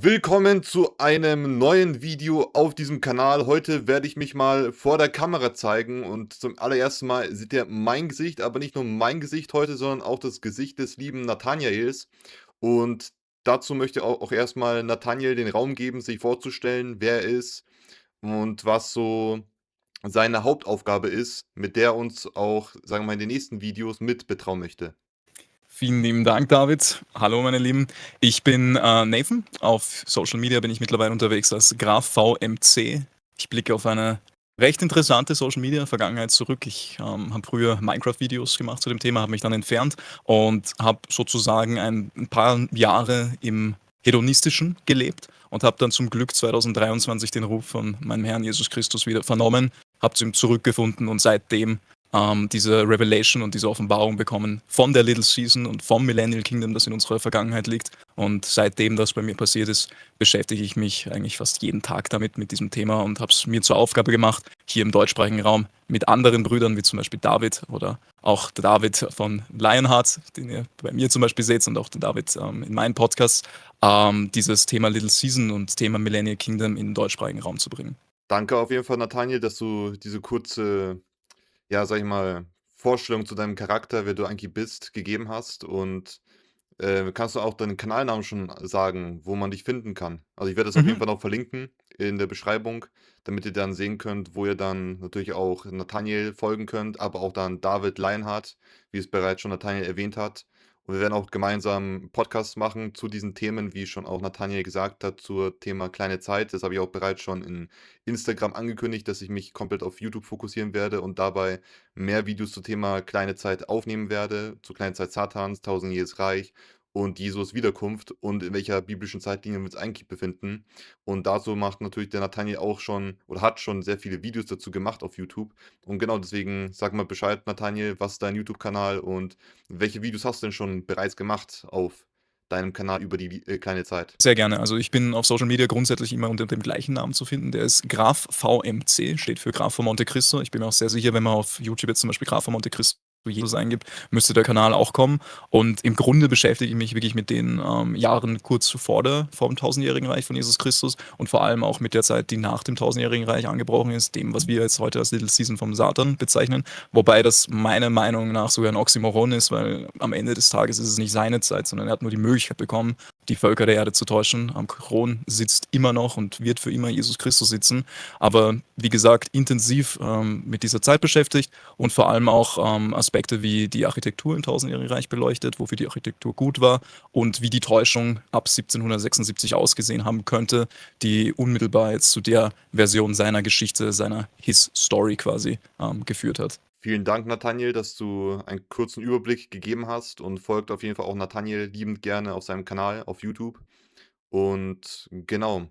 Willkommen zu einem neuen Video auf diesem Kanal. Heute werde ich mich mal vor der Kamera zeigen und zum allerersten Mal seht ihr mein Gesicht, aber nicht nur mein Gesicht heute, sondern auch das Gesicht des lieben Nathaniels. Und dazu möchte auch erstmal Nathaniel den Raum geben, sich vorzustellen, wer er ist und was so seine Hauptaufgabe ist, mit der er uns auch, sagen wir mal, in den nächsten Videos mit betrauen möchte. Vielen lieben Dank, David. Hallo, meine Lieben. Ich bin Nathan. Auf Social Media bin ich mittlerweile unterwegs als Graf VMC. Ich blicke auf eine recht interessante Social Media Vergangenheit zurück. Ich habe früher Minecraft-Videos gemacht zu dem Thema, habe mich dann entfernt und habe sozusagen ein paar Jahre im Hedonistischen gelebt und habe dann zum Glück 2023 den Ruf von meinem Herrn Jesus Christus wieder vernommen, habe zu ihm zurückgefunden und seitdem diese Revelation und diese Offenbarung bekommen von der Little Season und vom Millennial Kingdom, das in unserer Vergangenheit liegt. Und seitdem das bei mir passiert ist, beschäftige ich mich eigentlich fast jeden Tag damit, mit diesem Thema und habe es mir zur Aufgabe gemacht, hier im deutschsprachigen Raum mit anderen Brüdern, wie zum Beispiel David oder auch der David von Lionheart, den ihr bei mir zum Beispiel seht, und auch der David in meinen Podcasts, dieses Thema Little Season und Thema Millennial Kingdom in den deutschsprachigen Raum zu bringen. Danke auf jeden Fall, Nathaniel, dass du diese kurze, ja, sag ich mal, Vorstellung zu deinem Charakter, wer du eigentlich bist, gegeben hast. Und kannst du auch deinen Kanalnamen schon sagen, wo man dich finden kann? Also ich werde das auf jeden Mhm. Fall noch verlinken in der Beschreibung, damit ihr dann sehen könnt, wo ihr dann natürlich auch Nathaniel folgen könnt, aber auch dann David Lionhardt, wie es bereits schon Nathaniel erwähnt hat. Und wir werden auch gemeinsam Podcasts machen zu diesen Themen, wie schon auch Nathaniel gesagt hat, zur Thema kleine Zeit. Das habe ich auch bereits schon in Instagram angekündigt, dass ich mich komplett auf YouTube fokussieren werde und dabei mehr Videos zum Thema kleine Zeit aufnehmen werde, zur kleinen Zeit Satans, tausendjähriges Reich und Jesus Wiederkunft und in welcher biblischen Zeitlinie wir uns eigentlich befinden. Und dazu macht natürlich der Nathaniel auch schon oder hat schon sehr viele Videos dazu gemacht auf YouTube. Und genau deswegen sag mal Bescheid, Nathaniel, was ist dein YouTube-Kanal und welche Videos hast du denn schon bereits gemacht auf deinem Kanal über die kleine Zeit? Sehr gerne. Also ich bin auf Social Media grundsätzlich immer unter dem gleichen Namen zu finden. Der ist Graf VMC, steht für Graf von Monte Cristo. Ich bin mir auch sehr sicher, wenn man auf YouTube jetzt zum Beispiel Graf von Monte Cristo Jesus eingibt, müsste der Kanal auch kommen. Und im Grunde beschäftige ich mich wirklich mit den Jahren kurz vor dem tausendjährigen Reich von Jesus Christus und vor allem auch mit der Zeit, die nach dem tausendjährigen Reich angebrochen ist, dem, was wir jetzt heute als Little Season vom Satan bezeichnen. Wobei das meiner Meinung nach sogar ein Oxymoron ist, weil am Ende des Tages ist es nicht seine Zeit, sondern er hat nur die Möglichkeit bekommen, die Völker der Erde zu täuschen. Am Thron sitzt immer noch und wird für immer Jesus Christus sitzen. Aber wie gesagt, intensiv mit dieser Zeit beschäftigt und vor allem auch Aspekte wie die Architektur im tausendjährigen Reich beleuchtet, wofür die Architektur gut war und wie die Täuschung ab 1776 ausgesehen haben könnte, die unmittelbar jetzt zu der Version seiner Geschichte, seiner His Story quasi geführt hat. Vielen Dank, Nathaniel, dass du einen kurzen Überblick gegeben hast und folgt auf jeden Fall auch Nathaniel liebend gerne auf seinem Kanal auf YouTube. Und genau,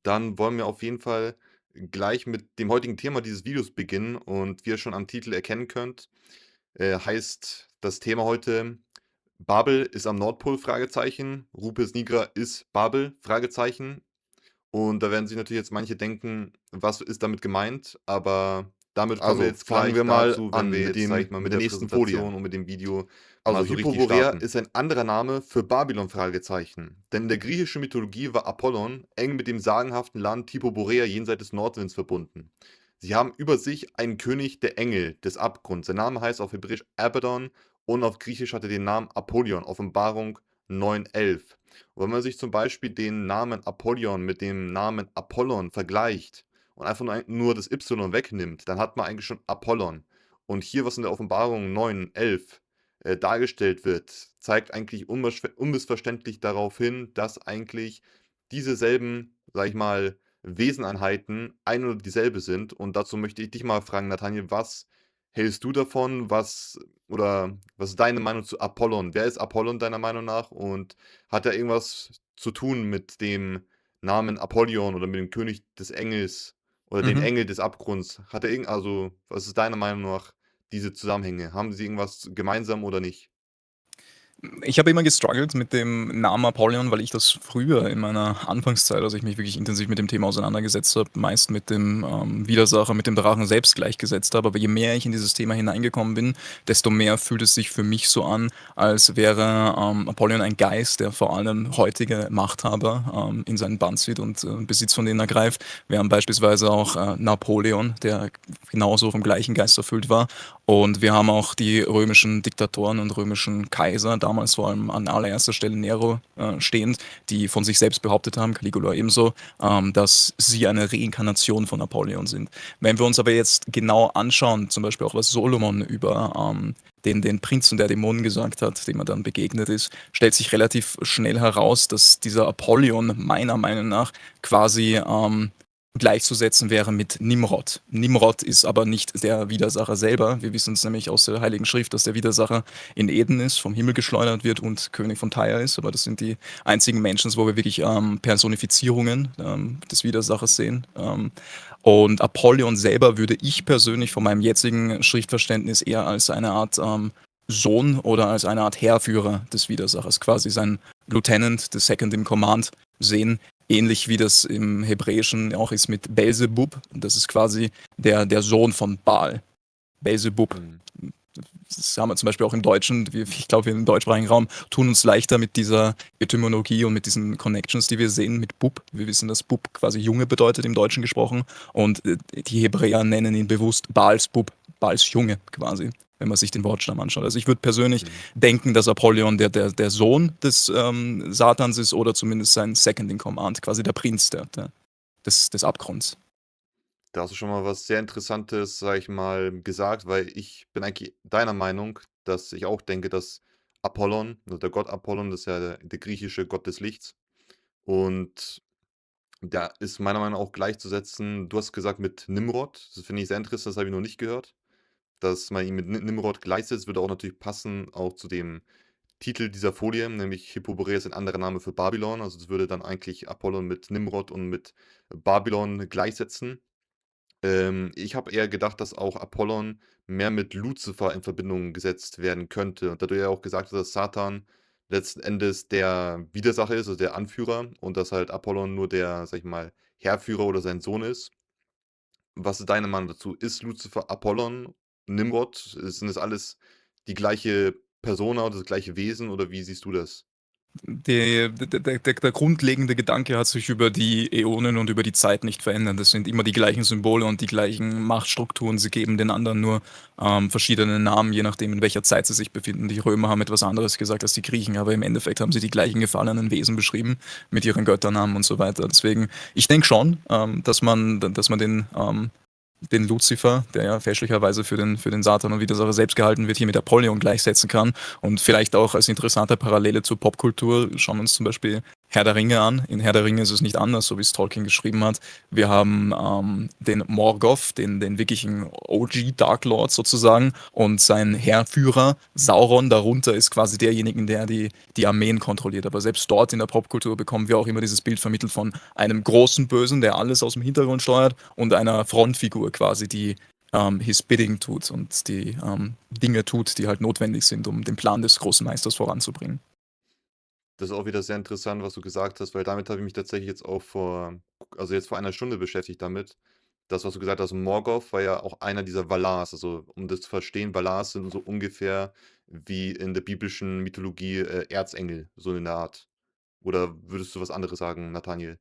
dann wollen wir auf jeden Fall gleich mit dem heutigen Thema dieses Videos beginnen. Und wie ihr schon am Titel erkennen könnt, heißt das Thema heute Babel ist am Nordpol? Fragezeichen. Rupes Nigra ist Babel? Fragezeichen. Und da werden sich natürlich jetzt manche denken, was ist damit gemeint? Aber damit kommen wir Also jetzt fangen gleich wir mal dazu, wenn wir an mit jetzt, sage ich mal, mit mit der der nächsten Folie. Präsentation und mit dem Video Also mal so richtig Hyperborea starten. ist ein anderer Name für Babylon? Fragezeichen. Denn in der griechischen Mythologie war Apollon eng mit dem sagenhaften Land Hyperborea jenseits des Nordwinds verbunden. Sie haben über sich einen König der Engel des Abgrunds. Sein Name heißt auf Hebräisch Abaddon und auf Griechisch hat er den Namen Apollyon, Offenbarung 9,11. Und wenn man sich zum Beispiel den Namen Apollyon mit dem Namen Apollon vergleicht und einfach nur das Y wegnimmt, dann hat man eigentlich schon Apollon. Und hier, was in der Offenbarung 9,11 dargestellt wird, zeigt eigentlich unmissverständlich darauf hin, dass eigentlich diese selben, sage ich mal, Weseneinheiten ein und dieselbe sind. Und dazu möchte ich dich mal fragen, Nathaniel, was hältst du davon? Was ist deine Meinung zu Apollon? Wer ist Apollon deiner Meinung nach? Und hat er irgendwas zu tun mit dem Namen Apollyon oder mit dem König des Engels oder den Mhm. Engel des Abgrunds? Also, was ist deiner Meinung nach diese Zusammenhänge? Haben sie irgendwas gemeinsam oder nicht? Ich habe immer gestruggelt mit dem Namen Apollyon, weil ich das früher in meiner Anfangszeit, als ich mich wirklich intensiv mit dem Thema auseinandergesetzt habe, meist mit dem Widersacher, mit dem Drachen selbst gleichgesetzt habe. Aber je mehr ich in dieses Thema hineingekommen bin, desto mehr fühlt es sich für mich so an, als wäre Apollyon ein Geist, der vor allem heutige Machthaber in seinen Bann zieht und Besitz von denen ergreift. Wir haben beispielsweise auch Napoleon, der genauso vom gleichen Geist erfüllt war. Und wir haben auch die römischen Diktatoren und römischen Kaiser, damals vor allem an allererster Stelle Nero stehend, die von sich selbst behauptet haben, Caligula ebenso, dass sie eine Reinkarnation von Napoleon sind. Wenn wir uns aber jetzt genau anschauen, zum Beispiel auch was Solomon über den Prinzen der Dämonen gesagt hat, dem er dann begegnet ist, stellt sich relativ schnell heraus, dass dieser Apollyon meiner Meinung nach quasi gleichzusetzen wäre mit Nimrod. Nimrod ist aber nicht der Widersacher selber. Wir wissen es nämlich aus der Heiligen Schrift, dass der Widersacher in Eden ist, vom Himmel geschleudert wird und König von Tyre ist. Aber das sind die einzigen Menschen, wo wir wirklich Personifizierungen des Widersachers sehen. Und Apollyon selber würde ich persönlich von meinem jetzigen Schriftverständnis eher als eine Art Sohn oder als eine Art Heerführer des Widersachers, quasi sein Lieutenant, the Second in Command, sehen. Ähnlich wie das im Hebräischen auch ist mit Belzebub. Das ist quasi der Sohn von Baal. Belzebub. Mhm. Das haben wir zum Beispiel auch im Deutschen. Ich glaube, wir im deutschsprachigen Raum tun uns leichter mit dieser Etymologie und mit diesen Connections, die wir sehen mit Bub. Wir wissen, dass Bub quasi Junge bedeutet im Deutschen gesprochen. Und die Hebräer nennen ihn bewusst Baals Bub, Baals Junge quasi, wenn man sich den Wortstamm anschaut. Also ich würde persönlich denken, dass Apollyon der Sohn des Satans ist oder zumindest sein Second in Command, quasi der Prinz des Abgrunds. Da hast du schon mal was sehr Interessantes, sage ich mal, gesagt, weil ich bin eigentlich deiner Meinung, dass ich auch denke, dass Apollon, also der Gott Apollon, das ist ja der griechische Gott des Lichts. Und der ist meiner Meinung nach auch gleichzusetzen. Du hast gesagt mit Nimrod. Das finde ich sehr interessant, das habe ich noch nicht gehört. Dass man ihn mit Nimrod gleichsetzt, würde auch natürlich passen, auch zu dem Titel dieser Folie, nämlich Hippoboreas ein anderer Name für Babylon. Also das würde dann eigentlich Apollon mit Nimrod und mit Babylon gleichsetzen. Ich habe eher gedacht, dass auch Apollon mehr mit Luzifer in Verbindung gesetzt werden könnte. Und da du ja auch gesagt hast, dass Satan letzten Endes der Widersacher ist, also der Anführer, und dass halt Apollon nur der, sag ich mal, Heerführer oder sein Sohn ist. Was ist deine Meinung dazu? Ist Luzifer Apollon, Nimrod? Sind das alles die gleiche Persona oder das gleiche Wesen oder wie siehst du das? Der grundlegende Gedanke hat sich über die Äonen und über die Zeit nicht verändert. Es sind immer die gleichen Symbole und die gleichen Machtstrukturen. Sie geben den anderen nur verschiedene Namen, je nachdem, in welcher Zeit sie sich befinden. Die Römer haben etwas anderes gesagt als die Griechen, aber im Endeffekt haben sie die gleichen gefallenen Wesen beschrieben mit ihren Götternamen und so weiter. Deswegen, ich denke schon, dass man den Luzifer, der ja fälschlicherweise für den Satan und Widersacher selbst gehalten wird, hier mit Apollyon gleichsetzen kann. Und vielleicht auch als interessante Parallele zur Popkultur schauen wir uns zum Beispiel Herr der Ringe an. In Herr der Ringe ist es nicht anders, so wie es Tolkien geschrieben hat. Wir haben den Morgoth, den wirklichen OG Dark Lord sozusagen, und sein Heerführer Sauron darunter ist quasi derjenige, der die Armeen kontrolliert. Aber selbst dort in der Popkultur bekommen wir auch immer dieses Bild vermittelt von einem großen Bösen, der alles aus dem Hintergrund steuert, und einer Frontfigur quasi, die his bidding tut und die Dinge tut, die halt notwendig sind, um den Plan des großen Meisters voranzubringen. Das ist auch wieder sehr interessant, was du gesagt hast, weil damit habe ich mich tatsächlich jetzt auch jetzt vor einer Stunde beschäftigt damit. Das, was du gesagt hast, Morgoth war ja auch einer dieser Valars. Also, um das zu verstehen, Valars sind so ungefähr wie in der biblischen Mythologie Erzengel, so in der Art. Oder würdest du was anderes sagen, Nathaniel?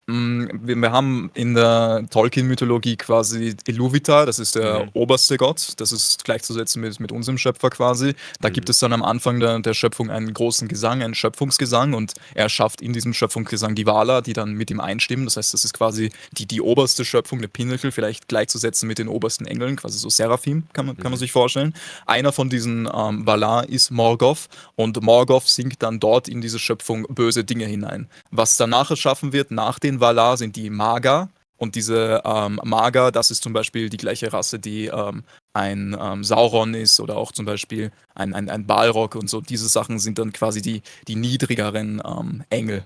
Wir haben in der Tolkien-Mythologie quasi Iluvatar, das ist der Mhm, oberste Gott, das ist gleichzusetzen mit unserem Schöpfer quasi. Da gibt mhm, es dann am Anfang der Schöpfung einen großen Gesang, einen Schöpfungsgesang, und er schafft in diesem Schöpfungsgesang die Valar, die dann mit ihm einstimmen. Das heißt, das ist quasi die oberste Schöpfung, der Pinnacle, vielleicht gleichzusetzen mit den obersten Engeln, quasi so Seraphim, kann man mhm. sich vorstellen. Einer von diesen Valar ist Morgoth, und Morgoth singt dann dort in diese Schöpfung böse Dinge hinein. Was danach erschaffen wird, nach den Valar, sind die Maga. Und diese Maga, das ist zum Beispiel die gleiche Rasse, die ein Sauron ist, oder auch zum Beispiel ein Balrog und so. Diese Sachen sind dann quasi die niedrigeren Engel.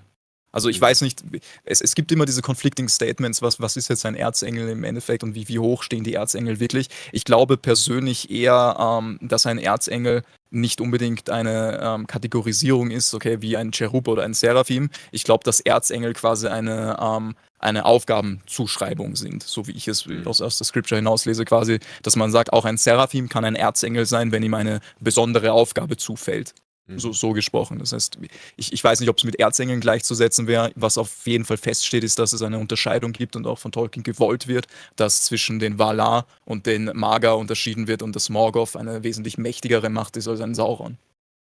Also ich Mhm. weiß nicht, es gibt immer diese conflicting Statements, was ist jetzt ein Erzengel im Endeffekt und wie hoch stehen die Erzengel wirklich. Ich glaube persönlich eher, dass ein Erzengel nicht unbedingt eine Kategorisierung ist, okay, wie ein Cherub oder ein Seraphim. Ich glaube, dass Erzengel quasi eine Aufgabenzuschreibung sind, so wie ich es Mhm. aus der Scripture hinauslese, quasi, dass man sagt, auch ein Seraphim kann ein Erzengel sein, wenn ihm eine besondere Aufgabe zufällt. So, Mhm. so gesprochen. Das heißt, ich weiß nicht, ob es mit Erzengeln gleichzusetzen wäre. Was auf jeden Fall feststeht, ist, dass es eine Unterscheidung gibt und auch von Tolkien gewollt wird, dass zwischen den Valar und den Maga unterschieden wird und dass Morgoth eine wesentlich mächtigere Macht ist als ein Sauron.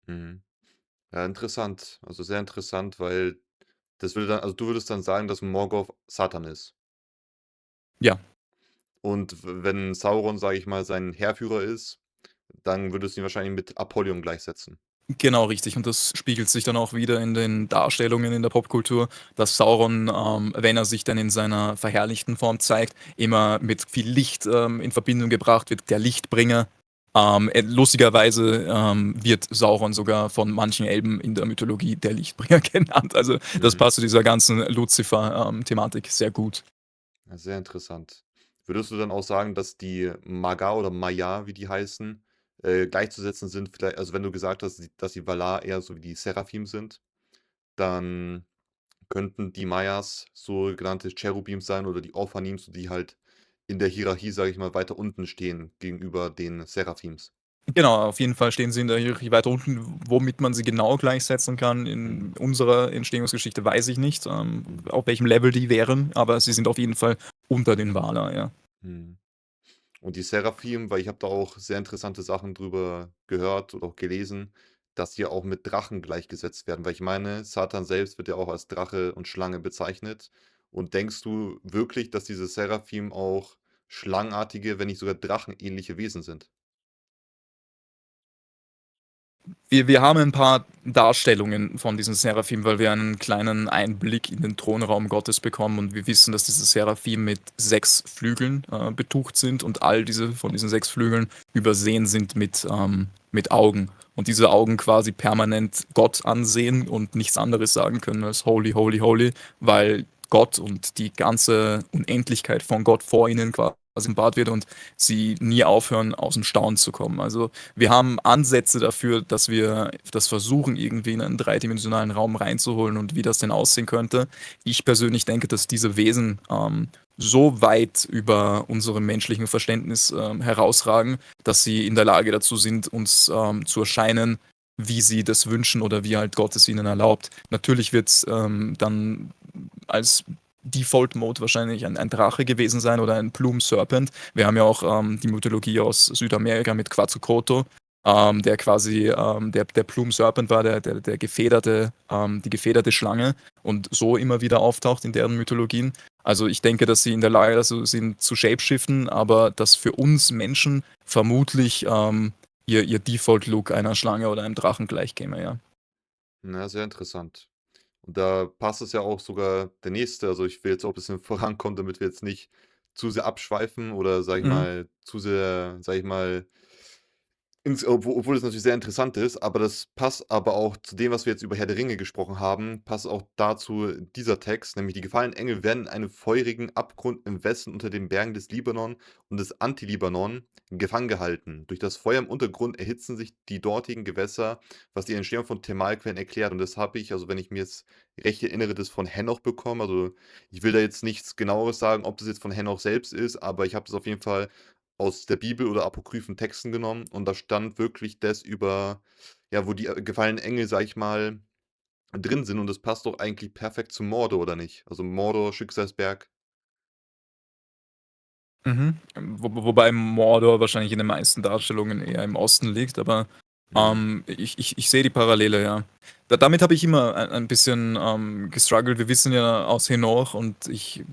Mhm. Ja, interessant. Also, sehr interessant, weil das würde dann also, du würdest dann sagen, dass Morgoth Satan ist. Ja, Und wenn Sauron, sage ich mal, sein Heerführer ist, dann würdest du ihn wahrscheinlich mit Apollyon gleichsetzen. genau richtig. Und das spiegelt sich dann auch wieder in den Darstellungen in der Popkultur, dass Sauron, wenn er sich dann in seiner verherrlichten Form zeigt, immer mit viel Licht in Verbindung gebracht wird, der Lichtbringer. Lustigerweise wird Sauron sogar von manchen Elben in der Mythologie der Lichtbringer genannt. Also das Mhm. passt zu dieser ganzen Lucifer-Thematik sehr gut. Ja, sehr interessant. Würdest du dann auch sagen, dass die Maga oder Maya, wie die heißen, gleichzusetzen sind? Vielleicht, also wenn du gesagt hast, dass die Valar eher so wie die Seraphim sind, dann könnten die Mayas sogenannte Cherubims sein oder die Ophanims, die halt in der Hierarchie, sage ich mal, weiter unten stehen gegenüber den Seraphims. Genau, auf jeden Fall stehen sie in der Hierarchie weiter unten. Womit man sie genau gleichsetzen kann Mhm. in unserer Entstehungsgeschichte, weiß ich nicht, Mhm. auf welchem Level die wären, aber sie sind auf jeden Fall unter den Valar, ja. Mhm. Und die Seraphim, weil ich habe da auch sehr interessante Sachen drüber gehört oder auch gelesen, dass die auch mit Drachen gleichgesetzt werden. Weil ich meine, Satan selbst wird ja auch als Drache und Schlange bezeichnet. Und denkst du wirklich, dass diese Seraphim auch schlangenartige, wenn nicht sogar drachenähnliche Wesen sind? Wir haben ein paar Darstellungen von diesen Seraphim, weil wir einen kleinen Einblick in den Thronraum Gottes bekommen und wir wissen, dass diese Seraphim mit 6 Flügeln betucht sind und all diese von diesen 6 Flügeln übersehen sind mit Augen. Und diese Augen quasi permanent Gott ansehen und nichts anderes sagen können als Holy, Holy, Holy, weil Gott und die ganze Unendlichkeit von Gott vor ihnen quasi offenbart wird und sie nie aufhören, aus dem Staunen zu kommen. Also wir haben Ansätze dafür, dass wir das versuchen, irgendwie in einen dreidimensionalen Raum reinzuholen und wie das denn aussehen könnte. Ich persönlich denke, dass diese Wesen so weit über unserem menschlichen Verständnis herausragen, dass sie in der Lage dazu sind, uns zu erscheinen, wie sie das wünschen oder wie halt Gott es ihnen erlaubt. Natürlich wird es dann als Default Mode wahrscheinlich ein Drache gewesen sein oder ein Plume Serpent. Wir haben ja auch die Mythologie aus Südamerika mit Quetzalcoatl, der quasi der Plume Serpent war, der gefederte, die gefederte Schlange und so immer wieder auftaucht in deren Mythologien. Also ich denke, dass sie in der Lage also sind zu shapeshiften, aber dass für uns Menschen vermutlich ihr Default-Look einer Schlange oder einem Drachen gleichkäme, ja. Ja, sehr interessant. Und da passt es ja auch sogar der nächste. Also ich will jetzt auch ein bisschen vorankommen, damit wir jetzt nicht zu sehr abschweifen oder, sage ich Mhm. mal, zu sehr, sage ich mal, obwohl es natürlich sehr interessant ist, aber das passt aber auch zu dem, was wir jetzt über Herr der Ringe gesprochen haben, passt auch dazu dieser Text, nämlich die gefallenen Engel werden in einem feurigen Abgrund im Westen unter den Bergen des Libanon und des Anti-Libanon gefangen gehalten. Durch das Feuer im Untergrund erhitzen sich die dortigen Gewässer, was die Entstehung von Thermalquellen erklärt. Und das habe ich, also wenn ich mir jetzt recht erinnere, das von Henoch bekommen. Also ich will da jetzt nichts Genaueres sagen, ob das jetzt von Henoch selbst ist, aber ich habe das auf jeden Fall aus der Bibel oder apokryphen Texten genommen und da stand wirklich das über, ja, wo die gefallenen Engel, sag ich mal, drin sind und das passt doch eigentlich perfekt zu Mordor, oder nicht? Also Mordor, Schicksalsberg. Mhm. Wobei Mordor wahrscheinlich in den meisten Darstellungen eher im Osten liegt, aber Mhm. ich sehe die Parallele, ja. Damit habe ich immer ein bisschen gestruggelt. Wir wissen ja aus Henoch und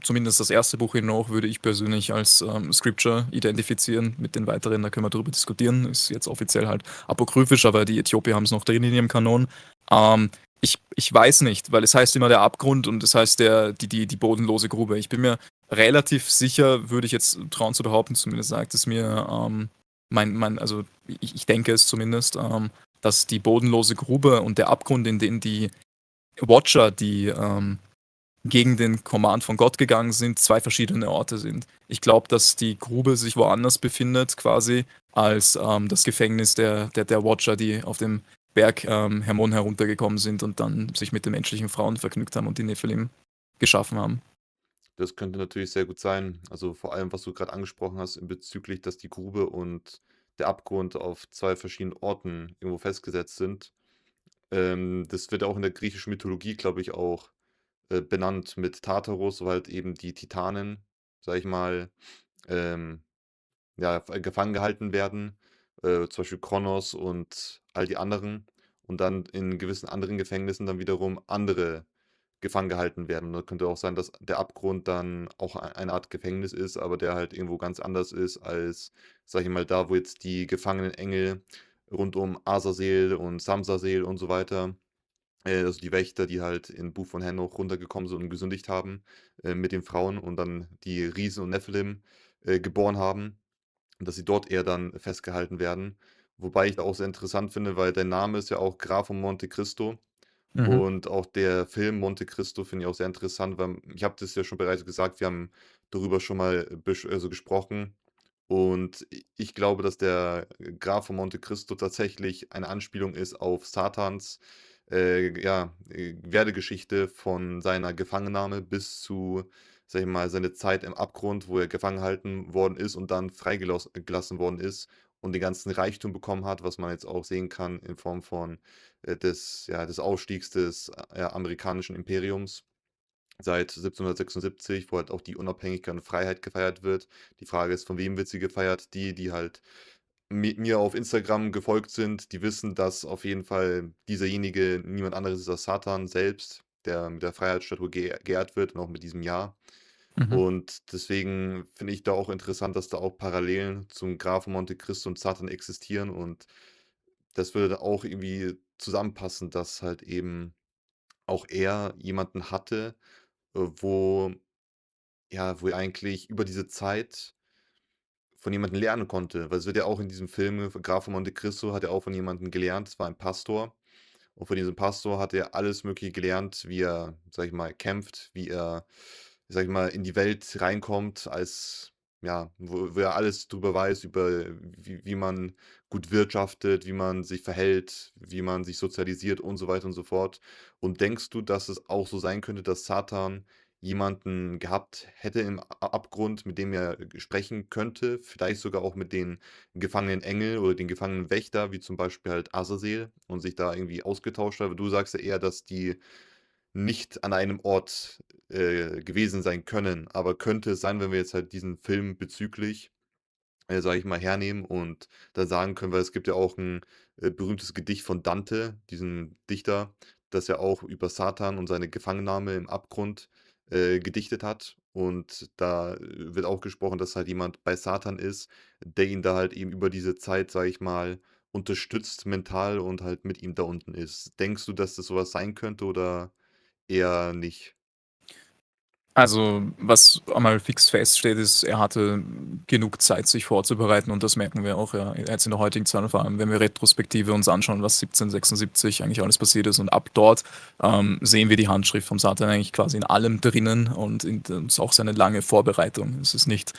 zumindest das erste Buch Henoch würde ich persönlich als Scripture identifizieren. Mit den weiteren, da können wir drüber diskutieren. Ist jetzt offiziell halt apokryphisch, aber die Äthiopier haben es noch drin in ihrem Kanon. Ich weiß nicht, weil es heißt immer der Abgrund und es heißt die bodenlose Grube. Ich bin mir relativ sicher, würde ich jetzt trauen zu behaupten, zumindest sagt es mir, also ich denke es zumindest, dass die bodenlose Grube und der Abgrund, in den die Watcher, gegen den Command von Gott gegangen sind, zwei verschiedene Orte sind. Ich glaube, dass die Grube sich woanders befindet, quasi, als das Gefängnis der Watcher, die auf dem Berg Hermon heruntergekommen sind und dann sich mit den menschlichen Frauen vergnügt haben und die Nephilim geschaffen haben. Das könnte natürlich sehr gut sein. Also vor allem, was du gerade angesprochen hast, in bezüglich, dass die Grube und der Abgrund auf 2 verschiedenen Orten irgendwo festgesetzt sind. Das wird auch in der griechischen Mythologie, glaube ich, auch, benannt mit Tartarus, wo halt eben die Titanen, sage ich mal, ähm, ja, gefangen gehalten werden, zum Beispiel Kronos und all die anderen. Und dann in gewissen anderen Gefängnissen dann wiederum andere gefangen gehalten werden. Und da könnte auch sein, dass der Abgrund dann auch eine Art Gefängnis ist, aber der halt irgendwo ganz anders ist als, sage ich mal, da, wo jetzt die gefangenen Engel rund um Azazel und Samsasel und so weiter, also die Wächter, die halt in Buch von Henoch runtergekommen sind und gesündigt haben, mit den Frauen und dann die Riesen und Nephilim geboren haben, und dass sie dort eher dann festgehalten werden. Wobei ich da auch sehr interessant finde, weil der Name ist ja auch Graf von Monte Cristo. Mhm. Und auch der Film Monte Cristo finde ich auch sehr interessant, weil ich habe das ja schon bereits gesagt, wir haben darüber schon mal also gesprochen. Und ich glaube, dass der Graf von Monte Cristo tatsächlich eine Anspielung ist auf Satans ja, Werdegeschichte von seiner Gefangennahme bis zu, sag ich mal, seine Zeit im Abgrund, wo er gefangen gehalten worden ist und dann freigelassen worden ist und den ganzen Reichtum bekommen hat, was man jetzt auch sehen kann in Form von des Aufstiegs des amerikanischen Imperiums seit 1776, wo halt auch die Unabhängigkeit und Freiheit gefeiert wird. Die Frage ist, von wem wird sie gefeiert? Die, die halt mir auf Instagram gefolgt sind, die wissen, dass auf jeden Fall dieserjenige niemand anderes ist als Satan selbst, der mit der Freiheitsstatue geehrt wird und auch mit diesem Jahr. Mhm. Und deswegen finde ich da auch interessant, dass da auch Parallelen zum Grafen Monte Cristo und Satan existieren und das würde auch irgendwie zusammenpassen, dass halt eben auch er jemanden hatte, wo wo er eigentlich über diese Zeit von jemandem lernen konnte. Weil es wird ja auch in diesem Film, Graf von Monte Cristo hat er auch von jemandem gelernt, es war ein Pastor. Und von diesem Pastor hat er alles Mögliche gelernt, wie er, sage ich mal, kämpft, wie er, sage ich mal, in die Welt reinkommt, als, ja, wo er alles drüber weiß, über wie man gut wirtschaftet, wie man sich verhält, wie man sich sozialisiert und so weiter und so fort. Und denkst du, dass es auch so sein könnte, dass Satan jemanden gehabt hätte im Abgrund, mit dem er sprechen könnte, vielleicht sogar auch mit den gefangenen Engel oder den gefangenen Wächter, wie zum Beispiel halt Azazel und sich da irgendwie ausgetauscht hat. Aber du sagst ja eher, dass die nicht an einem Ort gewesen sein können. Aber könnte es sein, wenn wir jetzt halt diesen Film bezüglich sage ich mal, hernehmen und da sagen können, weil es gibt ja auch ein berühmtes Gedicht von Dante, diesem Dichter, das ja auch über Satan und seine Gefangennahme im Abgrund, gedichtet hat. Und da wird auch gesprochen, dass halt jemand bei Satan ist, der ihn da halt eben über diese Zeit, sage ich mal, unterstützt mental und halt mit ihm da unten ist. Denkst du, dass das so was sein könnte oder eher nicht? Also, was einmal fix feststeht, ist, er hatte genug Zeit, sich vorzubereiten und das merken wir auch, ja, jetzt in der heutigen Zeit, vor allem wenn wir Retrospektive uns anschauen, was 1776 eigentlich alles passiert ist und ab dort sehen wir die Handschrift vom Satan eigentlich quasi in allem drinnen und ist auch seine lange Vorbereitung. Es ist nicht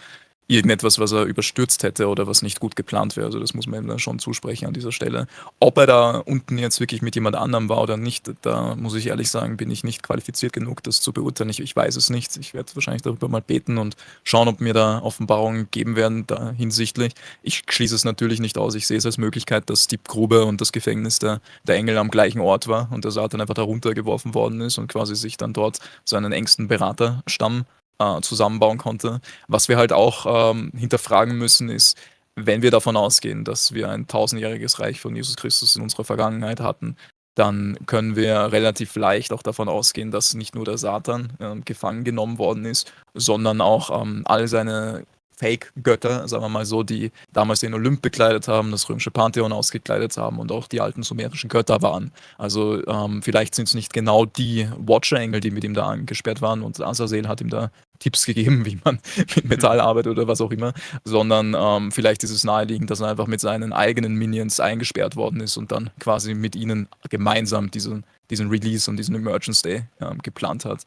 irgendetwas, was er überstürzt hätte oder was nicht gut geplant wäre. Also das muss man ihm dann schon zusprechen an dieser Stelle. Ob er da unten jetzt wirklich mit jemand anderem war oder nicht, da muss ich ehrlich sagen, bin ich nicht qualifiziert genug, das zu beurteilen. Ich weiß es nicht. Ich werde wahrscheinlich darüber mal beten und schauen, ob mir da Offenbarungen geben werden da hinsichtlich. Ich schließe es natürlich nicht aus. Ich sehe es als Möglichkeit, dass die Grube und das Gefängnis der Engel am gleichen Ort war und der Satan einfach da runtergeworfen worden ist und quasi sich dann dort seinen engsten Beraterstamm zusammenbauen konnte. Was wir halt auch hinterfragen müssen, ist, wenn wir davon ausgehen, dass wir ein tausendjähriges Reich von Jesus Christus in unserer Vergangenheit hatten, dann können wir relativ leicht auch davon ausgehen, dass nicht nur der Satan gefangen genommen worden ist, sondern auch all seine Fake-Götter, sagen wir mal so, die damals den Olymp bekleidet haben, das römische Pantheon ausgekleidet haben und auch die alten sumerischen Götter waren. Also vielleicht sind es nicht genau die Watcher-Engel, die mit ihm da angesperrt waren und Azazel hat ihm da Tipps gegeben, wie man mit Metall arbeitet oder was auch immer, sondern vielleicht ist es naheliegend, dass er einfach mit seinen eigenen Minions eingesperrt worden ist und dann quasi mit ihnen gemeinsam diesen Release und diesen Emergence Day geplant hat.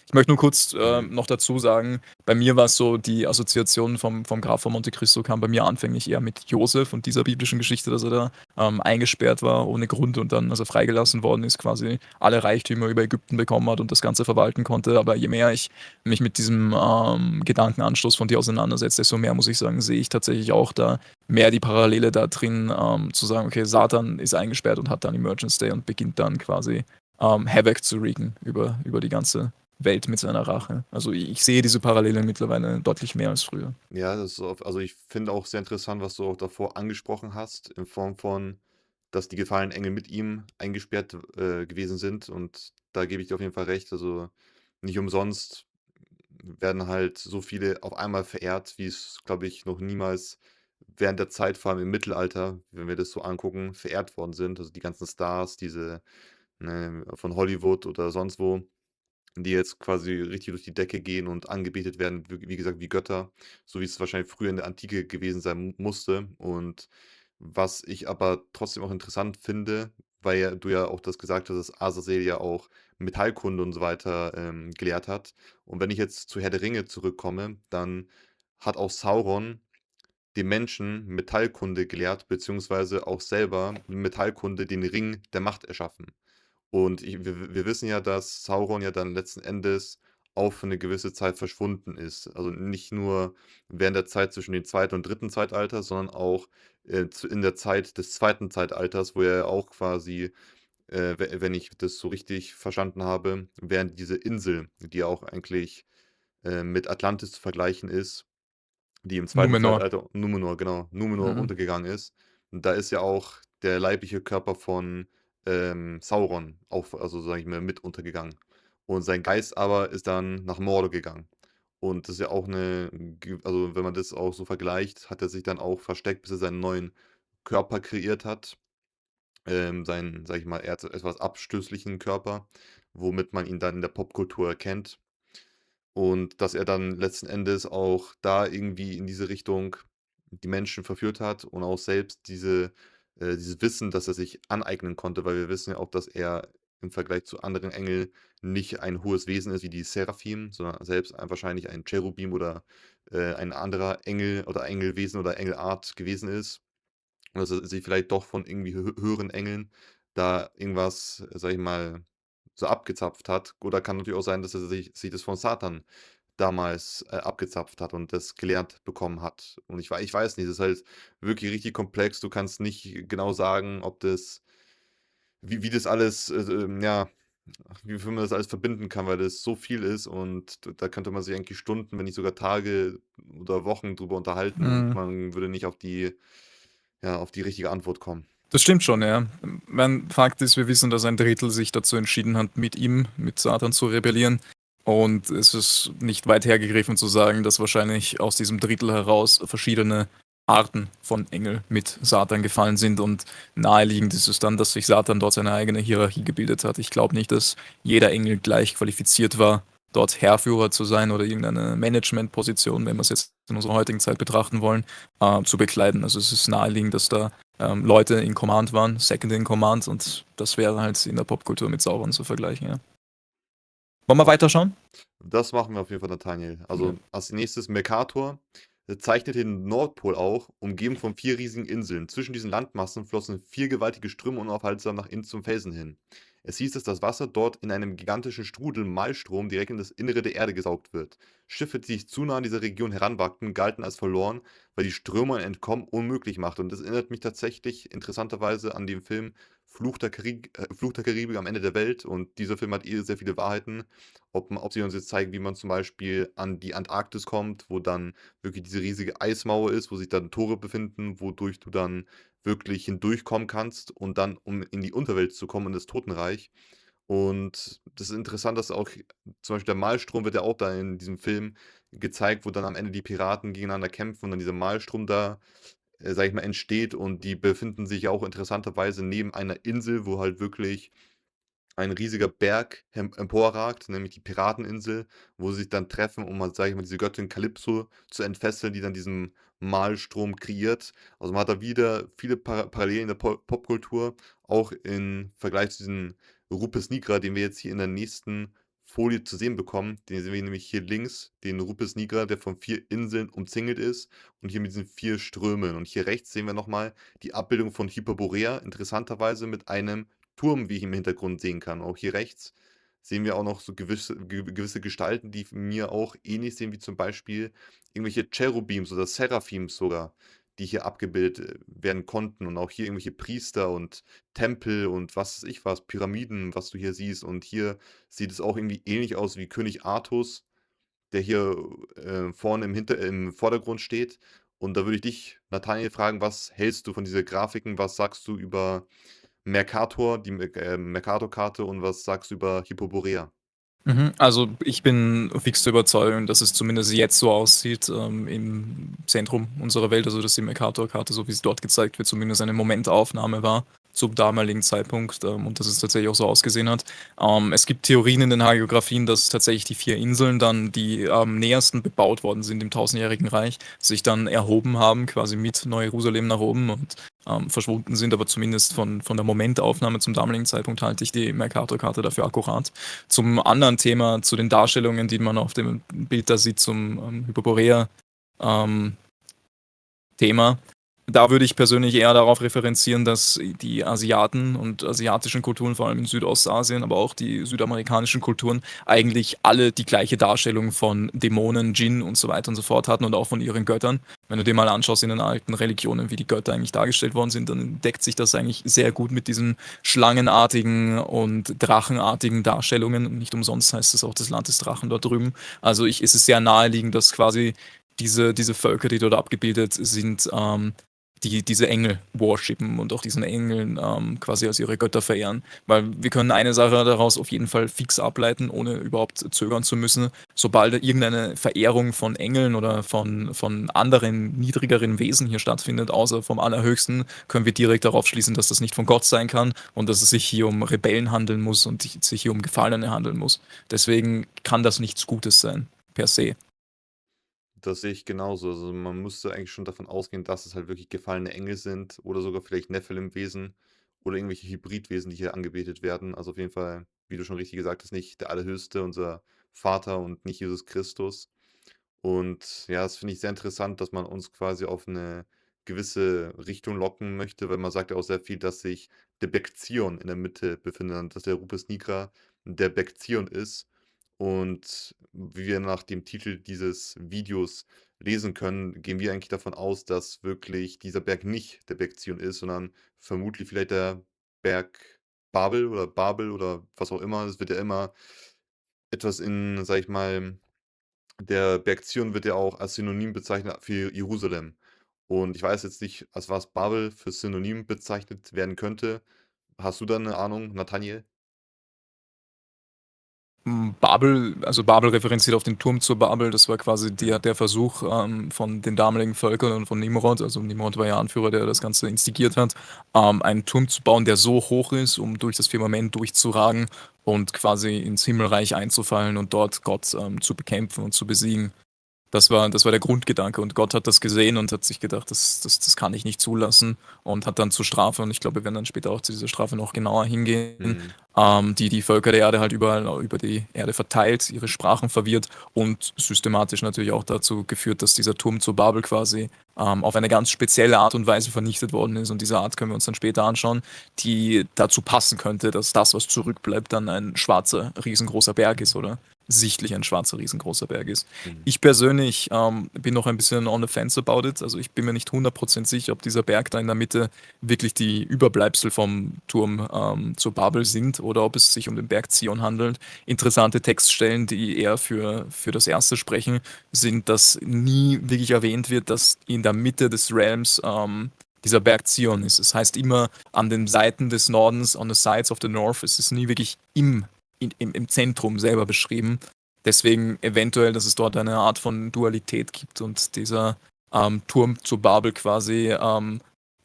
Ich möchte nur kurz, Mhm. noch dazu sagen, bei mir war's so, die Assoziation vom Graf von Monte Cristo kam bei mir anfänglich eher mit Josef und dieser biblischen Geschichte, dass er da, eingesperrt war ohne Grund und dann, als er freigelassen worden ist, quasi alle Reichtümer über Ägypten bekommen hat und das Ganze verwalten konnte. Aber je mehr ich mich mit diesem, Gedankenanstoß von dir auseinandersetze, desto mehr muss ich sagen, sehe ich tatsächlich auch da mehr die Parallele da drin, zu sagen: „Okay, Satan ist eingesperrt und hat dann Emergence Day und beginnt dann quasi, Havoc zu wreaken über die ganze Welt mit seiner Rache. Also, ich sehe diese Parallelen mittlerweile deutlich mehr als früher. Ja, das ist auf also, ich finde auch sehr interessant, was du auch davor angesprochen hast, in Form von, dass die gefallenen Engel mit ihm eingesperrt, gewesen sind, und da gebe ich dir auf jeden Fall recht. Also, nicht umsonst werden halt so viele auf einmal verehrt, wie es, glaube ich, noch niemals während der Zeit, vor allem im Mittelalter, wenn wir das so angucken, verehrt worden sind. Also, die ganzen Stars, diese, ne, von Hollywood oder sonst wo, die jetzt quasi richtig durch die Decke gehen und angebetet werden, wie gesagt, wie Götter, so wie es wahrscheinlich früher in der Antike gewesen sein musste. Und was ich aber trotzdem auch interessant finde, weil ja du ja auch das gesagt hast, dass Azazel ja auch Metallkunde und so weiter gelehrt hat. Und wenn ich jetzt zu Herr der Ringe zurückkomme, dann hat auch Sauron den Menschen Metallkunde gelehrt, beziehungsweise auch selber mit Metallkunde den Ring der Macht erschaffen. Und wir wissen ja, dass Sauron ja dann letzten Endes auch für eine gewisse Zeit verschwunden ist. Also, nicht nur während der Zeit zwischen dem zweiten und dritten Zeitalter, sondern auch, in der Zeit des zweiten Zeitalters, wo er ja auch quasi, wenn ich das so richtig verstanden habe, während diese Insel, die ja auch eigentlich, mit Atlantis zu vergleichen ist, die im zweiten Numenor. Zeitalter Numenor, genau, Numenor Mhm. untergegangen ist. Und da ist ja auch der leibliche Körper von, Sauron auch, also sage ich mal, mit untergegangen. Und sein Geist aber ist dann nach Mordor gegangen. Und das ist ja auch eine, also wenn man das auch so vergleicht, hat er sich dann auch versteckt, bis er seinen neuen Körper kreiert hat. Seinen, sage ich mal, eher etwas abstößlichen Körper, womit man ihn dann in der Popkultur erkennt. Und dass er dann letzten Endes auch da irgendwie in diese Richtung die Menschen verführt hat und auch selbst dieses Wissen, das er sich aneignen konnte, weil wir wissen ja auch, dass er im Vergleich zu anderen Engeln nicht ein hohes Wesen ist wie die Seraphim, sondern selbst wahrscheinlich ein Cherubim oder, ein anderer Engel oder Engelwesen oder Engelart gewesen ist. Und dass er sich vielleicht doch von irgendwie höheren Engeln da irgendwas, sage ich mal, so abgezapft hat. Oder kann natürlich auch sein, dass er sich das von Satan damals, abgezapft hat und das gelernt bekommen hat. Und ich weiß nicht, das ist halt wirklich richtig komplex. Du kannst nicht genau sagen, ob das wie das alles, ja, wie man das alles verbinden kann, weil das so viel ist, und da könnte man sich eigentlich Stunden, wenn nicht sogar Tage oder Wochen drüber unterhalten, und Mhm. man würde nicht auf die richtige Antwort kommen. Das stimmt schon, ja. Mein Fakt ist, wir wissen, dass ein Drittel sich dazu entschieden hat, mit ihm, mit Satan zu rebellieren. Und es ist nicht weit hergegriffen zu sagen, dass wahrscheinlich aus diesem Drittel heraus verschiedene Arten von Engel mit Satan gefallen sind. Und naheliegend ist es dann, dass sich Satan dort seine eigene Hierarchie gebildet hat. Ich glaube nicht, dass jeder Engel gleich qualifiziert war, dort Heerführer zu sein oder irgendeine Managementposition, wenn wir es jetzt in unserer heutigen Zeit betrachten wollen, zu bekleiden. Also es ist naheliegend, dass da Leute in Command waren, Second in Command, und das wäre halt in der Popkultur mit Sauron zu vergleichen, ja. Wollen wir Ja. weiterschauen? Das machen wir auf jeden Fall, Nathaniel. Ja. Also als nächstes Mercator zeichnet den Nordpol auch, umgeben von 4 riesigen Inseln. Zwischen diesen Landmassen flossen 4 gewaltige Ströme unaufhaltsam nach innen zum Felsen hin. Es hieß, dass das Wasser dort in einem gigantischen Strudel Malstrom direkt in das Innere der Erde gesaugt wird. Schiffe, die sich zu nah an diese Region heranwagten, galten als verloren, weil die Strömung ein Entkommen unmöglich machte. Und das erinnert mich tatsächlich interessanterweise an den Film Fluch der Karibik am Ende der Welt. Und dieser Film hat sehr viele Wahrheiten, ob sie uns jetzt zeigen, wie man zum Beispiel an die Antarktis kommt, wo dann wirklich diese riesige Eismauer ist, wo sich dann Tore befinden, wodurch du dann wirklich hindurchkommen kannst und dann, um in die Unterwelt zu kommen, in das Totenreich. Und das ist interessant, dass auch zum Beispiel der Malstrom wird ja auch da in diesem Film gezeigt, wo dann am Ende die Piraten gegeneinander kämpfen und dann dieser Malstrom da, sage ich mal, entsteht, und die befinden sich ja auch interessanterweise neben einer Insel, wo halt wirklich ein riesiger Berg emporragt, nämlich die Pirateninsel, wo sie sich dann treffen, um halt, sage ich mal, diese Göttin Kalypso zu entfesseln, die dann diesen Malstrom kreiert. Also, man hat da wieder viele Parallelen in der Popkultur, auch im Vergleich zu diesem Rupes Nigra, den wir jetzt hier in der nächsten Folie zu sehen bekommen. Den sehen wir nämlich hier links, den Rupes Nigra, der von 4 Inseln umzingelt ist und hier mit diesen 4 Strömen. Und hier rechts sehen wir noch mal die Abbildung von Hyperborea, interessanterweise mit einem Turm, wie ich im Hintergrund sehen kann. Auch hier rechts sehen wir auch noch so gewisse Gestalten, die mir auch ähnlich sehen, wie zum Beispiel irgendwelche Cherubims oder Seraphims sogar, die hier abgebildet werden konnten. Und auch hier irgendwelche Priester und Tempel und was weiß ich was, Pyramiden, was du hier siehst. Und hier sieht es auch irgendwie ähnlich aus wie König Artus, der hier vorne im Vordergrund steht. Und da würde ich dich, Nathaniel, fragen, was hältst du von dieser Grafiken? Was sagst du über Mercator, die Mercator-Karte und was sagst du über Hyperborea? Also, ich bin fix der Überzeugung, dass es zumindest jetzt so aussieht, im Zentrum unserer Welt, also dass die Mercator-Karte, so wie sie dort gezeigt wird, zumindest eine Momentaufnahme war zum damaligen Zeitpunkt, und dass es tatsächlich auch so ausgesehen hat. Es gibt Theorien in den Hagiografien, dass tatsächlich die 4 Inseln dann, die am nähersten bebaut worden sind im Tausendjährigen Reich, sich dann erhoben haben, quasi mit Neu-Jerusalem nach oben und verschwunden sind, aber zumindest von der Momentaufnahme zum damaligen Zeitpunkt halte ich die Mercator-Karte dafür akkurat. Zum anderen Thema, zu den Darstellungen, die man auf dem Bild da sieht, zum Hyperborea ähm, Thema. Da würde ich persönlich eher darauf referenzieren, dass die Asiaten und asiatischen Kulturen, vor allem in Südostasien, aber auch die südamerikanischen Kulturen, eigentlich alle die gleiche Darstellung von Dämonen, Djinn und so weiter und so fort hatten und auch von ihren Göttern. Wenn du dir mal anschaust in den alten Religionen, wie die Götter eigentlich dargestellt worden sind, dann deckt sich das eigentlich sehr gut mit diesen schlangenartigen und drachenartigen Darstellungen. Und nicht umsonst heißt es auch das Land des Drachen dort drüben. Also ist es sehr naheliegend, dass quasi diese Völker, die dort abgebildet sind, die diese Engel worshipen und auch diesen Engeln quasi als ihre Götter verehren. Weil wir können eine Sache daraus auf jeden Fall fix ableiten, ohne überhaupt zögern zu müssen. Sobald irgendeine Verehrung von Engeln oder von anderen niedrigeren Wesen hier stattfindet, außer vom Allerhöchsten, können wir direkt darauf schließen, dass das nicht von Gott sein kann und dass es sich hier um Rebellen handeln muss und sich hier um Gefallene handeln muss. Deswegen kann das nichts Gutes sein, per se. Das sehe ich genauso. Also, man müsste eigentlich schon davon ausgehen, dass es halt wirklich gefallene Engel sind oder sogar vielleicht Nephilim-Wesen oder irgendwelche Hybridwesen, die hier angebetet werden. Also, auf jeden Fall, wie du schon richtig gesagt hast, nicht der Allerhöchste, unser Vater und nicht Jesus Christus. Und ja, das finde ich sehr interessant, dass man uns quasi auf eine gewisse Richtung locken möchte, weil man sagt ja auch sehr viel, dass sich der Bekzion in der Mitte befindet und dass der Rupes Nigra der Bekzion ist. Und wie wir nach dem Titel dieses Videos lesen können, gehen wir eigentlich davon aus, dass wirklich dieser Berg nicht der Bekzion ist, sondern vermutlich vielleicht der Berg Babel oder was auch immer. Es wird ja immer etwas in, sage ich mal, der Berg Zion wird ja auch als Synonym bezeichnet für Jerusalem. Und ich weiß jetzt nicht, als was Babel für Synonym bezeichnet werden könnte. Hast du da 'ne Ahnung, Nathaniel? Babel, also Babel referenziert auf den Turm zur Babel, das war quasi Mhm. der Versuch von den damaligen Völkern und von Nimrod, also Nimrod war ja Anführer, der das Ganze instigiert hat, einen Turm zu bauen, der so hoch ist, um durch das Firmament durchzuragen und quasi ins Himmelreich einzufallen und dort Gott zu bekämpfen und zu besiegen. Das war der Grundgedanke und Gott hat das gesehen und hat sich gedacht, das kann ich nicht zulassen und hat dann zur Strafe, und ich glaube, wir werden dann später auch zu dieser Strafe noch genauer hingehen, Mhm. die Völker der Erde halt überall über die Erde verteilt, ihre Sprachen verwirrt und systematisch natürlich auch dazu geführt, dass dieser Turm zu Babel quasi auf eine ganz spezielle Art und Weise vernichtet worden ist, und diese Art können wir uns dann später anschauen, die dazu passen könnte, dass das, was zurückbleibt, dann ein schwarzer, riesengroßer Berg ist oder sichtlich ein schwarzer, riesengroßer Berg ist. Mhm. Ich persönlich bin noch ein bisschen on the fence about it. Also ich bin mir nicht 100% sicher, ob dieser Berg da in der Mitte wirklich die Überbleibsel vom Turm zu Babel sind oder ob es sich um den Berg Zion handelt. Interessante Textstellen, die eher für das Erste sprechen, sind, dass nie wirklich erwähnt wird, dass in der Mitte des Realms dieser Berg Zion ist. Es heißt immer an den Seiten des Nordens, on the sides of the north. Es ist nie wirklich im Zentrum selber beschrieben. Deswegen eventuell, dass es dort eine Art von Dualität gibt und dieser Turm zu Babel quasi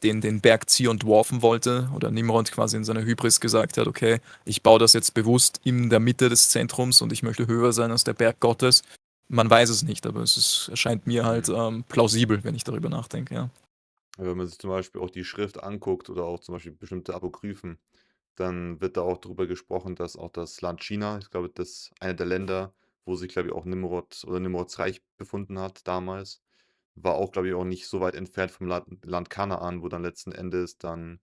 den Berg Zion dwarfen wollte oder Nimrod quasi in seiner Hybris gesagt hat, okay, ich baue das jetzt bewusst in der Mitte des Zentrums und ich möchte höher sein als der Berg Gottes. Man weiß es nicht, aber erscheint mir halt Mhm. plausibel, wenn ich darüber nachdenke, ja. Wenn man sich zum Beispiel auch die Schrift anguckt oder auch zum Beispiel bestimmte Apokryphen, Dann wird da auch drüber gesprochen, dass auch das Land China, ich glaube, das ist einer der Länder, wo sich, glaube ich, auch Nimrod oder Nimrods Reich befunden hat damals, war auch, glaube ich, auch nicht so weit entfernt vom Land Kanaan, wo dann letzten Endes dann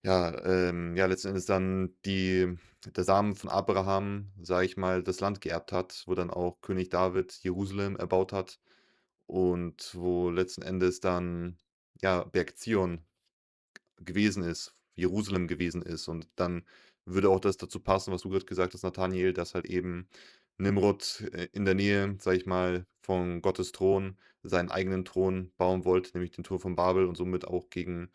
ja, letzten Endes dann der Samen von Abraham, sage ich mal, das Land geerbt hat, wo dann auch König David Jerusalem erbaut hat und wo letzten Endes dann, ja, Berg Zion gewesen ist, Jerusalem gewesen ist. Und dann würde auch das dazu passen, was du gerade gesagt hast, Nathaniel, dass halt eben Nimrod in der Nähe, sage ich mal, von Gottes Thron seinen eigenen Thron bauen wollte, nämlich den Turm von Babel und somit auch gegen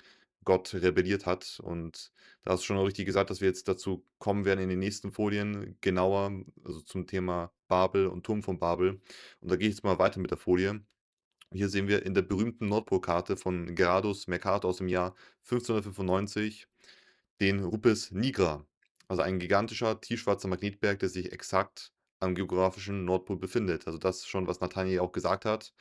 Gott rebelliert hat. Und da hast du schon auch richtig gesagt, dass wir jetzt dazu kommen werden in den nächsten Folien, genauer, also zum Thema Babel und Turm von Babel. Und da gehe ich jetzt mal weiter mit der Folie. Hier sehen wir in der berühmten Nordpolkarte von Gerardus Mercator aus dem Jahr 1595 den Rupes Nigra, also ein gigantischer tiefschwarzer Magnetberg, der sich exakt am geografischen Nordpol befindet. Also das schon, was Nathaniel auch gesagt hat.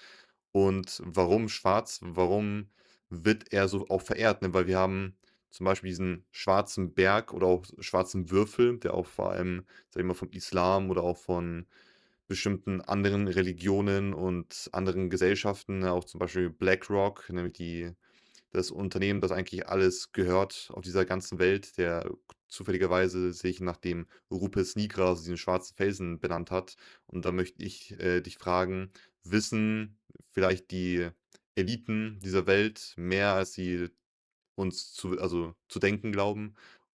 Und warum schwarz? Warum wird er so auch verehrt? Ne? Weil wir haben zum Beispiel diesen schwarzen Berg oder auch schwarzen Würfel, der auch vor allem, sag ich mal, vom Islam oder auch von bestimmten anderen Religionen und anderen Gesellschaften, ne, auch zum Beispiel BlackRock, nämlich das Unternehmen, das eigentlich alles gehört auf dieser ganzen Welt, der zufälligerweise sich nach dem Rupes Nigra, also diesem schwarzen Felsen, benannt hat. Und da möchte ich dich fragen, wissen vielleicht die Eliten dieser Welt mehr, als sie uns zu denken glauben?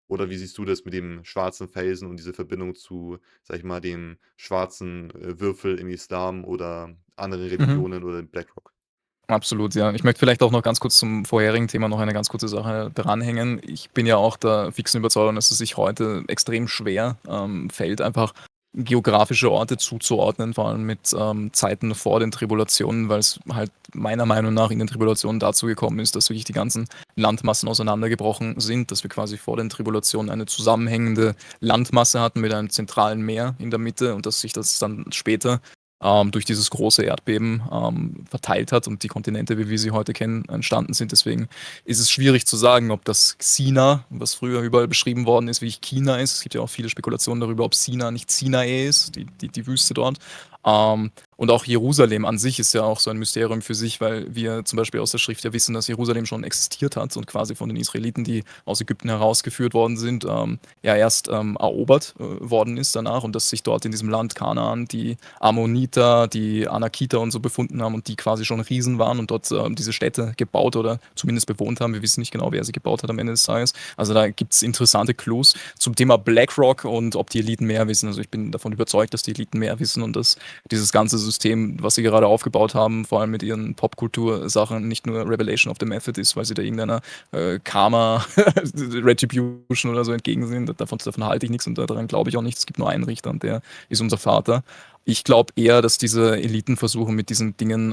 Oder wie siehst du das mit dem schwarzen Felsen und diese Verbindung zu, sage ich mal, dem schwarzen, Würfel im Islam oder anderen Mhm. Religionen oder BlackRock? Absolut, ja. Ich möchte vielleicht auch noch ganz kurz zum vorherigen Thema noch eine ganz kurze Sache dranhängen. Ich bin ja auch der fixen Überzeugung, dass es sich heute extrem schwer fällt, einfach geografische Orte zuzuordnen, vor allem mit Zeiten vor den Tribulationen, weil es halt meiner Meinung nach in den Tribulationen dazu gekommen ist, dass wirklich die ganzen Landmassen auseinandergebrochen sind, dass wir quasi vor den Tribulationen eine zusammenhängende Landmasse hatten mit einem zentralen Meer in der Mitte und dass sich das dann später durch dieses große Erdbeben verteilt hat und die Kontinente, wie wir sie heute kennen, entstanden sind. Deswegen ist es schwierig zu sagen, ob das Xina, was früher überall beschrieben worden ist, wie China ist. Es gibt ja auch viele Spekulationen darüber, ob Sina nicht Sinai ist, die Wüste dort. Und auch Jerusalem an sich ist ja auch so ein Mysterium für sich, weil wir zum Beispiel aus der Schrift ja wissen, dass Jerusalem schon existiert hat und quasi von den Israeliten, die aus Ägypten herausgeführt worden sind, ja erst erobert worden ist danach und dass sich dort in diesem Land Kanaan die Ammoniter, die Anakiter und so befunden haben und die quasi schon Riesen waren und dort diese Städte gebaut oder zumindest bewohnt haben. Wir wissen nicht genau, wer sie gebaut hat am Ende des Tages. Also da gibt es interessante Clues zum Thema BlackRock und ob die Eliten mehr wissen. Also ich bin davon überzeugt, dass die Eliten mehr wissen und dass dieses ganze System, was sie gerade aufgebaut haben, vor allem mit ihren Popkultur-Sachen, nicht nur Revelation of the Method ist, weil sie da irgendeiner Karma, Retribution oder so entgegen sind. Davon halte ich nichts und daran glaube ich auch nicht. Es gibt nur einen Richter und der ist unser Vater. Ich glaube eher, dass diese Eliten versuchen, mit diesen Dingen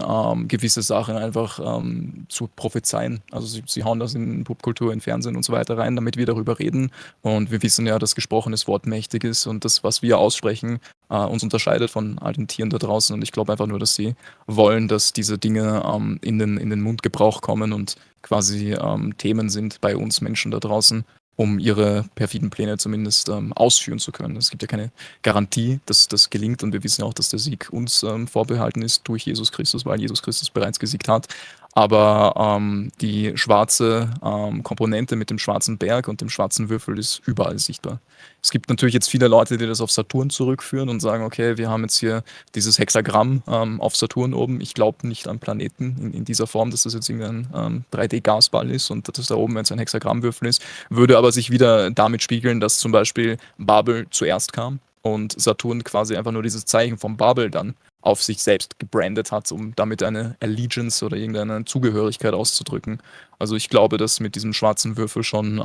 gewisse Sachen einfach zu prophezeien. Also sie hauen das in Popkultur, in Fernsehen und so weiter rein, damit wir darüber reden. Und wir wissen ja, dass gesprochenes Wort mächtig ist und das, was wir aussprechen, uns unterscheidet von all den Tieren da draußen. Und ich glaube einfach nur, dass sie wollen, dass diese Dinge in den Mundgebrauch kommen und quasi Themen sind bei uns Menschen da draußen, um ihre perfiden Pläne zumindest ausführen zu können. Es gibt ja keine Garantie, dass das gelingt und wir wissen ja auch, dass der Sieg uns vorbehalten ist durch Jesus Christus, weil Jesus Christus bereits gesiegt hat. Aber die schwarze Komponente mit dem schwarzen Berg und dem schwarzen Würfel ist überall sichtbar. Es gibt natürlich jetzt viele Leute, die das auf Saturn zurückführen und sagen, okay, wir haben jetzt hier dieses Hexagramm auf Saturn oben. Ich glaube nicht an Planeten in dieser Form, dass das jetzt irgendein 3D-Gasball ist und dass da oben jetzt ein Hexagrammwürfel ist. Würde aber sich wieder damit spiegeln, dass zum Beispiel Babel zuerst kam und Saturn quasi einfach nur dieses Zeichen von Babel dann auf sich selbst gebrandet hat, um damit eine Allegiance oder irgendeine Zugehörigkeit auszudrücken. Also ich glaube, dass mit diesem schwarzen Würfel schon,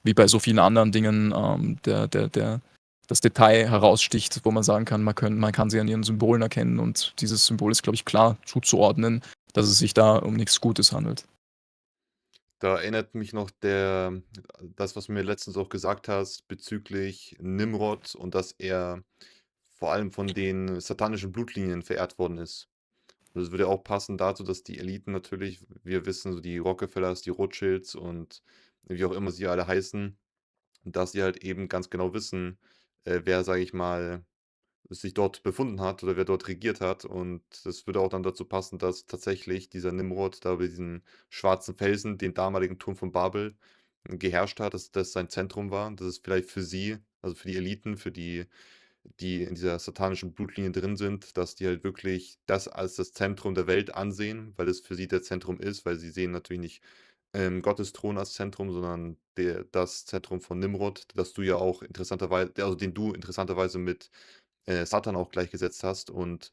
wie bei so vielen anderen Dingen, das Detail heraussticht, wo man sagen kann, man kann sie an ihren Symbolen erkennen und dieses Symbol ist, glaube ich, klar zuzuordnen, dass es sich da um nichts Gutes handelt. Da erinnert mich noch das, was du mir letztens auch gesagt hast bezüglich Nimrod und dass er vor allem von den satanischen Blutlinien verehrt worden ist. Das würde auch passen dazu, dass die Eliten natürlich, wir wissen, so die Rockefellers, die Rothschilds und wie auch immer sie alle heißen, dass sie halt eben ganz genau wissen, wer, sage ich mal, sich dort befunden hat oder wer dort regiert hat. Und das würde auch dann dazu passen, dass tatsächlich dieser Nimrod da über diesen schwarzen Felsen, den damaligen Turm von Babel, geherrscht hat, dass das sein Zentrum war. Das ist vielleicht für sie, also für die Eliten, für die, die in dieser satanischen Blutlinie drin sind, dass die halt wirklich das als das Zentrum der Welt ansehen, weil es für sie der Zentrum ist, weil sie sehen natürlich nicht Gottes Thron als Zentrum, sondern das Zentrum von Nimrod, das du ja auch interessanterweise, also den du interessanterweise mit Satan auch gleichgesetzt hast. Und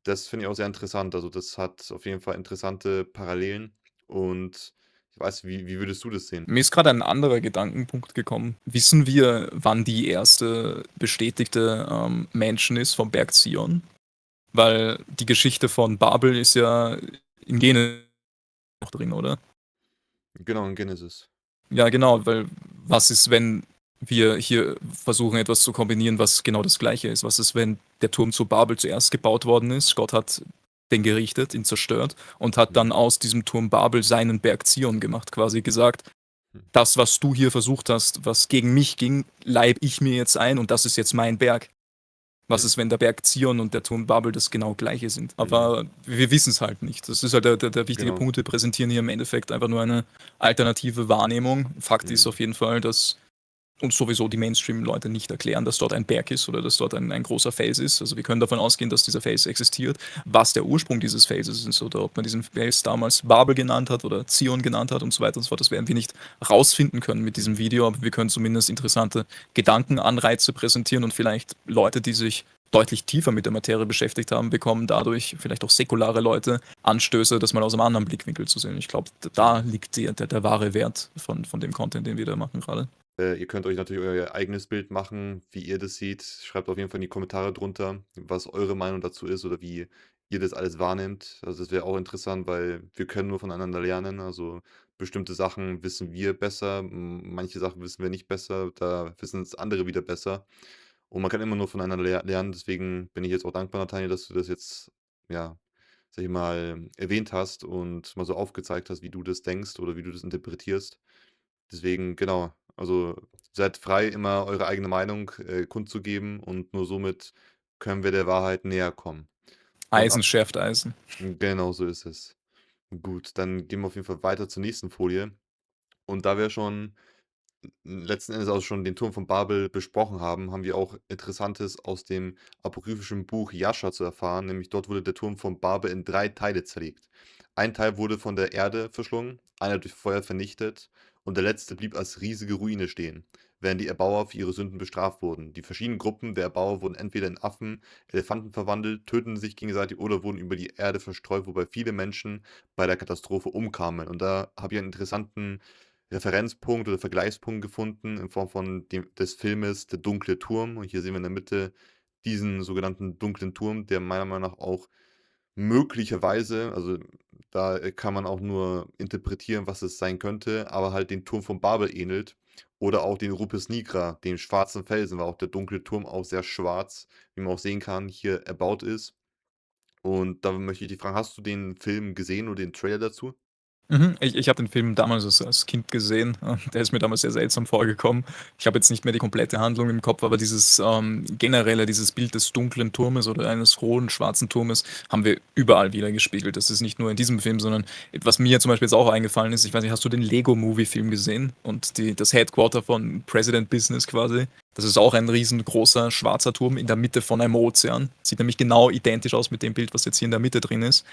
das finde ich auch sehr interessant. Also das hat auf jeden Fall interessante Parallelen. Und ich weiß, wie würdest du das sehen? Mir ist gerade ein anderer Gedankenpunkt gekommen. Wissen wir, wann die erste bestätigte Mention ist vom Berg Zion? Weil die Geschichte von Babel ist ja in Genesis noch drin, oder? Genau, in Genesis. Ja, genau, weil was ist, wenn wir hier versuchen, etwas zu kombinieren, was genau das Gleiche ist? Was ist, wenn der Turm zu Babel zuerst gebaut worden ist? Gott hat den gerichtet, ihn zerstört und hat Mhm. dann aus diesem Turm Babel seinen Berg Zion gemacht, quasi gesagt, Mhm. das, was du hier versucht hast, was gegen mich ging, leib ich mir jetzt ein und das ist jetzt mein Berg. Was Mhm. ist, wenn der Berg Zion und der Turm Babel das genau gleiche sind? Mhm. Aber wir wissen es halt nicht. Das ist halt der wichtige Genau. Punkt. Wir präsentieren hier im Endeffekt einfach nur eine alternative Wahrnehmung. Fakt ist Mhm. auf jeden Fall, dass uns sowieso die Mainstream-Leute nicht erklären, dass dort ein Berg ist oder dass dort ein großer Fels ist. Also wir können davon ausgehen, dass dieser Fels existiert. Was der Ursprung dieses Felses ist oder ob man diesen Fels damals Babel genannt hat oder Zion genannt hat und so weiter und so fort, das werden wir nicht rausfinden können mit diesem Mhm. Video, aber wir können zumindest interessante Gedankenanreize präsentieren und vielleicht Leute, die sich deutlich tiefer mit der Materie beschäftigt haben, bekommen dadurch vielleicht auch säkulare Leute Anstöße, das mal aus einem anderen Blickwinkel zu sehen. Ich glaube, da Mhm. liegt der wahre Wert von dem Content, den wir da machen gerade. Ihr könnt euch natürlich euer eigenes Bild machen, wie ihr das seht. Schreibt auf jeden Fall in die Kommentare drunter, was eure Meinung dazu ist oder wie ihr das alles wahrnehmt. Also das wäre auch interessant, weil wir können nur voneinander lernen. Also bestimmte Sachen wissen wir besser, manche Sachen wissen wir nicht besser, da wissen es andere wieder besser. Und man kann immer nur voneinander lernen. Deswegen bin ich jetzt auch dankbar, Nathaniel, dass du das jetzt, ja, sag ich mal, erwähnt hast und mal so aufgezeigt hast, wie du das denkst oder wie du das interpretierst. Deswegen, genau, also seid frei, immer eure eigene Meinung kundzugeben und nur somit können wir der Wahrheit näher kommen. Und Eisen schärft Eisen. genau so ist es. Gut, dann gehen wir auf jeden Fall weiter zur nächsten Folie. Und da wir schon letzten Endes auch schon den Turm von Babel besprochen haben, haben wir auch Interessantes aus dem apokryphischen Buch Jascha zu erfahren, nämlich dort wurde der Turm von Babel in 3 Teile zerlegt. Ein Teil wurde von der Erde verschlungen, einer durch Feuer vernichtet und der letzte blieb als riesige Ruine stehen, während die Erbauer für ihre Sünden bestraft wurden. Die verschiedenen Gruppen der Erbauer wurden entweder in Affen, Elefanten verwandelt, töteten sich gegenseitig oder wurden über die Erde verstreut, wobei viele Menschen bei der Katastrophe umkamen. Und da habe ich einen interessanten Referenzpunkt oder Vergleichspunkt gefunden in Form von des Filmes Der dunkle Turm. Und hier sehen wir in der Mitte diesen sogenannten dunklen Turm, der meiner Meinung nach auch möglicherweise, also da kann man auch nur interpretieren, was es sein könnte, aber halt den Turm von Babel ähnelt. Oder auch den Rupes Nigra, den schwarzen Felsen, weil auch der dunkle Turm auch sehr schwarz, wie man auch sehen kann, hier erbaut ist. Und da möchte ich dich fragen, hast du den Film gesehen oder den Trailer dazu? Ich habe den Film damals als Kind gesehen. Der ist mir damals sehr seltsam vorgekommen. Ich habe jetzt nicht mehr die komplette Handlung im Kopf, aber dieses generelle, dieses Bild des dunklen Turmes oder eines hohen schwarzen Turmes haben wir überall wieder gespiegelt. Das ist nicht nur in diesem Film, sondern was mir zum Beispiel jetzt auch eingefallen ist, ich weiß nicht, hast du den Lego-Movie-Film gesehen? Und das Headquarter von President Business quasi? Das ist auch ein riesengroßer schwarzer Turm in der Mitte von einem Ozean. Sieht nämlich genau identisch aus mit dem Bild, was jetzt hier in der Mitte drin ist.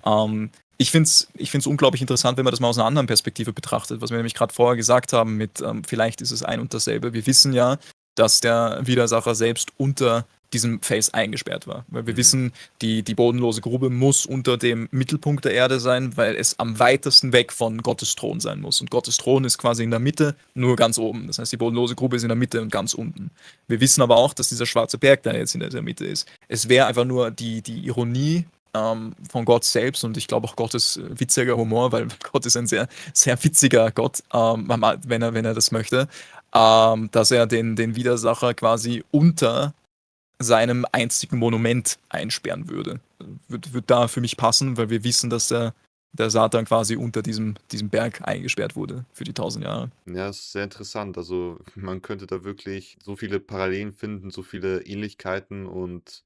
Mhm. Ich find's unglaublich interessant, wenn man das mal aus einer anderen Perspektive betrachtet, was wir nämlich gerade vorher gesagt haben mit, vielleicht ist es ein und dasselbe. Wir wissen ja, dass der Widersacher selbst unter diesem Fels eingesperrt war. Weil wir Mhm. wissen, die bodenlose Grube muss unter dem Mittelpunkt der Erde sein, weil es am weitesten weg von Gottes Thron sein muss. Und Gottes Thron ist quasi in der Mitte, nur ganz oben. Das heißt, die bodenlose Grube ist in der Mitte und ganz unten. Wir wissen aber auch, dass dieser schwarze Berg, der jetzt in der Mitte ist, es wäre einfach nur die Ironie von Gott selbst und ich glaube auch Gottes witziger Humor, weil Gott ist ein sehr, sehr witziger Gott, wenn er das möchte, dass er den Widersacher quasi unter seinem einzigen Monument einsperren würde. Wird da für mich passen, weil wir wissen, dass er der Satan quasi unter diesem Berg eingesperrt wurde für die 1000 Jahre. Ja, das ist sehr interessant. Also, man könnte da wirklich so viele Parallelen finden, so viele Ähnlichkeiten und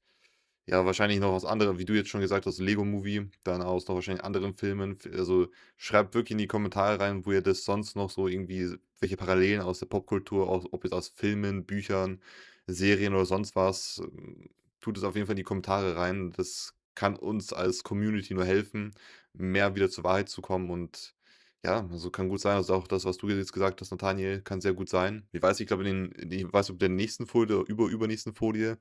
ja, wahrscheinlich noch aus anderen, wie du jetzt schon gesagt hast, Lego Movie, dann aus noch wahrscheinlich anderen Filmen. Also, schreibt wirklich in die Kommentare rein, wo ihr das sonst noch so irgendwie welche Parallelen aus der Popkultur, aus ob jetzt aus Filmen, Büchern, Serien oder sonst was, tut es auf jeden Fall in die Kommentare rein. Das kann uns als Community nur helfen, mehr wieder zur Wahrheit zu kommen und ja, also kann gut sein, also auch das, was du jetzt gesagt hast, Nathaniel, kann sehr gut sein. Ich weiß, ich glaube, ich weiß, ob der nächsten Folie oder übernächsten Folie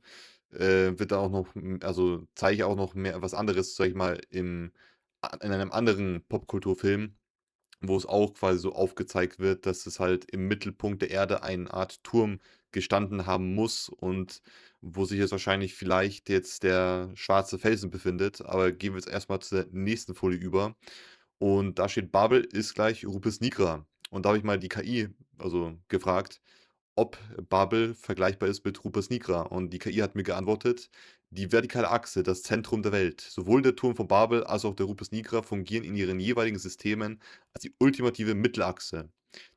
wird da auch noch, also zeige ich auch noch mehr was anderes, sag ich mal, in einem anderen Popkulturfilm, wo es auch quasi so aufgezeigt wird, dass es halt im Mittelpunkt der Erde eine Art Turm gestanden haben muss und wo sich jetzt wahrscheinlich vielleicht jetzt der schwarze Felsen befindet. Aber gehen wir jetzt erstmal zur nächsten Folie über. Und da steht, Babel ist gleich Rupes Nigra. Und da habe ich mal die KI, also gefragt, ob Babel vergleichbar ist mit Rupes Nigra. Und die KI hat mir geantwortet, die vertikale Achse, das Zentrum der Welt. Sowohl der Turm von Babel als auch der Rupes Nigra fungieren in ihren jeweiligen Systemen als die ultimative Mittelachse.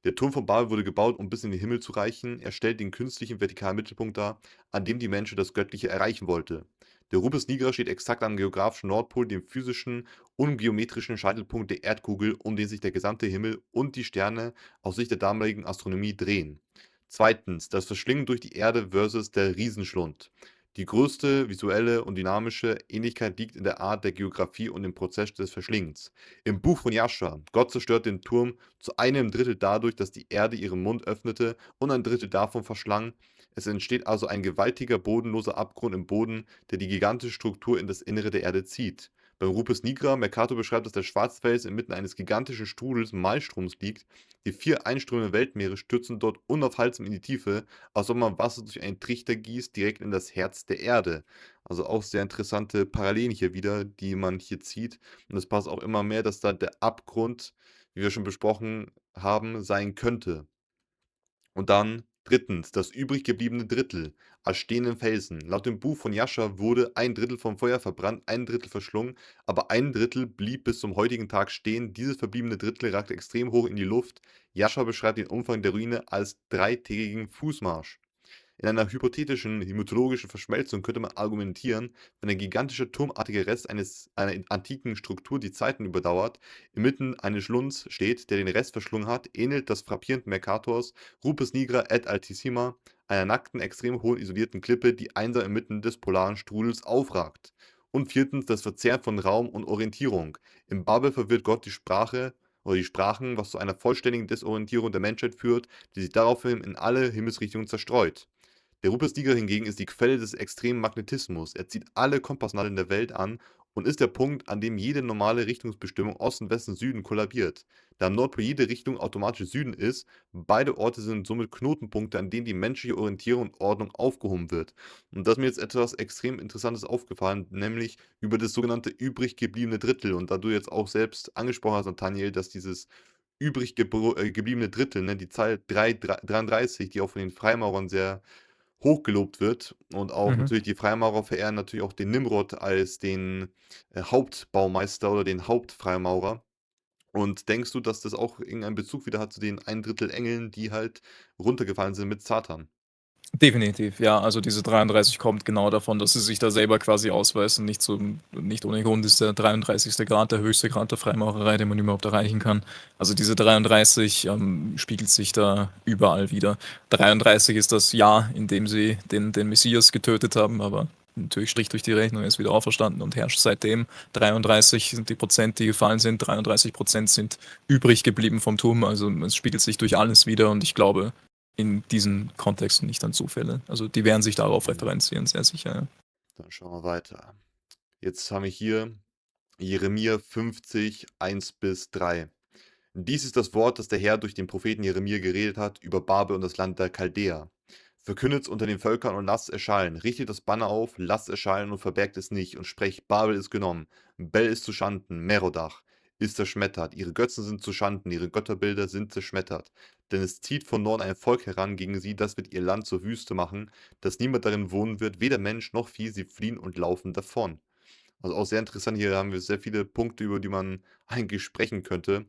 Der Turm von Babel wurde gebaut, um bis in den Himmel zu reichen. Er stellt den künstlichen vertikalen Mittelpunkt dar, an dem die Menschheit das Göttliche erreichen wollte. Der Rupes Nigra steht exakt am geografischen Nordpol, dem physischen und geometrischen Scheitelpunkt der Erdkugel, um den sich der gesamte Himmel und die Sterne aus Sicht der damaligen Astronomie drehen. Zweitens, das Verschlingen durch die Erde versus der Riesenschlund. Die größte visuelle und dynamische Ähnlichkeit liegt in der Art der Geografie und dem Prozess des Verschlingens. Im Buch von Jascha, Gott zerstört den Turm zu einem Drittel dadurch, dass die Erde ihren Mund öffnete und ein Drittel davon verschlang. Es entsteht also ein gewaltiger bodenloser Abgrund im Boden, der die gigantische Struktur in das Innere der Erde zieht. Beim Rupes Nigra, Mercator beschreibt, dass der Schwarzfels inmitten eines gigantischen Strudels Maelstroms liegt. Die 4 einströmenden Weltmeere stürzen dort unaufhaltsam in die Tiefe, als ob man Wasser durch einen Trichter gießt, direkt in das Herz der Erde. Also auch sehr interessante Parallelen hier wieder, die man hier zieht. Und es passt auch immer mehr, dass da der Abgrund, wie wir schon besprochen haben, sein könnte. Und dann drittens, das übrig gebliebene Drittel aus stehenden Felsen. Laut dem Buch von Jascha wurde ein Drittel vom Feuer verbrannt, ein Drittel verschlungen, aber ein Drittel blieb bis zum heutigen Tag stehen. Dieses verbliebene Drittel ragte extrem hoch in die Luft. Jascha beschreibt den Umfang der Ruine als dreitägigen Fußmarsch. In einer hypothetischen mythologischen Verschmelzung könnte man argumentieren, wenn ein gigantischer turmartiger Rest einer antiken Struktur die Zeiten überdauert, inmitten eines Schlunds steht, der den Rest verschlungen hat, ähnelt das frappierenden Mercators Rupes Nigra et Altissima einer nackten, extrem hohen isolierten Klippe, die einsam inmitten des polaren Strudels aufragt. Und viertens das Verzehren von Raum und Orientierung. Im Babel verwirrt Gott die Sprache oder die Sprachen, was zu einer vollständigen Desorientierung der Menschheit führt, die sich daraufhin in alle Himmelsrichtungen zerstreut. Der Rupert-Stiger hingegen ist die Quelle des extremen Magnetismus. Er zieht alle Kompassnadeln der Welt an und ist der Punkt, an dem jede normale Richtungsbestimmung Osten, Westen, Süden kollabiert. Da am Nordpol jede Richtung automatisch Süden ist, beide Orte sind somit Knotenpunkte, an denen die menschliche Orientierung und Ordnung aufgehoben wird. Und da ist mir jetzt etwas extrem Interessantes aufgefallen, nämlich über das sogenannte übrig gebliebene Drittel. Und da du jetzt auch selbst angesprochen hast, Nathaniel, dass dieses gebliebene Drittel, ne, die Zahl 33, die auch von den Freimaurern sehr hochgelobt wird und auch Mhm. natürlich die Freimaurer verehren natürlich auch den Nimrod als den, Hauptbaumeister oder den Hauptfreimaurer. Und denkst du, dass das auch irgendeinen Bezug wieder hat zu den ein Drittel Engeln, die halt runtergefallen sind mit Satan? Definitiv, ja. Also diese 33 kommt genau davon, dass sie sich da selber quasi ausweisen. Nicht ohne Grund ist der 33. Grad der höchste Grad der Freimaurerei, den man überhaupt erreichen kann. Also diese 33 spiegelt sich da überall wieder. 33 ist das Jahr, in dem sie den Messias getötet haben, aber natürlich Strich durch die Rechnung, er ist wieder auferstanden und herrscht seitdem. 33 sind die Prozent, die gefallen sind, 33% sind übrig geblieben vom Turm. Also es spiegelt sich durch alles wieder und ich glaube, in diesen Kontexten nicht an Zufälle. Also die werden sich darauf Mhm. referenzieren, sehr sicher. Ja. Dann schauen wir weiter. Jetzt haben wir hier Jeremia 50, 1-3. Dies ist das Wort, das der Herr durch den Propheten Jeremia geredet hat über Babel und das Land der Chaldäer. Verkündet's unter den Völkern und lasst es erschallen. Richtet das Banner auf, lasst es erschallen und verbergt es nicht. Und sprecht, Babel ist genommen, Bel ist zu Schanden, Merodach ist zerschmettert. Ihre Götzen sind zu Schanden, ihre Götterbilder sind zerschmettert. Denn es zieht von Norden ein Volk heran gegen sie, das wird ihr Land zur Wüste machen, dass niemand darin wohnen wird, weder Mensch noch Vieh, sie fliehen und laufen davon. Also, auch sehr interessant. Hier haben wir sehr viele Punkte, über die man eigentlich sprechen könnte.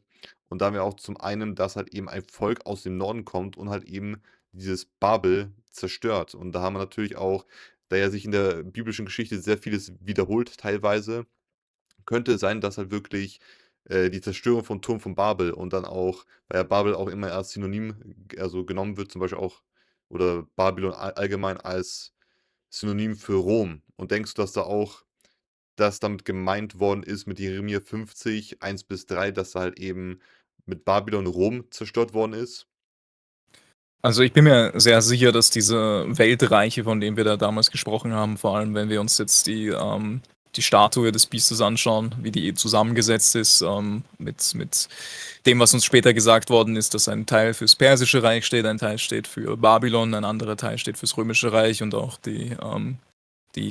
Und da haben wir auch zum einen, dass halt eben ein Volk aus dem Norden kommt und halt eben dieses Babel zerstört. Und da haben wir natürlich auch, da ja sich in der biblischen Geschichte sehr vieles wiederholt teilweise, könnte es sein, dass halt wirklich, die Zerstörung von Turm von Babel und dann auch, weil ja Babel auch immer als Synonym also genommen wird, zum Beispiel auch, oder Babylon allgemein als Synonym für Rom. Und denkst du, dass da auch das damit gemeint worden ist mit Jeremia 50, 1 bis 3, dass da halt eben mit Babylon Rom zerstört worden ist? Also, ich bin mir sehr sicher, dass diese Weltreiche, von denen wir da damals gesprochen haben, vor allem wenn wir uns jetzt die Statue des Biestes anschauen, wie die zusammengesetzt ist, mit dem, was uns später gesagt worden ist, dass ein Teil fürs Persische Reich steht, ein Teil steht für Babylon, ein anderer Teil steht fürs Römische Reich und auch die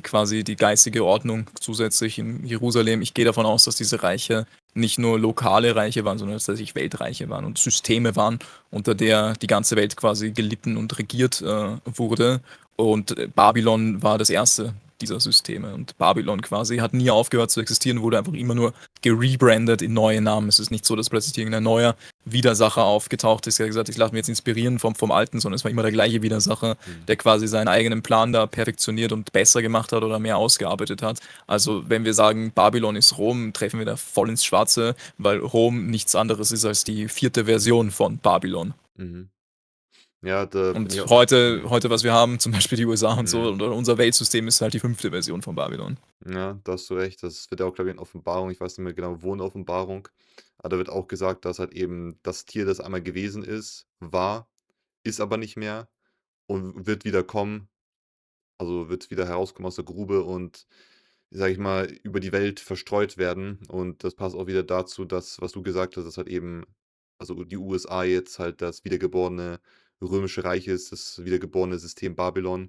quasi die geistige Ordnung zusätzlich in Jerusalem. Ich gehe davon aus, dass diese Reiche nicht nur lokale Reiche waren, sondern tatsächlich Weltreiche waren und Systeme waren, unter der die ganze Welt quasi gelitten und regiert wurde. Und Babylon war das erste dieser Systeme. Und Babylon quasi hat nie aufgehört zu existieren, wurde einfach immer nur gerebrandet in neue Namen. Es ist nicht so, dass plötzlich irgendein neuer Widersacher aufgetaucht ist, der gesagt hat, ich lasse mich jetzt inspirieren vom Alten, sondern es war immer der gleiche Widersacher, Mhm. der quasi seinen eigenen Plan da perfektioniert und besser gemacht hat oder mehr ausgearbeitet hat. Also wenn wir sagen, Babylon ist Rom, treffen wir da voll ins Schwarze, weil Rom nichts anderes ist als die vierte Version von Babylon. Mhm. Ja, da bin ich Und auch. heute, Mhm. heute, was wir haben, zum Beispiel die USA und so, Mhm. und unser Weltsystem ist halt die fünfte Version von Babylon. Ja, da hast du recht. Das wird ja auch, glaube ich, in Offenbarung, ich weiß nicht mehr genau, wo in Offenbarung, aber da wird auch gesagt, dass halt eben das Tier, das einmal gewesen ist, war, ist aber nicht mehr und wird wieder kommen, also wird wieder herauskommen aus der Grube und, sage ich mal, über die Welt verstreut werden. Und das passt auch wieder dazu, dass, was du gesagt hast, dass halt eben, also die USA jetzt halt das wiedergeborene Römische Reich ist, das wiedergeborene System Babylon.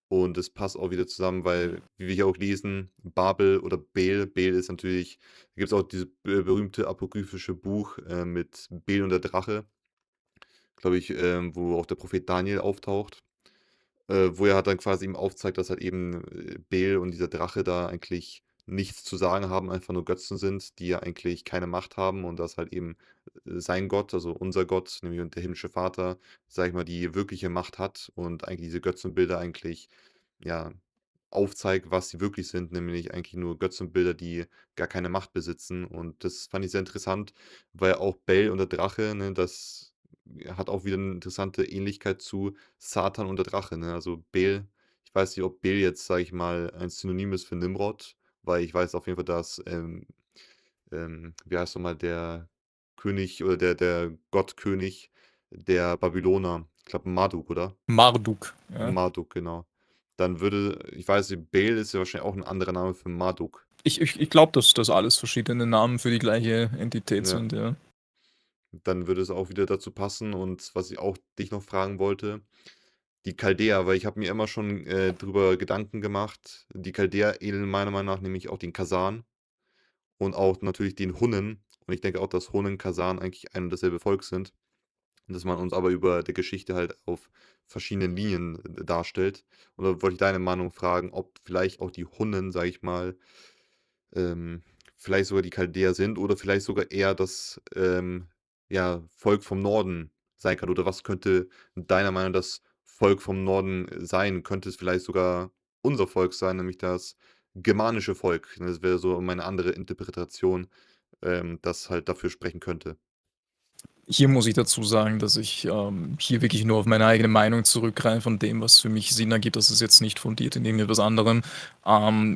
Und es passt auch wieder zusammen, weil, wie wir hier auch lesen, Babel oder Bel, Bel ist natürlich, da gibt es auch dieses berühmte apokryphische Buch mit Bel und der Drache, glaube ich, wo auch der Prophet Daniel auftaucht, wo er halt dann quasi ihm aufzeigt, dass halt eben Bel und dieser Drache da eigentlich nichts zu sagen haben, einfach nur Götzen sind, die ja eigentlich keine Macht haben und dass halt eben sein Gott, also unser Gott, nämlich der himmlische Vater, sag ich mal, die wirkliche Macht hat und eigentlich diese Götzenbilder eigentlich, ja, aufzeigt, was sie wirklich sind, nämlich eigentlich nur Götzenbilder, die gar keine Macht besitzen. Und das fand ich sehr interessant, weil auch Bel und der Drache, ne, das hat auch wieder eine interessante Ähnlichkeit zu Satan und der Drache, ne? Also Bel, ich weiß nicht, ob Bel jetzt, sage ich mal, ein Synonym ist für Nimrod, weil ich weiß auf jeden Fall, dass, wie heißt noch mal der König oder der Gottkönig der Babyloner, ich glaube Marduk, oder? Marduk, ja. Marduk, genau. Dann würde, ich weiß nicht, Bel ist ja wahrscheinlich auch ein anderer Name für Marduk. Ich glaube, dass das alles verschiedene Namen für die gleiche Entität Ja, sind, ja. dann würde es auch wieder dazu passen. Und was ich auch dich noch fragen wollte, die Chaldäer, weil ich habe mir immer schon drüber Gedanken gemacht. Die Chaldäer ähneln meiner Meinung nach nämlich auch den Kasan und auch natürlich den Hunnen. Und ich denke auch, dass Hunnen, Kasan eigentlich ein und dasselbe Volk sind. Und dass man uns aber über der Geschichte halt auf verschiedenen Linien darstellt. Und da wollte ich deine Meinung fragen, ob vielleicht auch die Hunnen, sage ich mal, ähm, vielleicht sogar die Chaldäer sind oder vielleicht sogar eher das, ja, Volk vom Norden sein kann. Oder was könnte deiner Meinung nach das Volk vom Norden sein? Könnte es vielleicht sogar unser Volk sein, nämlich das germanische Volk? Ne, das wäre so meine andere Interpretation, das halt dafür sprechen könnte. Hier muss ich dazu sagen, dass ich hier wirklich nur auf meine eigene Meinung zurückgreife von dem, was für mich Sinn ergibt. Das ist jetzt nicht fundiert in irgendetwas anderem.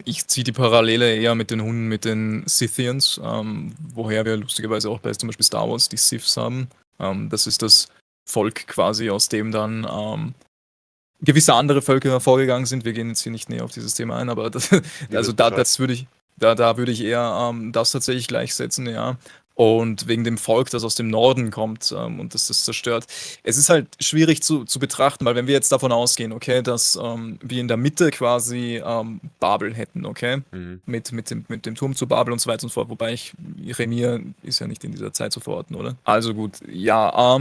Ich ziehe die Parallele eher mit den Hunden, mit den Scythians, woher wir lustigerweise auch bei zum Beispiel Star Wars die Siths haben. Das ist das Volk quasi, aus dem dann gewisse andere Völker hervorgegangen sind. Wir gehen jetzt hier nicht näher auf dieses Thema ein, aber das, Ihr also wisst Bescheid. das würde ich, da würde ich eher das tatsächlich gleichsetzen, ja. und wegen dem Volk, das aus dem Norden kommt, und das zerstört. Es ist halt schwierig zu betrachten, weil wenn wir jetzt davon ausgehen, okay, dass wir in der Mitte quasi Babel hätten, okay, Mhm. mit dem Turm zu Babel und so weiter und so fort, wobei Jeremia ist ja nicht in dieser Zeit zu verorten, oder? Also gut, ja,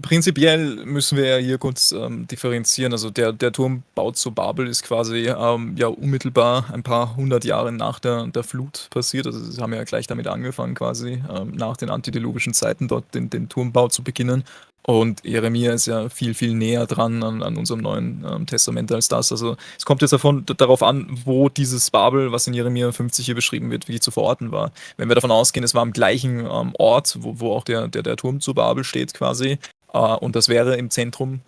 prinzipiell müssen wir ja hier kurz differenzieren. Also der Turmbau zu Babel ist quasi ja unmittelbar ein paar hundert Jahre nach der Flut passiert. Also sie haben ja gleich damit angefangen, quasi nach den antidiluvischen Zeiten dort den Turmbau zu beginnen. Und Jeremia ist ja viel, viel näher dran an unserem Neuen Testament als das. Also es kommt jetzt darauf an, wo dieses Babel, was in Jeremia 50 hier beschrieben wird, wie zu verorten war. Wenn wir davon ausgehen, es war am gleichen Ort, wo auch der Turm zu Babel steht quasi, und das wäre im Zentrum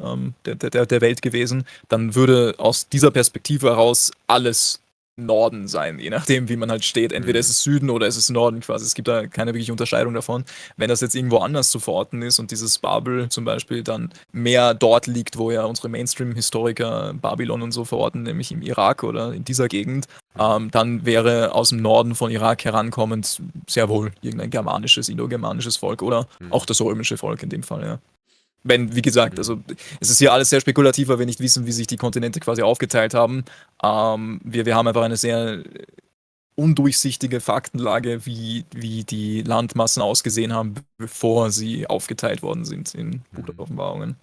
der Welt gewesen, dann würde aus dieser Perspektive heraus alles Norden sein, je nachdem, wie man halt steht. Entweder ist Mhm. es Süden oder ist es Norden quasi. Es gibt da keine wirkliche Unterscheidung davon. Wenn das jetzt irgendwo anders zu verorten ist und dieses Babel zum Beispiel dann mehr dort liegt, wo ja unsere Mainstream-Historiker Babylon und so verorten, nämlich im Irak oder in dieser Gegend, Mhm. dann wäre aus dem Norden von Irak herankommend sehr wohl irgendein germanisches, indogermanisches Volk oder auch Mhm. das römische Volk in dem Fall, ja. Wenn, wie gesagt, Mhm. also es ist hier alles sehr spekulativ, weil wir nicht wissen, wie sich die Kontinente quasi aufgeteilt haben. Wir haben einfach eine sehr undurchsichtige Faktenlage, wie die Landmassen ausgesehen haben, bevor sie aufgeteilt worden sind in Buch der Mhm. Offenbarungen.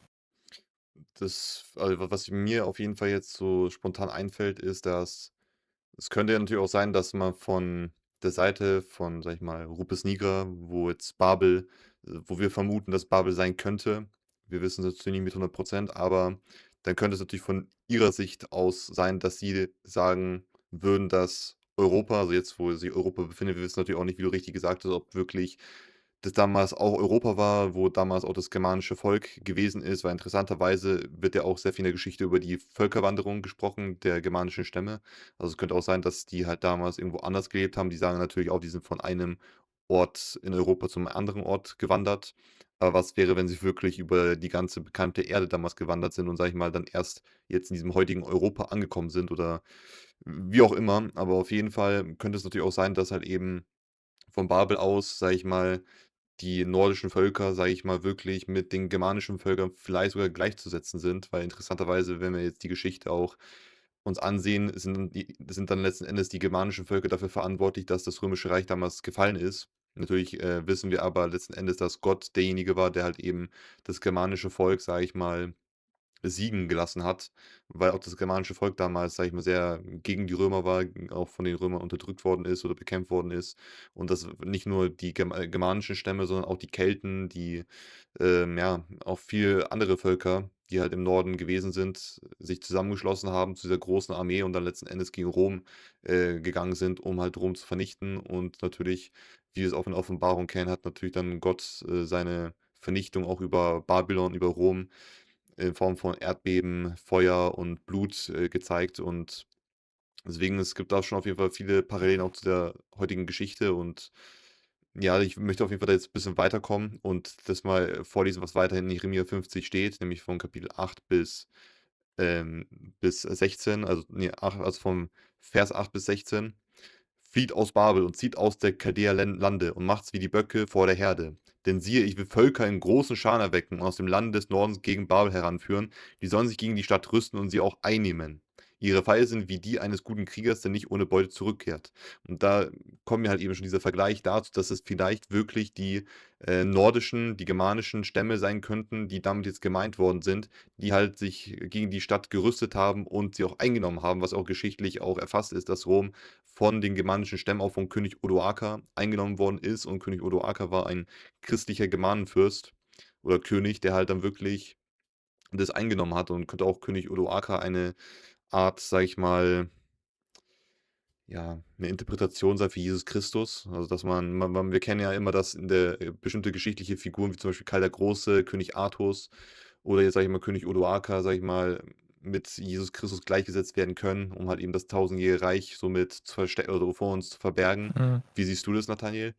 Also, was mir auf jeden Fall jetzt so spontan einfällt, ist, dass es könnte ja natürlich auch sein, dass man von der Seite von, sage ich mal, Rupes Nigra, wo jetzt Babel wo wir vermuten, dass Babel sein könnte. Wir wissen es natürlich nicht mit 100%, aber dann könnte es natürlich von ihrer Sicht aus sein, dass sie sagen würden, dass Europa, also jetzt, wo sich Europa befindet, wir wissen natürlich auch nicht, wie du richtig gesagt hast, ob wirklich das damals auch Europa war, wo damals auch das germanische Volk gewesen ist, weil interessanterweise wird ja auch sehr viel in der Geschichte über die Völkerwanderung gesprochen, der germanischen Stämme. Also es könnte auch sein, dass die halt damals irgendwo anders gelebt haben. Die sagen natürlich auch, die sind von einem Ort in Europa zum anderen Ort gewandert. Aber was wäre, wenn sie wirklich über die ganze bekannte Erde damals gewandert sind und, sage ich mal, dann erst jetzt in diesem heutigen Europa angekommen sind oder wie auch immer. Aber auf jeden Fall könnte es natürlich auch sein, dass halt eben von Babel aus, sage ich mal, die nordischen Völker, sage ich mal, wirklich mit den germanischen Völkern vielleicht sogar gleichzusetzen sind, weil interessanterweise, wenn wir jetzt die Geschichte auch uns ansehen, sind dann letzten Endes die germanischen Völker dafür verantwortlich, dass das Römische Reich damals gefallen ist. Natürlich wissen wir aber letzten Endes, dass Gott derjenige war, der halt eben das germanische Volk, sage ich mal, siegen gelassen hat, weil auch das germanische Volk damals, sage ich mal, sehr gegen die Römer war, auch von den Römern unterdrückt worden ist oder bekämpft worden ist. Und das nicht nur die germanischen Stämme, sondern auch die Kelten, ja, auch viele andere Völker, die halt im Norden gewesen sind, sich zusammengeschlossen haben zu dieser großen Armee und dann letzten Endes gegen Rom gegangen sind, um halt Rom zu vernichten. Und natürlich, wie wir es auch in der Offenbarung kennen, hat natürlich dann Gott seine Vernichtung auch über Babylon, über Rom in Form von Erdbeben, Feuer und Blut gezeigt. Und deswegen, es gibt da schon auf jeden Fall viele Parallelen auch zu der heutigen Geschichte. Und ja, ich möchte auf jeden Fall da jetzt ein bisschen weiterkommen und das mal vorlesen, was weiterhin in Jeremia 50 steht, nämlich von Kapitel 8 ähm, bis 16, also, nee, also vom Vers 8 bis 16. Flieht aus Babel und zieht aus der Chaldäer Lande und macht's wie die Böcke vor der Herde. Denn siehe, ich will Völker in großen Scharen erwecken und aus dem Lande des Nordens gegen Babel heranführen. Die sollen sich gegen die Stadt rüsten und sie auch einnehmen. Ihre Pfeile sind wie die eines guten Kriegers, der nicht ohne Beute zurückkehrt. Und da kommt mir halt eben schon dieser Vergleich dazu, dass es vielleicht wirklich die nordischen, die germanischen Stämme sein könnten, die damit jetzt gemeint worden sind, die halt sich gegen die Stadt gerüstet haben und sie auch eingenommen haben, was auch geschichtlich auch erfasst ist, dass Rom von den germanischen Stämmen, auch von König Odoaker, eingenommen worden ist. Und König Odoaker war ein christlicher Germanenfürst oder König, der halt dann wirklich das eingenommen hat und könnte auch König Odoaker eine Art, sage ich mal, ja, eine Interpretation sein für Jesus Christus. Also, dass wir kennen ja immer, dass in der bestimmte geschichtliche Figuren wie zum Beispiel Karl der Große, König Artus oder jetzt, sage ich mal, König Odoaker, sage ich mal, mit Jesus Christus gleichgesetzt werden können, um halt eben das tausendjährige Reich somit zu verstecken oder vor uns zu verbergen. Mhm. Wie siehst du das, Nathaniel?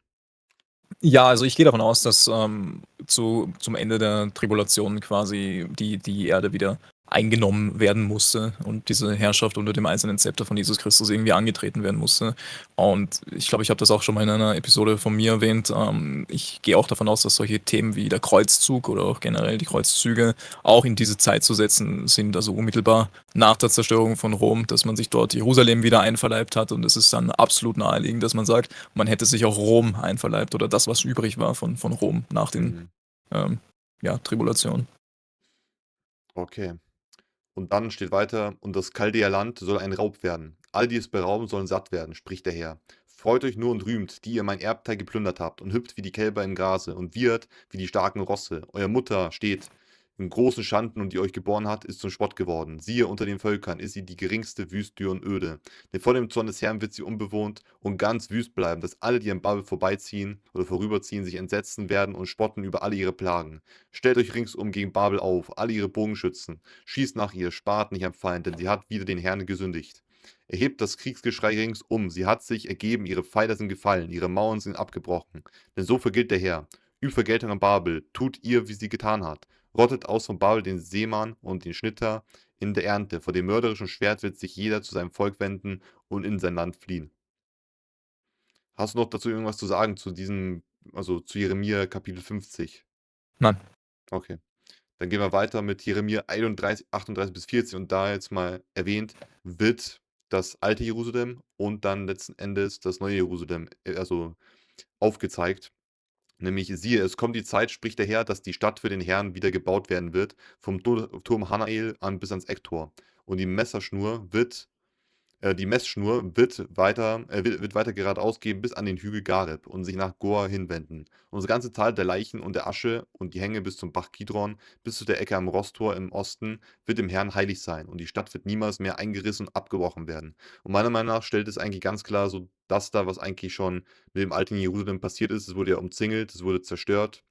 Ja, also ich gehe davon aus, dass zum Ende der Tribulation quasi die Erde wieder eingenommen werden musste und diese Herrschaft unter dem eisernen Zepter von Jesus Christus irgendwie angetreten werden musste. Und ich glaube, ich habe das auch schon mal in einer Episode von mir erwähnt. Ich gehe auch davon aus, dass solche Themen wie der Kreuzzug oder auch generell die Kreuzzüge auch in diese Zeit zu setzen sind, also unmittelbar nach der Zerstörung von Rom, dass man sich dort Jerusalem wieder einverleibt hat. Und es ist dann absolut naheliegend, dass man sagt, man hätte sich auch Rom einverleibt oder das, was übrig war von Rom nach den Mhm. ähm, ja, Tribulationen. Okay. Und dann steht weiter: „Und das Chaldäerland soll ein Raub werden. Alle, die es berauben, sollen satt werden, spricht der Herr. Freut euch nur und rühmt, die ihr mein Erbteil geplündert habt, und hüpft wie die Kälber im Grase und wiehert wie die starken Rosse. Eure Mutter steht in großen Schanden, und die euch geboren hat, ist zum Spott geworden. Siehe, unter den Völkern ist sie die geringste, Wüstür und öde. Denn vor dem Zorn des Herrn wird sie unbewohnt und ganz wüst bleiben, dass alle, die an Babel vorbeiziehen oder vorüberziehen, sich entsetzen werden und spotten über alle ihre Plagen. Stellt euch ringsum gegen Babel auf, alle ihre Bogenschützen. Schießt nach ihr, spart nicht am Feind, denn sie hat wider den Herrn gesündigt. Erhebt das Kriegsgeschrei ringsum, sie hat sich ergeben, ihre Pfeiler sind gefallen, ihre Mauern sind abgebrochen. Denn so vergilt der Herr. Übt Vergeltung an Babel, tut ihr, wie sie getan hat. Rottet aus von Babel den Seemann und den Schnitter in der Ernte. Vor dem mörderischen Schwert wird sich jeder zu seinem Volk wenden und in sein Land fliehen. Hast du noch dazu irgendwas zu sagen zu diesem, also zu Jeremia Kapitel 50? Nein. Okay. Dann gehen wir weiter mit Jeremia 31, 38 bis 40, und da jetzt mal erwähnt wird das alte Jerusalem und dann letzten Endes das neue Jerusalem, also aufgezeigt. Nämlich, siehe, es kommt die Zeit, spricht der Herr, dass die Stadt für den Herrn wieder gebaut werden wird, vom Turm Hanael an bis ans Ecktor. Und die Messschnur wird weiter geradeaus gehen bis an den Hügel Gareb und sich nach Goa hinwenden. Und das ganze Tal der Leichen und der Asche und die Hänge bis zum Bach Kidron, bis zu der Ecke am Rosttor im Osten, wird dem Herrn heilig sein. Und die Stadt wird niemals mehr eingerissen und abgebrochen werden. Und meiner Meinung nach stellt es eigentlich ganz klar so das dar, was eigentlich schon mit dem alten Jerusalem passiert ist. Es wurde ja umzingelt, es wurde zerstört.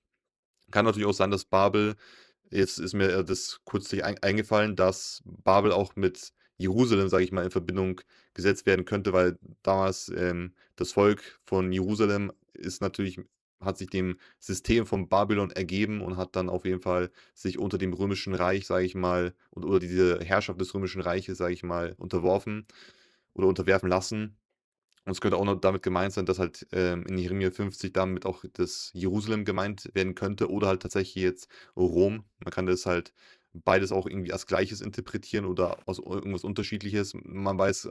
Kann natürlich auch sein, dass Babel, jetzt ist mir das kürzlich eingefallen, dass Babel auch mit Jerusalem, sage ich mal, in Verbindung gesetzt werden könnte, weil damals das Volk von Jerusalem hat sich dem System von Babylon ergeben und hat dann auf jeden Fall sich unter dem römischen Reich, sage ich mal, oder diese Herrschaft des römischen Reiches, sage ich mal, unterworfen oder unterwerfen lassen. Und es könnte auch noch damit gemeint sein, dass halt, in Jeremia 50 damit auch das Jerusalem gemeint werden könnte oder halt tatsächlich jetzt Rom. Man kann das halt beides auch irgendwie als Gleiches interpretieren oder als irgendwas Unterschiedliches. Man weiß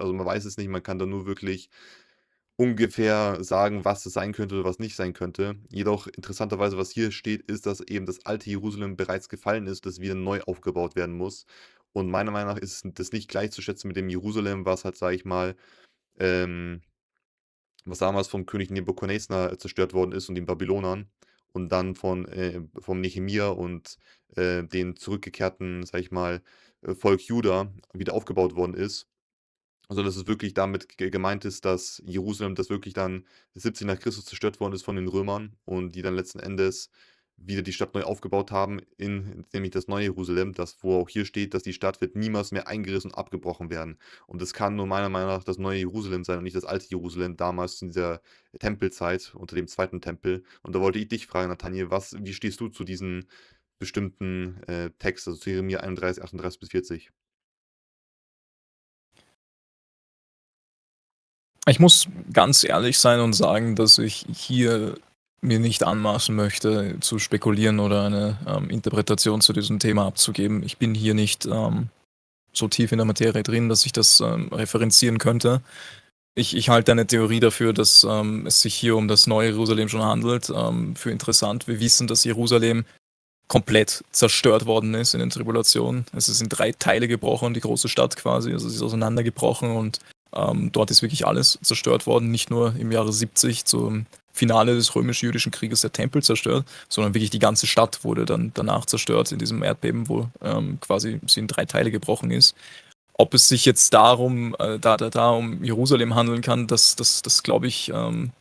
es nicht, man kann da nur wirklich ungefähr sagen, was es sein könnte oder was nicht sein könnte. Jedoch interessanterweise, was hier steht, ist, dass eben das alte Jerusalem bereits gefallen ist, das wieder neu aufgebaut werden muss. Und meiner Meinung nach ist das nicht gleichzuschätzen mit dem Jerusalem, was halt, sage ich mal, ähm was damals vom König Nebukadnezar zerstört worden ist und den Babylonern und dann vom Nehemia und, den zurückgekehrten, sage ich mal, Volk Juda wieder aufgebaut worden ist. Also, dass es wirklich damit gemeint ist, dass Jerusalem, das wirklich dann 70 nach Christus zerstört worden ist von den Römern und die dann letzten Endes wieder die Stadt neu aufgebaut haben, in nämlich das neue Jerusalem, das wo auch hier steht, dass die Stadt wird niemals mehr eingerissen und abgebrochen werden. Und das kann nur meiner Meinung nach das neue Jerusalem sein und nicht das alte Jerusalem damals in dieser Tempelzeit unter dem zweiten Tempel. Und da wollte ich dich fragen, Nathanael, wie stehst du zu diesen bestimmten, Text, also zu Jeremia 31, 38 bis 40? Ich muss ganz ehrlich sein und sagen, dass ich hier mir nicht anmaßen möchte, zu spekulieren oder eine Interpretation zu diesem Thema abzugeben. Ich bin hier nicht so tief in der Materie drin, dass ich das referenzieren könnte. Ich halte eine Theorie dafür, dass es sich hier um das neue Jerusalem schon handelt, für interessant. Wir wissen, dass Jerusalem komplett zerstört worden ist in den Tribulationen. Es ist in drei Teile gebrochen, die große Stadt quasi. Also es ist auseinandergebrochen und dort ist wirklich alles zerstört worden. Nicht nur im Jahre 70 zum Finale des römisch-jüdischen Krieges der Tempel zerstört, sondern wirklich die ganze Stadt wurde dann danach zerstört in diesem Erdbeben, wo quasi sie in drei Teile gebrochen ist. Ob es sich jetzt da um Jerusalem handeln kann, das glaube ich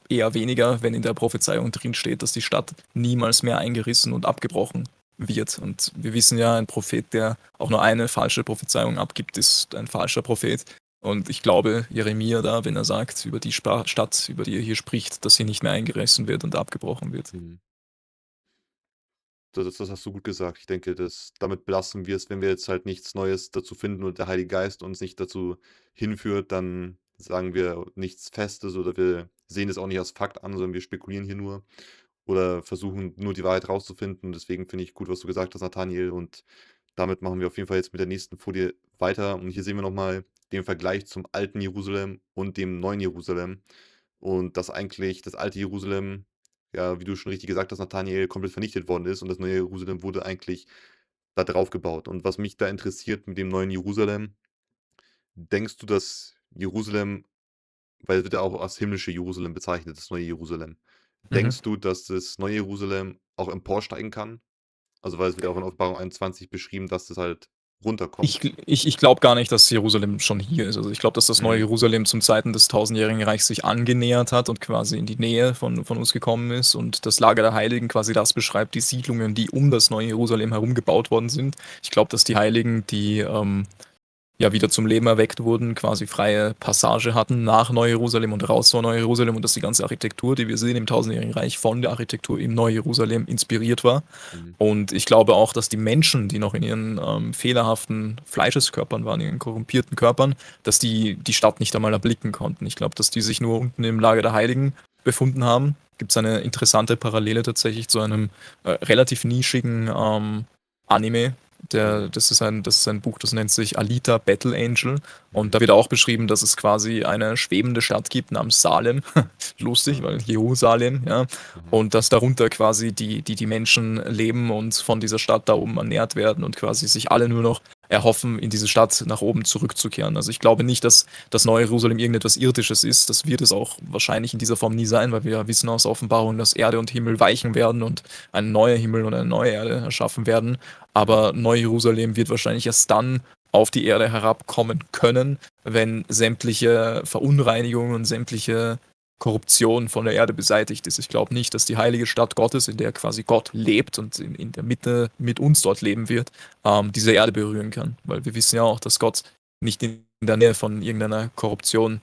eher weniger, wenn in der Prophezeiung drin steht, dass die Stadt niemals mehr eingerissen und abgebrochen wird. Und wir wissen ja, ein Prophet, der auch nur eine falsche Prophezeiung abgibt, ist ein falscher Prophet. Und ich glaube, Jeremia da, wenn er sagt, über die Stadt, über die er hier spricht, dass sie nicht mehr eingerissen wird und abgebrochen wird. Mhm. das hast du gut gesagt. Ich denke, damit belassen wir es. Wenn wir jetzt halt nichts Neues dazu finden und der Heilige Geist uns nicht dazu hinführt, dann sagen wir nichts Festes oder wir sehen es auch nicht als Fakt an, sondern wir spekulieren hier nur oder versuchen nur die Wahrheit rauszufinden. Deswegen finde ich gut, was du gesagt hast, Nathaniel. Und damit machen wir auf jeden Fall jetzt mit der nächsten Folie weiter. Und hier sehen wir nochmal den Vergleich zum alten Jerusalem und dem neuen Jerusalem. Und dass eigentlich das alte Jerusalem, ja, wie du schon richtig gesagt hast, Nathaniel, komplett vernichtet worden ist und das neue Jerusalem wurde eigentlich da drauf gebaut. Und was mich da interessiert mit dem neuen Jerusalem, denkst du, dass Jerusalem, weil es wird ja auch als himmlische Jerusalem bezeichnet, das neue Jerusalem. Mhm. Denkst du, dass das neue Jerusalem auch emporsteigen kann? Also, weil es wird ja auch in Offenbarung 21 beschrieben, dass das halt Ich, runterkommt. gl- ich, ich glaube gar nicht, dass Jerusalem schon hier ist. Also ich glaube, dass das neue Mhm. Jerusalem zum Zeiten des tausendjährigen Reichs sich angenähert hat und quasi in die Nähe von uns gekommen ist und das Lager der Heiligen quasi das beschreibt, die Siedlungen, die um das neue Jerusalem herum gebaut worden sind. Ich glaube, dass die Heiligen, die ja wieder zum Leben erweckt wurden, quasi freie Passage hatten nach Neu-Jerusalem und raus vor Neu-Jerusalem und dass die ganze Architektur, die wir sehen im tausendjährigen Reich, von der Architektur im Neu-Jerusalem inspiriert war. Mhm. Und ich glaube auch, dass die Menschen, die noch in ihren fehlerhaften Fleischeskörpern waren, in ihren korrumpierten Körpern, dass die Stadt nicht einmal erblicken konnten. Ich glaube, dass die sich nur unten im Lager der Heiligen befunden haben. Gibt es eine interessante Parallele tatsächlich zu einem relativ nischigen Anime. Mhm. Das ist ein Buch, das nennt sich Alita Battle Angel. Und Mhm. da wird auch beschrieben, dass es quasi eine schwebende Stadt gibt namens Salem. Lustig, Ah. weil Jerusalem, ja. Mhm. Und dass darunter quasi die Menschen leben und von dieser Stadt da oben ernährt werden und quasi sich alle nur noch erhoffen, in diese Stadt nach oben zurückzukehren. Also ich glaube nicht, dass das neue Jerusalem irgendetwas Irdisches ist. Das wird es auch wahrscheinlich in dieser Form nie sein, weil wir ja wissen aus Offenbarung, dass Erde und Himmel weichen werden und ein neuer Himmel und eine neue Erde erschaffen werden. Aber Neu-Jerusalem wird wahrscheinlich erst dann auf die Erde herabkommen können, wenn sämtliche Verunreinigungen und sämtliche Korruption von der Erde beseitigt ist. Ich glaube nicht, dass die heilige Stadt Gottes, in der quasi Gott lebt und in der Mitte mit uns dort leben wird, diese Erde berühren kann. Weil wir wissen ja auch, dass Gott nicht in der Nähe von irgendeiner Korruption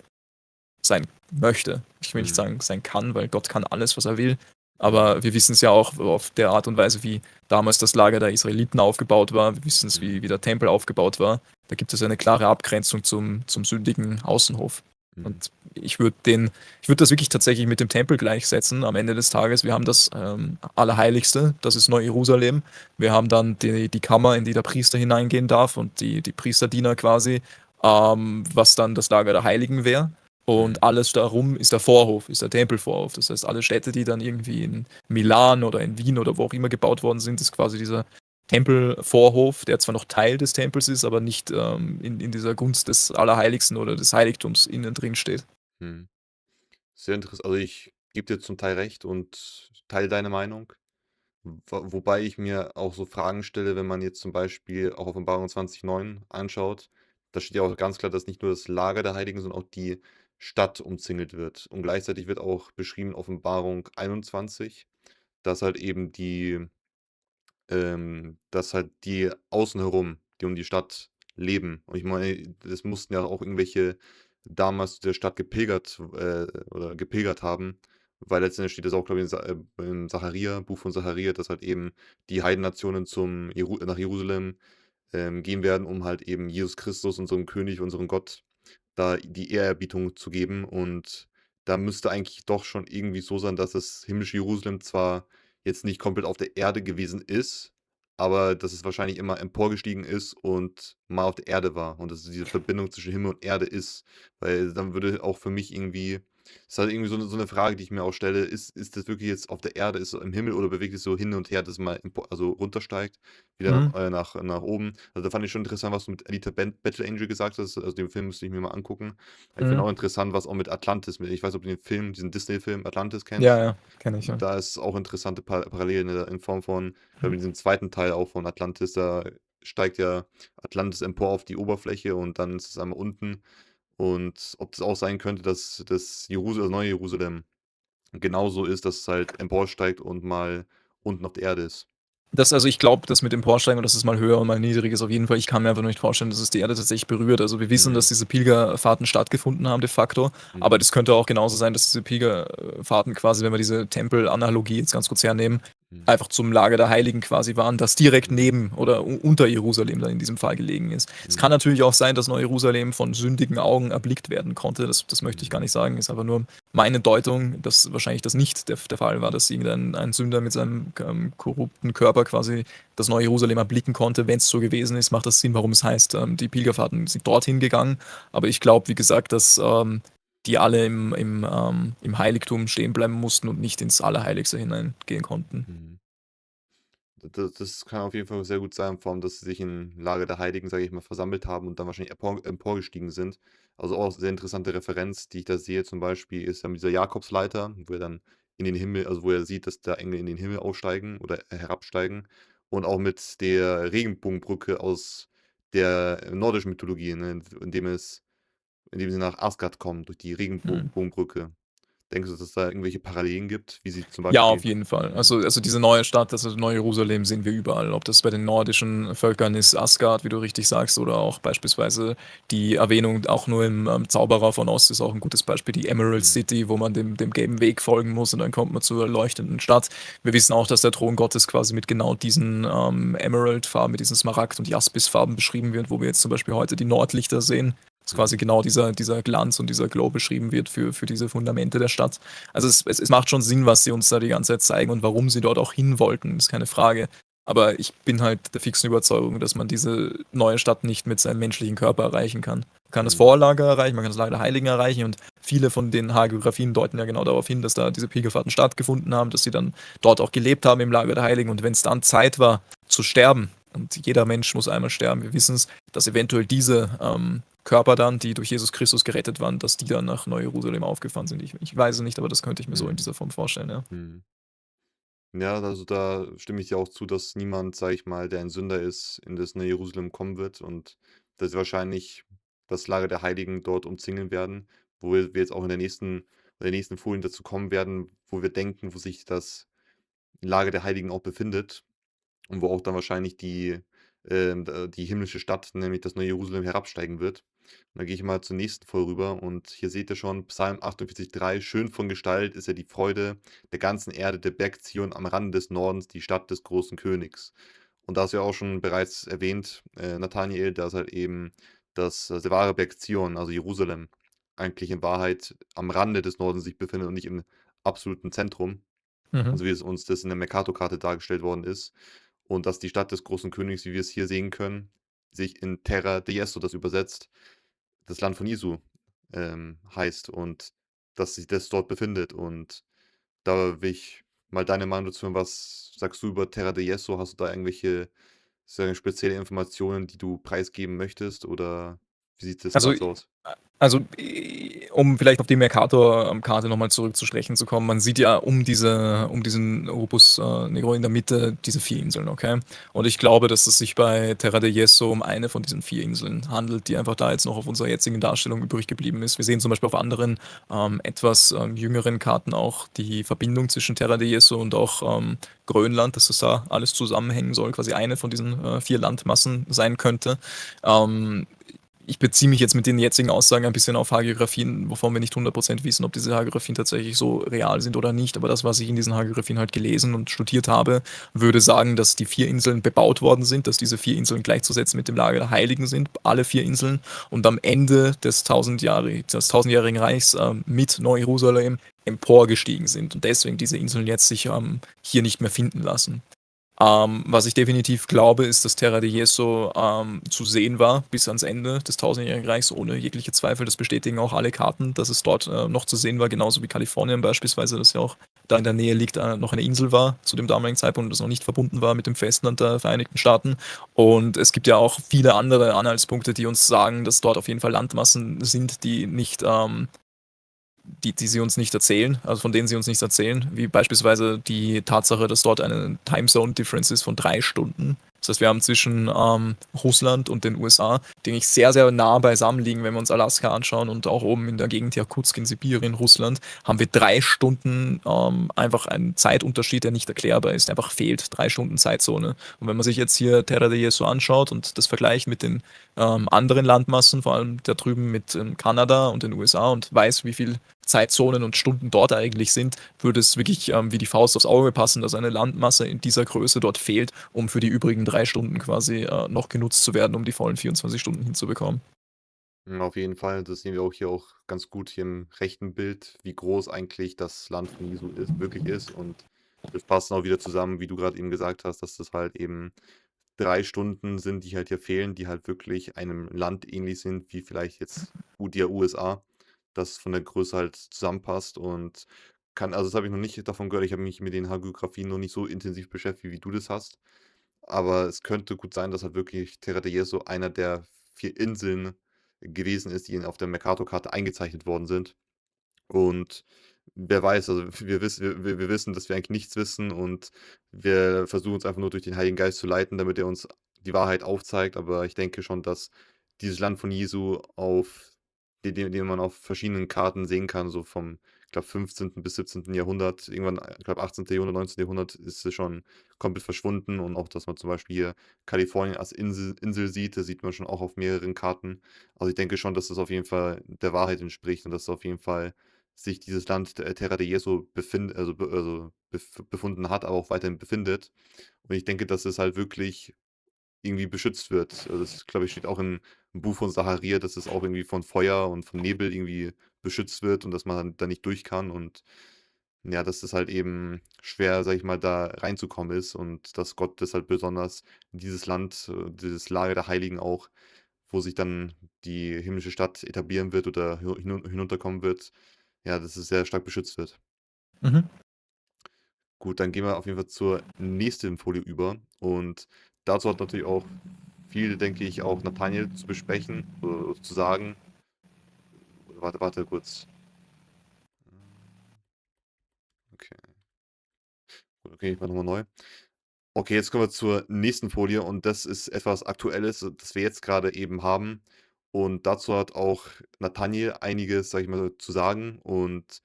sein möchte. Ich will nicht Mhm. sagen, sein kann, weil Gott kann alles, was er will. Mhm. Aber wir wissen es ja auch auf der Art und Weise, wie damals das Lager der Israeliten aufgebaut war. Wir wissen es, Mhm. wie der Tempel aufgebaut war. Da gibt es eine klare Abgrenzung zum sündigen Außenhof. Mhm. Und ich würde das wirklich tatsächlich mit dem Tempel gleichsetzen am Ende des Tages. Wir haben das Allerheiligste, das ist Neu-Jerusalem. Wir haben dann die Kammer, in die der Priester hineingehen darf und die Priesterdiener quasi, was dann das Lager der Heiligen wäre. Mhm. Und alles darum ist der Vorhof, ist der Tempelvorhof. Das heißt, alle Städte, die dann irgendwie in Milan oder in Wien oder wo auch immer gebaut worden sind, ist quasi dieser Tempelvorhof, der zwar noch Teil des Tempels ist, aber nicht in dieser Gunst des Allerheiligsten oder des Heiligtums innen drin steht. Mhm. Sehr interessant. Also, ich gebe dir zum Teil recht und teile deine Meinung. Wobei ich mir auch so Fragen stelle, wenn man jetzt zum Beispiel auch Offenbarung 20,9 anschaut. Da steht ja auch ganz klar, dass nicht nur das Lager der Heiligen, sondern auch die Stadt umzingelt wird. Und gleichzeitig wird auch beschrieben in Offenbarung 21, dass halt eben dass halt die außen herum, die um die Stadt leben. Und ich meine, das mussten ja auch irgendwelche damals zu der Stadt oder gepilgert haben, weil letztendlich steht das auch, glaube ich, im Sacharja, Buch von Sacharja, dass halt eben die Heidennationen nach Jerusalem gehen werden, um halt eben Jesus Christus, unserem König, unserem Gott, da die Ehrerbietung zu geben. Und da müsste eigentlich doch schon irgendwie so sein, dass das himmlische Jerusalem zwar jetzt nicht komplett auf der Erde gewesen ist, aber dass es wahrscheinlich immer emporgestiegen ist und mal auf der Erde war und dass es diese Verbindung zwischen Himmel und Erde ist. Weil dann würde auch für mich irgendwie, ist halt irgendwie so eine Frage, die ich mir auch stelle, ist das wirklich jetzt auf der Erde, ist es im Himmel oder bewegt es so hin und her, dass es mal also runtersteigt, wieder Mhm. nach oben. Also da fand ich schon interessant, was du mit Alita Battle Angel gesagt hast. Also den Film müsste ich mir mal angucken. Ich finde Mhm. auch interessant, was auch mit Atlantis, ich weiß nicht, ob du diesen Disney-Film Atlantis Ja, kennst. ja, kenne ich ja. Da ist auch interessante Parallelen in Form von, ich glaube, Mhm. in diesem zweiten Teil auch von Atlantis, da steigt ja Atlantis empor auf die Oberfläche und dann ist es einmal unten. Und ob das auch sein könnte, dass das neue Jerusalem genauso ist, dass es halt emporsteigt und mal unten auf der Erde ist. Also ich glaube, das mit dem Emporsteigen und dass es mal höher und mal niedrig ist, auf jeden Fall. Ich kann mir einfach nur nicht vorstellen, dass es die Erde tatsächlich berührt. Also wir wissen, dass Mhm. diese Pilgerfahrten stattgefunden haben, de facto. Aber Mhm. das könnte auch genauso sein, dass diese Pilgerfahrten quasi, wenn wir diese Tempelanalogie jetzt ganz kurz hernehmen, Mhm. einfach zum Lager der Heiligen quasi waren, das direkt neben oder unter Jerusalem dann in diesem Fall gelegen ist. Es kann Mhm. natürlich auch sein, dass Neu-Jerusalem von sündigen Augen erblickt werden konnte. Das möchte ich gar Mhm. nicht sagen. Ist aber nur meine Deutung, dass wahrscheinlich das nicht der Fall war, dass irgendein ein Sünder mit seinem korrupten Körper quasi das neue Jerusalem erblicken konnte. Wenn es so gewesen ist, macht das Sinn, warum es heißt, die Pilgerfahrten sind dorthin gegangen. Aber ich glaube, wie gesagt, dass die alle im Heiligtum stehen bleiben mussten und nicht ins Allerheiligste hineingehen konnten. Mhm. Das kann auf jeden Fall sehr gut sein, vor allem, dass sie sich im Lager der Heiligen, sage ich mal, versammelt haben und dann wahrscheinlich emporgestiegen sind. Also auch sehr interessante Referenz, die ich da sehe, zum Beispiel, ist dann dieser Jakobsleiter, wo er dann in den Himmel, also wo er sieht, dass da Engel in den Himmel aufsteigen oder herabsteigen. Und auch mit der Regenbogenbrücke aus der nordischen Mythologie, ne, indem sie nach Asgard kommen, durch die Mhm. Regenbogenbrücke. Denkst du, dass es da irgendwelche Parallelen gibt, wie sie zum Ja, auf Beispiel. jeden Fall. Mhm. Also diese neue Stadt, also Neu-Jerusalem sehen wir überall. Ob das bei den nordischen Völkern ist, Asgard, wie du richtig sagst, oder auch beispielsweise die Erwähnung auch nur im Zauberer von Ost ist auch ein gutes Beispiel, die Emerald Mhm. City, wo man dem gelben Weg folgen muss und dann kommt man zur leuchtenden Stadt. Wir wissen auch, dass der Thron Gottes quasi mit genau diesen Emerald-Farben, mit diesen Smaragd- und Jaspis-Farben beschrieben wird, wo wir jetzt zum Beispiel heute die Nordlichter sehen. Dass quasi Mhm. genau dieser Glanz und dieser Glow beschrieben wird für diese Fundamente der Stadt. Also es macht schon Sinn, was sie uns da die ganze Zeit zeigen und warum sie dort auch hin wollten, ist keine Frage. Aber ich bin halt der fixen Überzeugung, dass man diese neue Stadt nicht mit seinem menschlichen Körper erreichen kann. Man kann das Mhm. Vorlager erreichen, man kann das Lager der Heiligen erreichen und viele von den Hagiografien deuten ja genau darauf hin, dass da diese Pilgerfahrten stattgefunden haben, dass sie dann dort auch gelebt haben im Lager der Heiligen und wenn es dann Zeit war zu sterben, und jeder Mensch muss einmal sterben, wir wissen es, dass eventuell diese Körper dann, die durch Jesus Christus gerettet waren, dass die dann nach Neu-Jerusalem aufgefahren sind. Ich weiß es nicht, aber das könnte ich mir so in Mhm. dieser Form vorstellen, ja. Mhm. Ja, also da stimme ich dir auch zu, dass niemand, sage ich mal, der ein Sünder ist, in das neue Jerusalem kommen wird und dass sie wahrscheinlich das Lager der Heiligen dort umzingeln werden, wo wir jetzt auch in der nächsten Folien dazu kommen werden, wo wir denken, wo sich das Lager der Heiligen auch befindet. Und wo auch dann wahrscheinlich die himmlische Stadt, nämlich das neue Jerusalem, herabsteigen wird. Und dann gehe ich mal zur nächsten Folge rüber und hier seht ihr schon Psalm 48,3: Schön von Gestalt ist ja die Freude der ganzen Erde, der Berg Zion am Rande des Nordens, die Stadt des großen Königs. Und da hast du ja auch schon bereits erwähnt, Nathaniel, dass halt eben der wahre Berg Zion, also Jerusalem, eigentlich in Wahrheit am Rande des Nordens sich befindet und nicht im absoluten Zentrum. Mhm. Also wie es uns das in der Mercator-Karte dargestellt worden ist. Und dass die Stadt des großen Königs, wie wir es hier sehen können, sich in Terra de Jesu, das übersetzt, das Land von Jesu, heißt und dass sich das dort befindet. Und da will ich mal deine Meinung dazu hören. Was sagst du über Terra de Jesu? Hast du da irgendwelche, sagen wir, spezielle Informationen, die du preisgeben möchtest? Oder wie sieht das Also, dazu aus? um vielleicht auf die Mercator-Karte nochmal zurück zu sprechen zu kommen, man sieht ja um diesen Opus Negro in der Mitte diese 4 Inseln, okay? Und ich glaube, dass es sich bei Terra de Yeso um eine von diesen 4 Inseln handelt, die einfach da jetzt noch auf unserer jetzigen Darstellung übrig geblieben ist. Wir sehen zum Beispiel auf anderen, etwas jüngeren Karten auch die Verbindung zwischen Terra de Yeso und auch Grönland, dass das da alles zusammenhängen soll, quasi eine von diesen 4 Landmassen sein könnte. Ähm, Ich beziehe mich jetzt mit den jetzigen Aussagen ein bisschen auf Hagiografien, wovon wir nicht 100% wissen, ob diese Hagiografien tatsächlich so real sind oder nicht. Aber das, was ich in diesen Hagiografien halt gelesen und studiert habe, würde sagen, dass die 4 Inseln bebaut worden sind, dass diese 4 Inseln gleichzusetzen mit dem Lager der Heiligen sind, alle 4 Inseln. Und am Ende des tausendjährigen Reichs mit Neu-Jerusalem emporgestiegen sind. Und deswegen diese Inseln jetzt sich hier nicht mehr finden lassen. Was ich definitiv glaube, ist, dass Terra de Jeso zu sehen war bis ans Ende des Tausendjährigen Reichs, ohne jegliche Zweifel. Das bestätigen auch alle Karten, dass es dort noch zu sehen war, genauso wie Kalifornien beispielsweise, das ja auch da in der Nähe liegt, noch eine Insel war zu dem damaligen Zeitpunkt und das noch nicht verbunden war mit dem Festland der Vereinigten Staaten. Und es gibt ja auch viele andere Anhaltspunkte, die uns sagen, dass dort auf jeden Fall Landmassen sind, die sie uns nicht erzählen, also von denen sie uns nichts erzählen, wie beispielsweise die Tatsache, dass dort eine Timezone Difference ist von 3 Stunden. Das heißt, wir haben zwischen Russland und den USA, die eigentlich sehr, sehr nah beisammen liegen, wenn wir uns Alaska anschauen und auch oben in der Gegend Jakutsk in Sibirien, Russland, haben wir 3 Stunden einfach einen Zeitunterschied, der nicht erklärbar ist, einfach fehlt. 3 Stunden Zeitzone. Und wenn man sich jetzt hier Terra de Jesu anschaut und das vergleicht mit den anderen Landmassen, vor allem da drüben mit Kanada und den USA und weiß, wie viel Zeitzonen und Stunden dort eigentlich sind, würde es wirklich wie die Faust aufs Auge passen, dass eine Landmasse in dieser Größe dort fehlt, um für die übrigen 3 Stunden quasi noch genutzt zu werden, um die vollen 24 Stunden hinzubekommen. Auf jeden Fall, das sehen wir auch hier auch ganz gut hier im rechten Bild, wie groß eigentlich das Land von Jesu ist wirklich ist und das passt auch wieder zusammen, wie du gerade eben gesagt hast, dass das halt eben 3 Stunden sind, die halt hier fehlen, die halt wirklich einem Land ähnlich sind, wie vielleicht jetzt gut die USA, das von der Größe halt zusammenpasst und kann also, das habe ich noch nicht davon gehört. Ich habe mich mit den Hagiografien noch nicht so intensiv beschäftigt, wie du das hast. Aber es könnte gut sein, dass halt wirklich Terra de Jeso einer der 4 Inseln gewesen ist, die auf der Mercator-Karte eingezeichnet worden sind. Und wer weiß, also wir wissen, dass wir eigentlich nichts wissen und wir versuchen es einfach nur durch den Heiligen Geist zu leiten, damit er uns die Wahrheit aufzeigt. Aber ich denke schon, dass dieses Land von Jesu auf den man auf verschiedenen Karten sehen kann, so vom, ich glaube, 15. bis 17. Jahrhundert, irgendwann, ich glaube, 18. Jahrhundert, 19. Jahrhundert ist es schon komplett verschwunden und auch, dass man zum Beispiel hier Kalifornien als Insel sieht, das sieht man schon auch auf mehreren Karten. Also ich denke schon, dass das auf jeden Fall der Wahrheit entspricht und dass auf jeden Fall sich dieses Land Terra de Jeso befunden hat, aber auch weiterhin befindet. Und ich denke, dass es halt wirklich irgendwie beschützt wird. Also das, glaube ich, steht auch im Buch von Sacharia, dass es auch irgendwie von Feuer und von Nebel irgendwie beschützt wird und dass man da nicht durch kann und ja, dass es halt eben schwer, sage ich mal, da reinzukommen ist und dass Gott deshalb besonders dieses Land, dieses Lager der Heiligen auch, wo sich dann die himmlische Stadt etablieren wird oder hinunterkommen wird, ja, dass es sehr stark beschützt wird. Mhm. Gut, dann gehen wir auf jeden Fall zur nächsten Folie über. Und dazu hat natürlich auch viel, denke ich, auch Nathaniel zu besprechen, zu sagen. Warte kurz. Okay, gut, okay, ich mache nochmal neu. Okay, jetzt kommen wir zur nächsten Folie und das ist etwas Aktuelles, das wir jetzt gerade eben haben. Und dazu hat auch Nathaniel einiges, sage ich mal, zu sagen. Und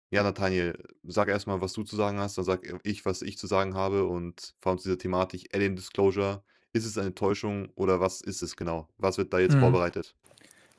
ja, Nathaniel, sag erstmal, was du zu sagen hast, dann sag ich, was ich zu sagen habe. Und vor allem zu dieser Thematik Alien Disclosure. Ist es eine Täuschung oder was ist es genau? Was wird da jetzt Mhm. vorbereitet?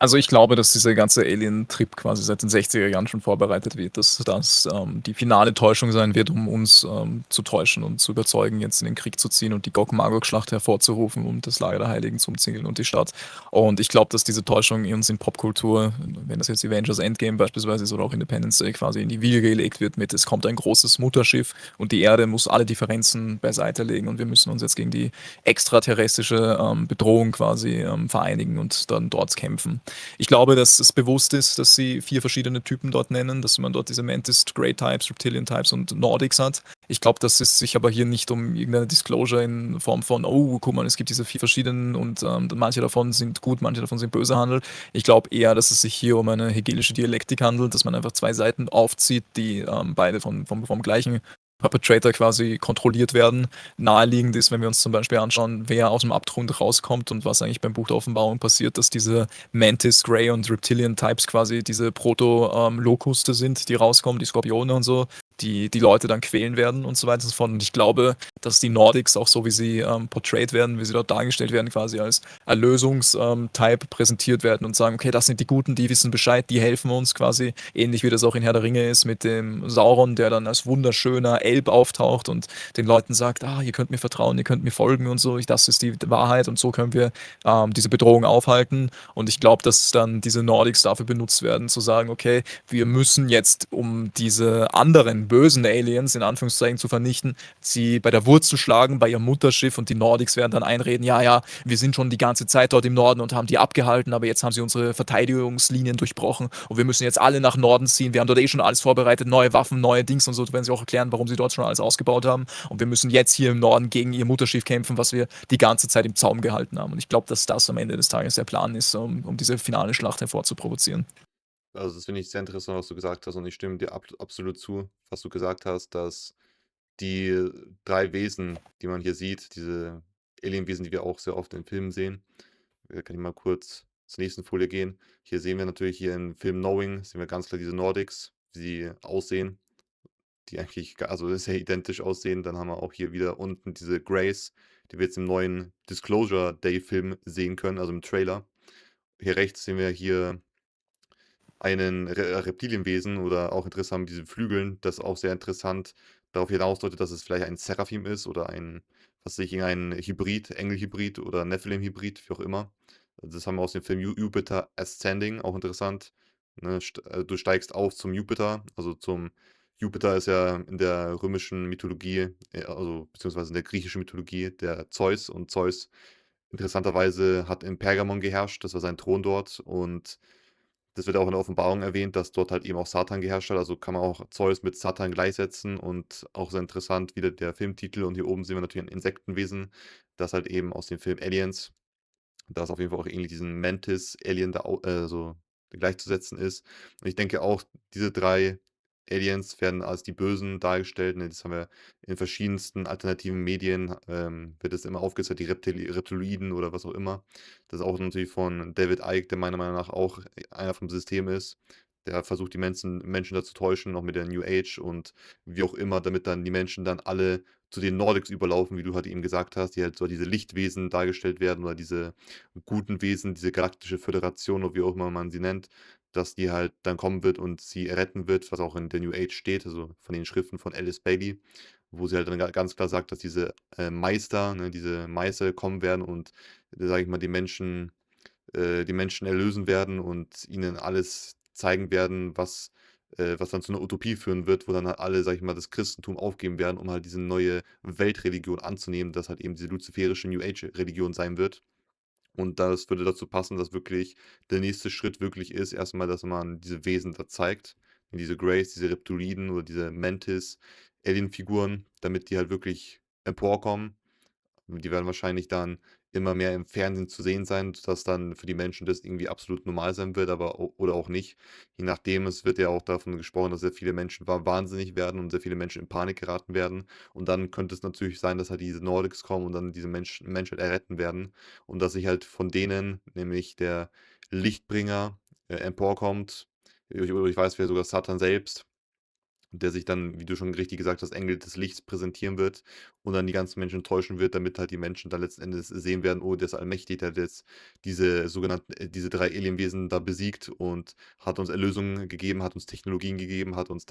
Also ich glaube, dass dieser ganze Alien-Trip quasi seit den 60er Jahren schon vorbereitet wird, dass das die finale Täuschung sein wird, um uns zu täuschen und zu überzeugen, jetzt in den Krieg zu ziehen und die Gog-Magog-Schlacht hervorzurufen und das Lager der Heiligen zu umzingeln und die Stadt. Und ich glaube, dass diese Täuschung uns in Popkultur, wenn das jetzt Avengers Endgame beispielsweise ist oder auch Independence Day, quasi in die Wiege gelegt wird mit, es kommt ein großes Mutterschiff und die Erde muss alle Differenzen beiseite legen und wir müssen uns jetzt gegen die extraterrestrische Bedrohung quasi vereinigen und dann dort kämpfen. Ich glaube, dass es bewusst ist, dass sie 4 verschiedene Typen dort nennen, dass man dort diese Mantis, Grey Types, Reptilian Types und Nordics hat. Ich glaube, dass es sich aber hier nicht um irgendeine Disclosure in Form von, oh, guck mal, es gibt diese 4 verschiedenen und manche davon sind gut, manche davon sind böse handelt. Ich glaube eher, dass es sich hier um eine hegelische Dialektik handelt, dass man einfach 2 Seiten aufzieht, die beide vom gleichen Perpetrator quasi kontrolliert werden. Naheliegend ist, wenn wir uns zum Beispiel anschauen, wer aus dem Abgrund rauskommt und was eigentlich beim Buch der Offenbarung passiert, dass diese Mantis, Grey und Reptilian Types quasi diese Proto-Lokuste sind, die rauskommen, die Skorpione und so, die Leute dann quälen werden und so weiter und so fort. Und ich glaube, dass die Nordics auch so, wie sie portrayed werden, wie sie dort dargestellt werden, quasi als Erlösungs-Type präsentiert werden und sagen, okay, das sind die Guten, die wissen Bescheid, die helfen uns quasi, ähnlich wie das auch in Herr der Ringe ist mit dem Sauron, der dann als wunderschöner Elb auftaucht und den Leuten sagt, ah, ihr könnt mir vertrauen, ihr könnt mir folgen und so, das ist die Wahrheit und so können wir diese Bedrohung aufhalten. Und ich glaube, dass dann diese Nordics dafür benutzt werden, zu sagen, okay, wir müssen jetzt, um diese anderen bösen Aliens in Anführungszeichen zu vernichten, sie bei der Wurzel schlagen, bei ihrem Mutterschiff und die Nordics werden dann einreden, ja, ja, wir sind schon die ganze Zeit dort im Norden und haben die abgehalten, aber jetzt haben sie unsere Verteidigungslinien durchbrochen und wir müssen jetzt alle nach Norden ziehen. Wir haben dort eh schon alles vorbereitet, neue Waffen, neue Dings und so, werden sie auch erklären, warum sie dort schon alles ausgebaut haben. Und wir müssen jetzt hier im Norden gegen ihr Mutterschiff kämpfen, was wir die ganze Zeit im Zaum gehalten haben. Und ich glaube, dass das am Ende des Tages der Plan ist, um diese finale Schlacht hervorzuprovozieren. Also das finde ich sehr interessant, was du gesagt hast und ich stimme dir absolut zu, was du gesagt hast, dass die 3 Wesen, die man hier sieht, diese Alienwesen, die wir auch sehr oft in Filmen sehen. Kann ich mal kurz zur nächsten Folie gehen. Hier sehen wir natürlich hier im Film Knowing, sehen wir ganz klar diese Nordics, wie sie aussehen, die eigentlich also sehr identisch aussehen. Dann haben wir auch hier wieder unten diese Greys, die wir jetzt im neuen Disclosure Day Film sehen können, also im Trailer. Hier rechts sehen wir hier einen Reptilienwesen oder auch interessant mit diesen Flügeln, das auch sehr interessant darauf hinausdeutet, dass es vielleicht ein Seraphim ist oder ein, was weiß ich, ein Hybrid, Engelhybrid oder Nephilim-Hybrid, wie auch immer. Also das haben wir aus dem Film Jupiter Ascending, auch interessant. Ne, du steigst auf zum Jupiter, also zum Jupiter ist ja in der römischen Mythologie, also beziehungsweise in der griechischen Mythologie der Zeus, und Zeus interessanterweise hat in Pergamon geherrscht, das war sein Thron dort, und das wird auch in der Offenbarung erwähnt, dass dort halt eben auch Satan geherrscht hat. Also kann man auch Zeus mit Satan gleichsetzen, und auch sehr interessant wieder der Filmtitel. Und hier oben sehen wir natürlich ein Insektenwesen, das halt eben aus dem Film Aliens, da es auf jeden Fall auch ähnlich diesen Mantis-Alien da so gleichzusetzen ist. Und ich denke auch, diese 3 Aliens werden als die Bösen dargestellt, ne? Das haben wir in verschiedensten alternativen Medien, wird es immer aufgezeigt, die Reptiloiden oder was auch immer. Das ist auch natürlich von David Icke, der meiner Meinung nach auch einer vom System ist. Der versucht, die Menschen da zu täuschen, auch mit der New Age und wie auch immer, damit dann die Menschen dann alle zu den Nordics überlaufen, wie du halt eben gesagt hast, die halt so diese Lichtwesen dargestellt werden oder diese guten Wesen, diese galaktische Föderation oder wie auch immer man sie nennt, dass die halt dann kommen wird und sie retten wird, was auch in der New Age steht, also von den Schriften von Alice Bailey, wo sie halt dann ganz klar sagt, dass diese Meister, ne, diese Meister kommen werden und, sage ich mal, die Menschen erlösen werden und ihnen alles zeigen werden, was dann zu einer Utopie führen wird, wo dann halt alle, sage ich mal, das Christentum aufgeben werden, um halt diese neue Weltreligion anzunehmen, das halt eben diese luziferische New Age-Religion sein wird. Und das würde dazu passen, dass wirklich der nächste Schritt wirklich ist, erstmal, dass man diese Wesen da zeigt, diese Greys, diese Reptiliden oder diese Mantis, Alien-Figuren, damit die halt wirklich emporkommen. Die werden wahrscheinlich dann immer mehr im Fernsehen zu sehen sein, sodass dann für die Menschen das irgendwie absolut normal sein wird, aber oder auch nicht. Je nachdem, es wird ja auch davon gesprochen, dass sehr viele Menschen wahnsinnig werden und sehr viele Menschen in Panik geraten werden. Und dann könnte es natürlich sein, dass halt diese Nordics kommen und dann diese Menschheit erretten werden. Und dass sich halt von denen, nämlich der Lichtbringer, emporkommt. Ich weiß, wer sogar Satan selbst, der sich dann, wie du schon richtig gesagt hast, Engel des Lichts präsentieren wird und dann die ganzen Menschen täuschen wird, damit halt die Menschen dann letzten Endes sehen werden: „Oh, der ist allmächtig, der hat jetzt diese 3 Alienwesen da besiegt und hat uns Erlösung gegeben, hat uns Technologien gegeben, hat uns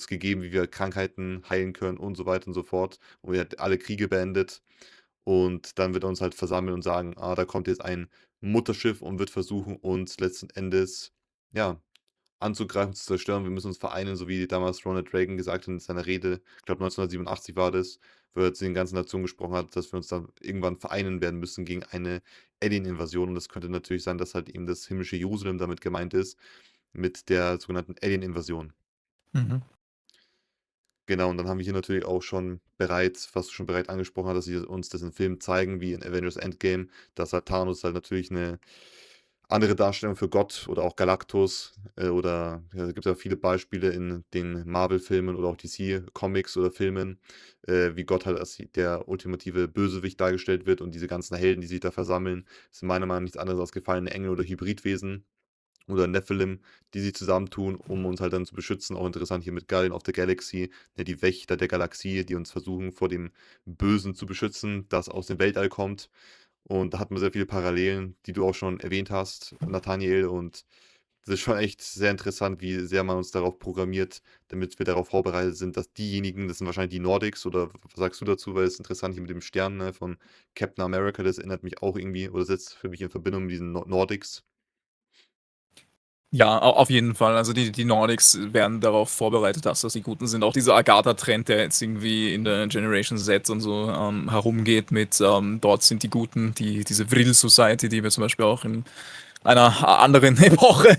gegeben, wie wir Krankheiten heilen können“ und so weiter und so fort. Und er hat alle Kriege beendet. Und dann wird er uns halt versammeln und sagen: „Ah, da kommt jetzt ein Mutterschiff und wird versuchen, uns letzten Endes, ja, anzugreifen, zu zerstören. Wir müssen uns vereinen, so wie damals Ronald Reagan gesagt hat in seiner Rede, ich glaube 1987 war das, wo er zu den ganzen Nationen gesprochen hat, dass wir uns dann irgendwann vereinen werden müssen gegen eine Alien-Invasion. Und das könnte natürlich sein, dass halt eben das himmlische Jerusalem damit gemeint ist, mit der sogenannten Alien-Invasion. Mhm. Genau, und dann haben wir hier natürlich auch schon bereits, was du schon bereits angesprochen hast, dass sie uns das in Filmen zeigen, wie in Avengers Endgame, dass halt Thanos halt natürlich eine andere Darstellung für Gott oder auch Galactus, oder ja, es gibt ja viele Beispiele in den Marvel-Filmen oder auch DC-Comics oder Filmen, wie Gott halt als der ultimative Bösewicht dargestellt wird, und diese ganzen Helden, die sich da versammeln, sind meiner Meinung nach nichts anderes als gefallene Engel oder Hybridwesen oder Nephilim, die sich zusammentun, um uns halt dann zu beschützen. Auch interessant hier mit Guardian of the Galaxy, ne, die Wächter der Galaxie, die uns versuchen, vor dem Bösen zu beschützen, das aus dem Weltall kommt. Und da hat man sehr viele Parallelen, die du auch schon erwähnt hast, Nathaniel. Und das ist schon echt sehr interessant, wie sehr man uns darauf programmiert, damit wir darauf vorbereitet sind, dass diejenigen, das sind wahrscheinlich die Nordics, oder was sagst du dazu? Weil es ist interessant hier mit dem Stern, ne, von Captain America, das erinnert mich auch irgendwie oder setzt für mich in Verbindung mit diesen Nordics. Ja, auf jeden Fall. Also die Nordics werden darauf vorbereitet, dass das die Guten sind. Auch dieser Agatha-Trend, der jetzt irgendwie in der Generation Z und so herumgeht mit dort sind die Guten, diese Vril Society, die wir zum Beispiel auch in einer anderen Epoche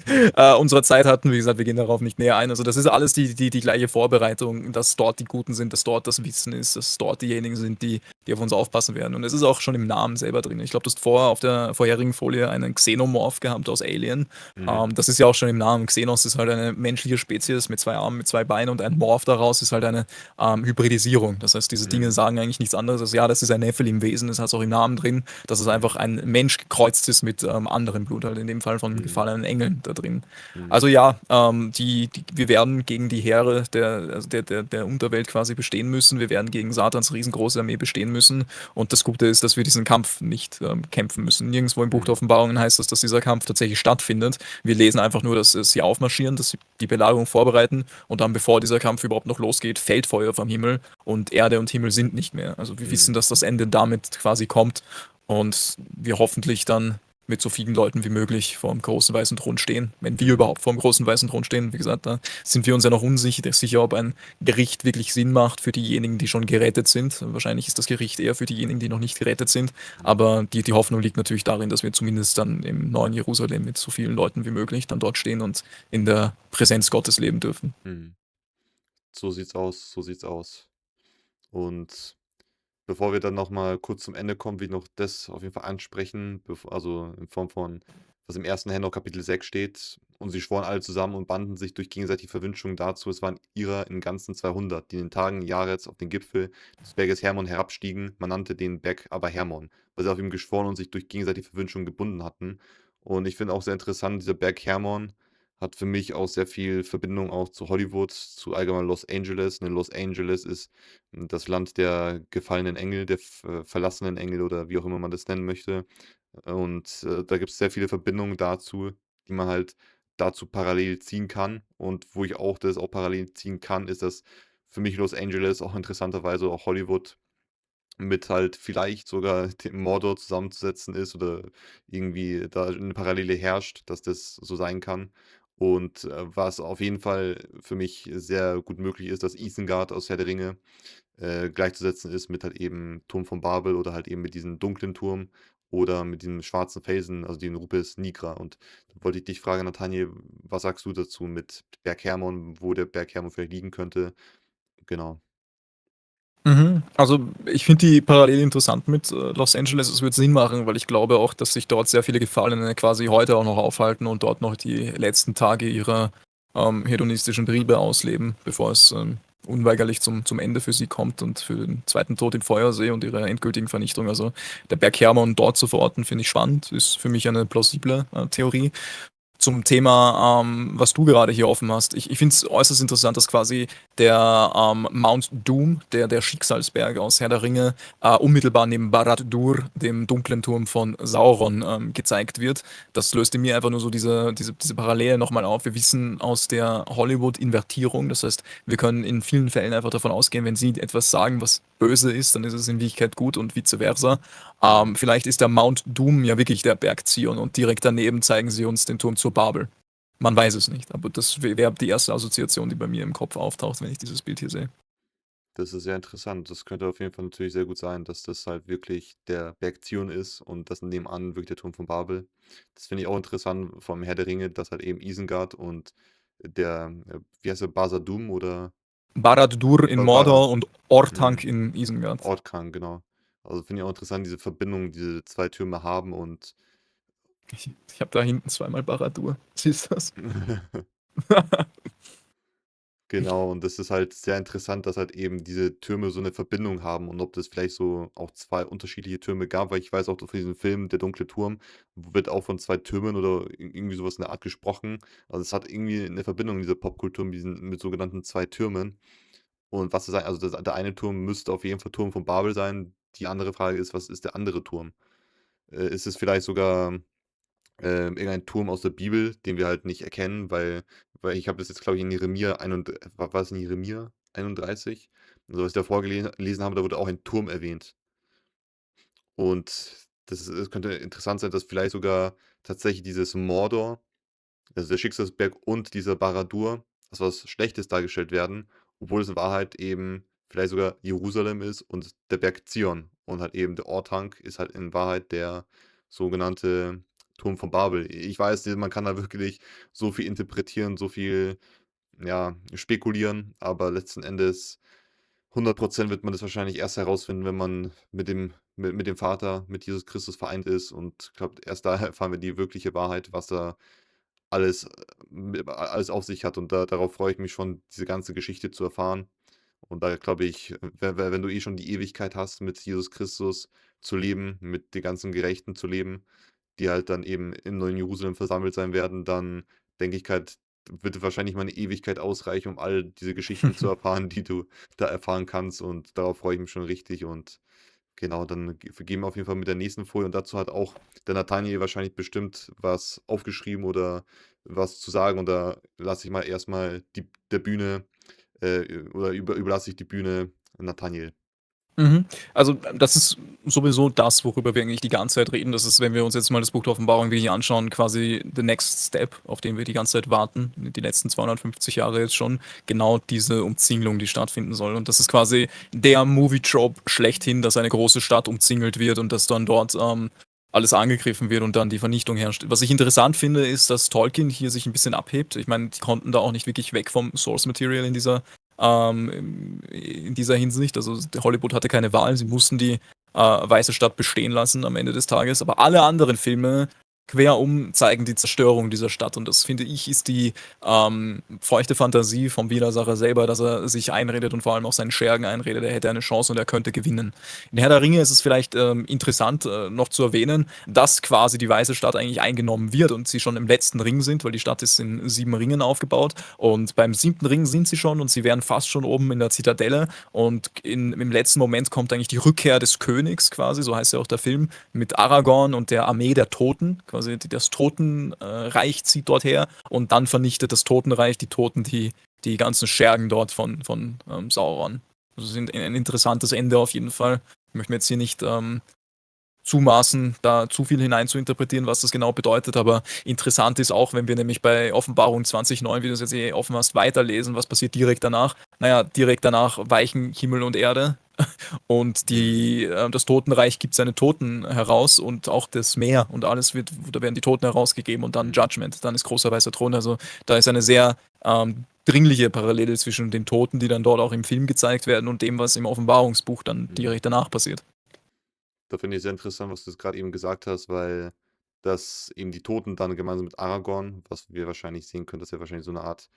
unserer Zeit hatten. Wie gesagt, wir gehen darauf nicht näher ein. Also das ist alles die gleiche Vorbereitung, dass dort die Guten sind, dass dort das Wissen ist, dass dort diejenigen sind, die auf uns aufpassen werden. Und es ist auch schon im Namen selber drin. Ich glaube, du hast vorher auf der vorherigen Folie einen Xenomorph gehabt aus Alien. Mhm. Das ist ja auch schon im Namen. Xenos ist halt eine menschliche Spezies mit 2 Armen, mit 2 Beinen, und ein Morph daraus ist halt eine Hybridisierung. Das heißt, diese Dinge Mhm. sagen eigentlich nichts anderes als, ja, das ist ein Nephilim-Wesen, das heißt auch im Namen drin, dass es Mhm. einfach ein Mensch gekreuzt ist mit anderem Blut, halt in dem Fall von Mhm. gefallenen Engeln da drin. Mhm. Also ja, wir werden gegen die Heere der Unterwelt quasi bestehen müssen. Wir werden gegen Satans riesengroße Armee bestehen müssen. Und das Gute ist, dass wir diesen Kampf nicht kämpfen müssen. Nirgendwo im Buch der Mhm. Offenbarungen heißt das, dass dieser Kampf tatsächlich stattfindet. Wir lesen einfach nur, dass sie aufmarschieren, dass sie die Belagerung vorbereiten, und dann, bevor dieser Kampf überhaupt noch losgeht, fällt Feuer vom Himmel und Erde und Himmel sind nicht mehr. Also wir wissen, Mhm. dass das Ende damit quasi kommt und wir hoffentlich dann mit so vielen Leuten wie möglich vor dem großen weißen Thron stehen. Wenn wir Mhm. überhaupt vor dem großen weißen Thron stehen, wie gesagt, da sind wir uns ja noch unsicher, ob ein Gericht wirklich Sinn macht für diejenigen, die schon gerettet sind. Wahrscheinlich ist das Gericht eher für diejenigen, die noch nicht gerettet sind. Mhm. Aber die Hoffnung liegt natürlich darin, dass wir zumindest dann im neuen Jerusalem mit so vielen Leuten wie möglich dann dort stehen und in der Präsenz Gottes leben dürfen. Mhm. So sieht's aus, so sieht's aus. Und bevor wir dann noch mal kurz zum Ende kommen, will ich noch das auf jeden Fall ansprechen, also in Form von, was im ersten Henoch Kapitel 6 steht. Und sie schworen alle zusammen und banden sich durch gegenseitige Verwünschung dazu. Es waren ihrer im Ganzen 200, die in den Tagen Jareds auf den Gipfel des Berges Hermon herabstiegen. Man nannte den Berg aber Hermon, weil sie auf ihm geschworen und sich durch gegenseitige Verwünschung gebunden hatten. Und ich finde auch sehr interessant, dieser Berg Hermon hat für mich auch sehr viel Verbindung auch zu Hollywood, zu allgemein Los Angeles. Ne, Los Angeles ist das Land der gefallenen Engel, der verlassenen Engel oder wie auch immer man das nennen möchte. Und da gibt es sehr viele Verbindungen dazu, die man halt dazu parallel ziehen kann. Und wo ich auch das auch parallel ziehen kann, ist, dass für mich Los Angeles auch interessanterweise auch Hollywood mit halt vielleicht sogar dem Mordor zusammenzusetzen ist oder irgendwie da eine Parallele herrscht, dass das so sein kann. Und was auf jeden Fall für mich sehr gut möglich ist, dass Isengard aus Herr der Ringe gleichzusetzen ist mit halt eben Turm von Babel oder halt eben mit diesem dunklen Turm oder mit diesem schwarzen Felsen, also den Rupes Nigra. Und da wollte ich dich fragen, Nathaniel, was sagst du dazu mit Berg Hermon, wo der Berg Hermon vielleicht liegen könnte? Genau. Also ich finde die Parallele interessant mit Los Angeles. Es wird Sinn machen, weil ich glaube auch, dass sich dort sehr viele Gefallene quasi heute auch noch aufhalten und dort noch die letzten Tage ihrer hedonistischen Triebe ausleben, bevor es unweigerlich zum Ende für sie kommt und für den zweiten Tod im Feuersee und ihre endgültigen Vernichtung. Also der Berg Hermon dort zu verorten, finde ich spannend, ist für mich eine plausible Theorie. Zum Thema, was du gerade hier offen hast. Ich finde es äußerst interessant, dass quasi der Mount Doom, der Schicksalsberg aus Herr der Ringe, unmittelbar neben Barad-dûr, dem dunklen Turm von Sauron, gezeigt wird. Das löst in mir einfach nur so diese Parallele nochmal auf. Wir wissen aus der Hollywood-Invertierung, das heißt, wir können in vielen Fällen einfach davon ausgehen, wenn sie etwas sagen, was böse ist, dann ist es in Wirklichkeit gut und vice versa. Mhm. Vielleicht ist der Mount Doom ja wirklich der Berg Zion und direkt daneben zeigen sie uns den Turm zur Babel. Man weiß es nicht, aber das wäre die erste Assoziation, die bei mir im Kopf auftaucht, wenn ich dieses Bild hier sehe. Das ist sehr interessant. Das könnte auf jeden Fall natürlich sehr gut sein, dass das halt wirklich der Berg Zion ist und das nebenan wirklich der Turm von Babel. Das finde ich auch interessant vom Herr der Ringe, dass halt eben Isengard und der, wie heißt der, Basadum oder Barad-dûr in Bara, Mordor und Orthanc hm, in Isengard. Ortgang, genau. Also finde ich auch interessant, diese Verbindung, die diese zwei Türme haben und Ich habe da hinten zweimal Barad-dûr. Siehst du das? genau, und das ist halt sehr interessant, dass halt eben diese Türme so eine Verbindung haben und ob das vielleicht so auch 2 unterschiedliche Türme gab, weil ich weiß auch von diesem Film „Der dunkle Turm" wird auch von 2 Türmen oder irgendwie sowas in der Art gesprochen. Also, es hat irgendwie eine Verbindung, diese Popkultur mit sogenannten 2 Türmen. Und was ist also das der eine Turm müsste auf jeden Fall Turm von Babel sein. Die andere Frage ist, was ist der andere Turm? Ist es vielleicht sogar irgendein Turm aus der Bibel, den wir halt nicht erkennen, weil ich habe das jetzt, glaube ich, in Jeremia war es in Jeremia 31? Also, was ich davor gelesen habe, da wurde auch ein Turm erwähnt. Und es könnte interessant sein, dass vielleicht sogar tatsächlich dieses Mordor, also der Schicksalsberg und dieser Barad-dûr als was Schlechtes dargestellt werden, obwohl es in Wahrheit eben vielleicht sogar Jerusalem ist und der Berg Zion und halt eben der Orthanc ist halt in Wahrheit der sogenannte Turm von Babel. Ich weiß, man kann da wirklich so viel interpretieren, so viel, ja, spekulieren, aber letzten Endes 100% wird man das wahrscheinlich erst herausfinden, wenn man mit dem Vater, mit Jesus Christus vereint ist, und ich glaube, erst da erfahren wir die wirkliche Wahrheit, was da alles auf sich hat, und darauf freue ich mich schon, diese ganze Geschichte zu erfahren. Und da glaube ich, wenn du eh schon die Ewigkeit hast, mit Jesus Christus zu leben, mit den ganzen Gerechten zu leben, die halt dann eben im neuen Jerusalem versammelt sein werden, dann denke ich halt, wird wahrscheinlich mal 'ne Ewigkeit ausreichen, um all diese Geschichten zu erfahren, die du da erfahren kannst, und darauf freue ich mich schon richtig. Und genau, dann gehen wir auf jeden Fall mit der nächsten Folie, und dazu hat auch der Nathaniel wahrscheinlich bestimmt was aufgeschrieben oder was zu sagen, und da lasse ich mal erstmal der Bühne, oder überlasse ich die Bühne Nathaniel. Mhm. Also, das ist sowieso das, worüber wir eigentlich die ganze Zeit reden. Das ist, wenn wir uns jetzt mal das Buch der Offenbarung wirklich anschauen, quasi the next step, auf den wir die ganze Zeit warten, die letzten 250 Jahre jetzt schon, genau diese Umzingelung, die stattfinden soll. Und das ist quasi der Movie-Trope schlechthin, dass eine große Stadt umzingelt wird und dass dann dort alles angegriffen wird und dann die Vernichtung herrscht. Was ich interessant finde, ist, dass Tolkien hier sich ein bisschen abhebt. Ich meine, die konnten da auch nicht wirklich weg vom Source Material in dieser Hinsicht. Also Hollywood hatte keine Wahl, sie mussten die Weiße Stadt bestehen lassen am Ende des Tages. Aber alle anderen Filme querum zeigen die Zerstörung dieser Stadt. Und das, finde ich, ist die feuchte Fantasie vom Widersacher selber, dass er sich einredet und vor allem auch seinen Schergen einredet, er hätte eine Chance und er könnte gewinnen. In Herr der Ringe ist es vielleicht interessant noch zu erwähnen, dass quasi die Weiße Stadt eigentlich eingenommen wird und sie schon im letzten Ring sind, weil die Stadt ist in 7 Ringen aufgebaut. Und beim 7. Ring sind sie schon und sie wären fast schon oben in der Zitadelle. Und im letzten Moment kommt eigentlich die Rückkehr des Königs quasi, so heißt ja auch der Film, mit Aragorn und der Armee der Toten. Quasi das Totenreich zieht dort her und dann vernichtet das Totenreich die Toten, die ganzen Schergen dort von Sauron. Also sind ein interessantes Ende auf jeden Fall. Ich möchte mir jetzt hier nicht zumaßen, da zu viel hinein zu interpretieren, was das genau bedeutet. Aber interessant ist auch, wenn wir nämlich bei Offenbarung 20,9, wie du es jetzt eh offen hast, weiterlesen, was passiert direkt danach? Naja, direkt danach weichen Himmel und Erde und Mhm. das Totenreich gibt seine Toten heraus und auch das Meer und alles wird, da werden die Toten herausgegeben und dann Mhm. Judgment, dann ist großer weißer Thron. Also da ist eine sehr dringliche Parallele zwischen den Toten, die dann dort auch im Film gezeigt werden und dem, was im Offenbarungsbuch dann Mhm. direkt danach passiert. Da finde ich sehr interessant, was du jetzt grad eben gesagt hast, weil dass eben die Toten dann gemeinsam mit Aragorn, was wir wahrscheinlich sehen können, dass er wahrscheinlich so eine Art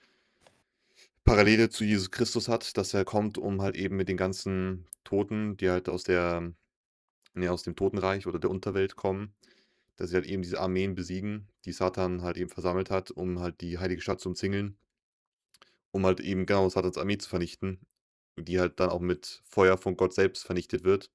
Parallele zu Jesus Christus hat, dass er kommt, um halt eben mit den ganzen Toten, die halt aus dem Totenreich oder der Unterwelt kommen, dass sie halt eben diese Armeen besiegen, die Satan halt eben versammelt hat, um halt die heilige Stadt zu umzingeln, um halt eben genau Satans Armee zu vernichten, die halt dann auch mit Feuer von Gott selbst vernichtet wird.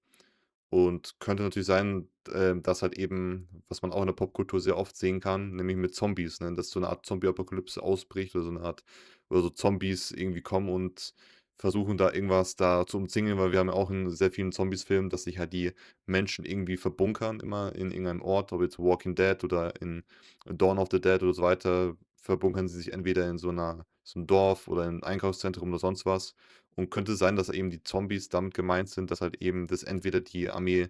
Und könnte natürlich sein, dass halt eben, was man auch in der Popkultur sehr oft sehen kann, nämlich mit Zombies, ne, dass so eine Art Zombie-Apokalypse ausbricht oder so eine Art, oder so Zombies irgendwie kommen und versuchen da irgendwas da zu umzingeln, weil wir haben ja auch in sehr vielen Zombies-Filmen, dass sich halt die Menschen irgendwie verbunkern, immer in irgendeinem Ort, ob jetzt Walking Dead oder in Dawn of the Dead oder so weiter, verbunkern sie sich entweder in so 'n Dorf oder in 'n Einkaufszentrum oder sonst was. Und könnte sein, dass eben die Zombies damit gemeint sind, dass halt eben das entweder die Armee,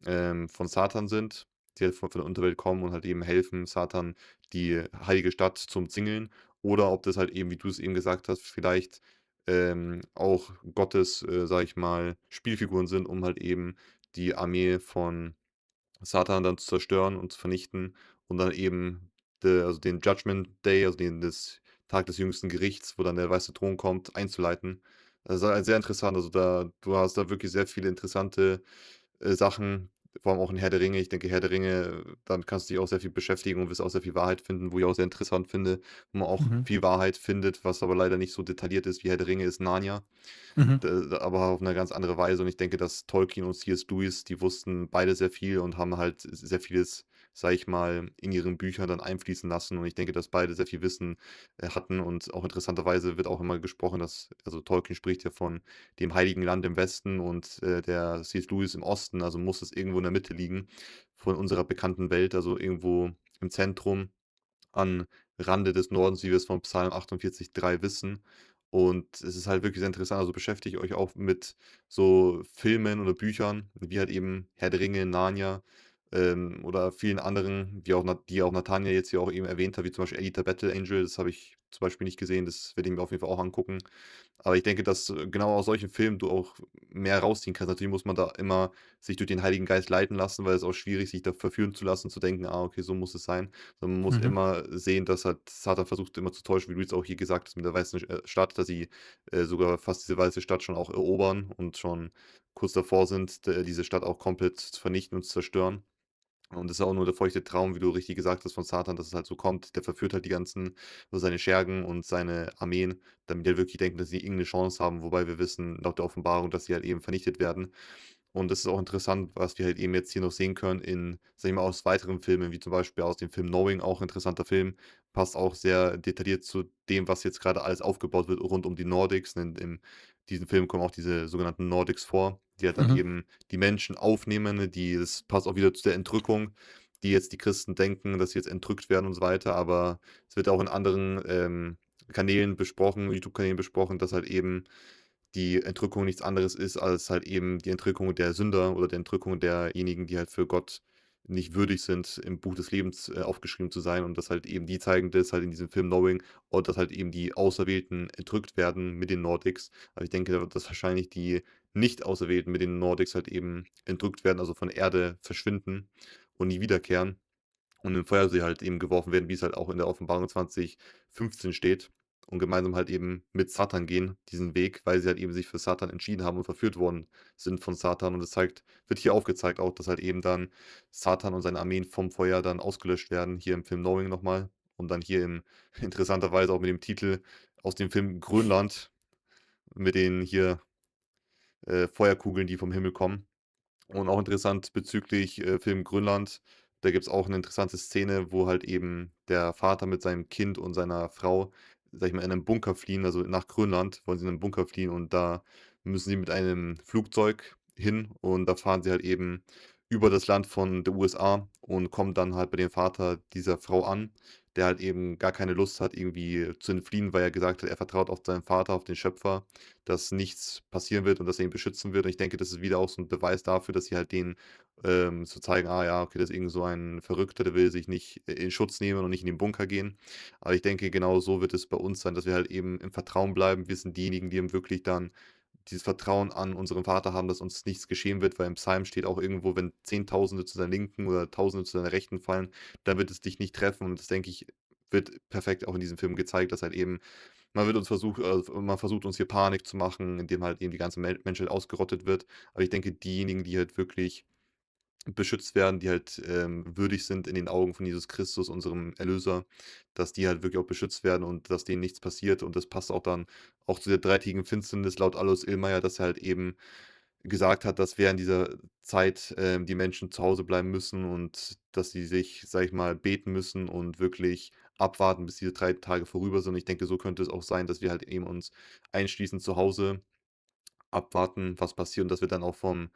von Satan sind, die halt von der Unterwelt kommen und halt eben helfen, Satan die heilige Stadt zu umzingeln, oder ob das halt eben, wie du es eben gesagt hast, vielleicht, auch Gottes, sage ich mal, Spielfiguren sind, um halt eben die Armee von Satan dann zu zerstören und zu vernichten und dann eben den Judgment Day, also den das Tag des jüngsten Gerichts, wo dann der weiße Thron kommt, einzuleiten. Also, sehr interessant. Also, du hast da wirklich sehr viele interessante, Sachen, vor allem auch in Herr der Ringe. Ich denke, Herr der Ringe, damit kannst du dich auch sehr viel beschäftigen und wirst auch sehr viel Wahrheit finden, wo ich auch sehr interessant finde, wo man auch Mhm. viel Wahrheit findet, was aber leider nicht so detailliert ist wie Herr der Ringe, ist Narnia. Mhm. Aber auf eine ganz andere Weise, und ich denke, dass Tolkien und C.S. Lewis, die wussten beide sehr viel und haben halt sehr vieles, sage ich mal, in ihren Büchern dann einfließen lassen, und ich denke, dass beide sehr viel Wissen, hatten, und auch interessanterweise wird auch immer gesprochen, dass, also, Tolkien spricht ja von dem Heiligen Land im Westen und, der C.S. Lewis im Osten, also muss es irgendwo in der Mitte liegen von unserer bekannten Welt, also irgendwo im Zentrum an Rande des Nordens, wie wir es von Psalm 48,3 wissen. Und es ist halt wirklich sehr interessant. Also beschäftigt euch auch mit so Filmen oder Büchern, wie halt eben Herr der Ringe, Narnia, oder vielen anderen, die auch Nathaniel jetzt hier auch eben erwähnt hat, wie zum Beispiel Alita Battle Angel. Das habe ich zum Beispiel nicht gesehen, das werde ich mir auf jeden Fall auch angucken. Aber ich denke, dass genau aus solchen Filmen du auch mehr rausziehen kannst. Natürlich muss man da immer sich durch den Heiligen Geist leiten lassen, weil es auch schwierig, sich da verführen zu lassen, zu denken, ah, okay, so muss es sein. Sondern man muss Mhm. immer sehen, dass halt Satan versucht immer zu täuschen, wie du jetzt auch hier gesagt hast mit der weißen Stadt, dass sie sogar fast diese weiße Stadt schon auch erobern und schon kurz davor sind, diese Stadt auch komplett zu vernichten und zu zerstören. Und das ist auch nur der feuchte Traum, wie du richtig gesagt hast, von Satan, dass es halt so kommt. Der verführt halt die ganzen so seine Schergen und seine Armeen, damit die halt wirklich denken, dass sie irgend 'ne Chance haben, wobei wir wissen laut der Offenbarung, dass sie halt eben vernichtet werden. Und das ist auch interessant, was wir halt eben jetzt hier noch sehen können in, sage ich mal, aus weiteren Filmen, wie zum Beispiel aus dem Film Knowing, auch interessanter Film, passt auch sehr detailliert zu dem, was jetzt gerade alles aufgebaut wird rund um die Nordics. In diesem Film kommen auch diese sogenannten Nordics vor, die halt dann Mhm. eben die Menschen aufnehmen, ne, das passt auch wieder zu der Entrückung, die jetzt die Christen denken, dass sie jetzt entrückt werden und so weiter, aber es wird auch in anderen, Kanälen besprochen, YouTube-Kanälen besprochen, dass halt eben die Entrückung nichts anderes ist als halt eben die Entrückung der Sünder oder die Entrückung derjenigen, die halt für Gott nicht würdig sind, im Buch des Lebens, aufgeschrieben zu sein und dass halt eben die zeigen das halt in diesem Film Knowing und dass halt eben die Auserwählten entrückt werden mit den Nordics. Aber ich denke, dass wahrscheinlich die Nicht-Auserwählten mit den Nordics halt eben entrückt werden, also von der Erde verschwinden und nie wiederkehren und im Feuersee halt eben geworfen werden, wie es halt auch in der Offenbarung 20:15 steht und gemeinsam halt eben mit Satan gehen, diesen Weg, weil sie halt eben sich für Satan entschieden haben und verführt worden sind von Satan. Und das wird hier aufgezeigt auch, dass halt eben dann Satan und seine Armeen vom Feuer dann ausgelöscht werden, hier im Film Knowing nochmal. Und dann hier interessanterweise auch mit dem Titel aus dem Film Grönland, mit den hier Feuerkugeln, die vom Himmel kommen. Und auch interessant bezüglich, Film Grönland, da gibt's auch 'ne interessante Szene, wo halt eben der Vater mit seinem Kind und seiner Frau, sage ich mal, in 'nem Bunker fliehen, also nach Grönland wollen sie in 'nen Bunker fliehen und da müssen sie mit einem Flugzeug hin und da fahren sie halt eben über das Land von der USA und kommen dann halt bei dem Vater dieser Frau an, der halt eben gar keine Lust hat, irgendwie zu entfliehen, weil er gesagt hat, er vertraut auf seinen Vater, auf den Schöpfer, dass nichts passieren wird und dass er ihn beschützen wird. Und ich denke, das ist wieder auch so 'n Beweis dafür, dass sie halt den so zeigen: „Ah ja, okay, das ist irgend so ein Verrückter, der will sich nicht in Schutz nehmen und nicht in den Bunker gehen.“ Aber ich denke, genau so wird es bei uns sein, dass wir halt eben im Vertrauen bleiben. Wir sind diejenigen, die eben wirklich dann dieses Vertrauen an unseren Vater haben, dass uns nichts geschehen wird, weil im Psalm steht auch irgendwo, wenn Zehntausende zu deiner Linken oder Tausende zu deiner Rechten fallen, dann wird es dich nicht treffen. Und das, denke ich, wird perfekt auch in diesem Film gezeigt, dass halt eben man versucht uns hier Panik zu machen, indem halt eben die ganze Menschheit ausgerottet wird. Aber ich denke, diejenigen, die halt wirklich beschützt werden, die halt, würdig sind in den Augen von Jesus Christus, unserem Erlöser, dass die halt wirklich auch beschützt werden und dass denen nichts passiert. Und das passt auch dann auch zu der dreitägigen Finsternis laut Alois Illmeyer, dass er halt eben gesagt hat, dass während dieser Zeit, die Menschen zu Hause bleiben müssen und dass sie sich, sage ich mal, beten müssen und wirklich abwarten, bis diese 3 Tage vorüber sind. Ich denke, so könnte es auch sein, dass wir halt eben uns einschließen zu Hause, abwarten, was passiert und dass wir dann auch von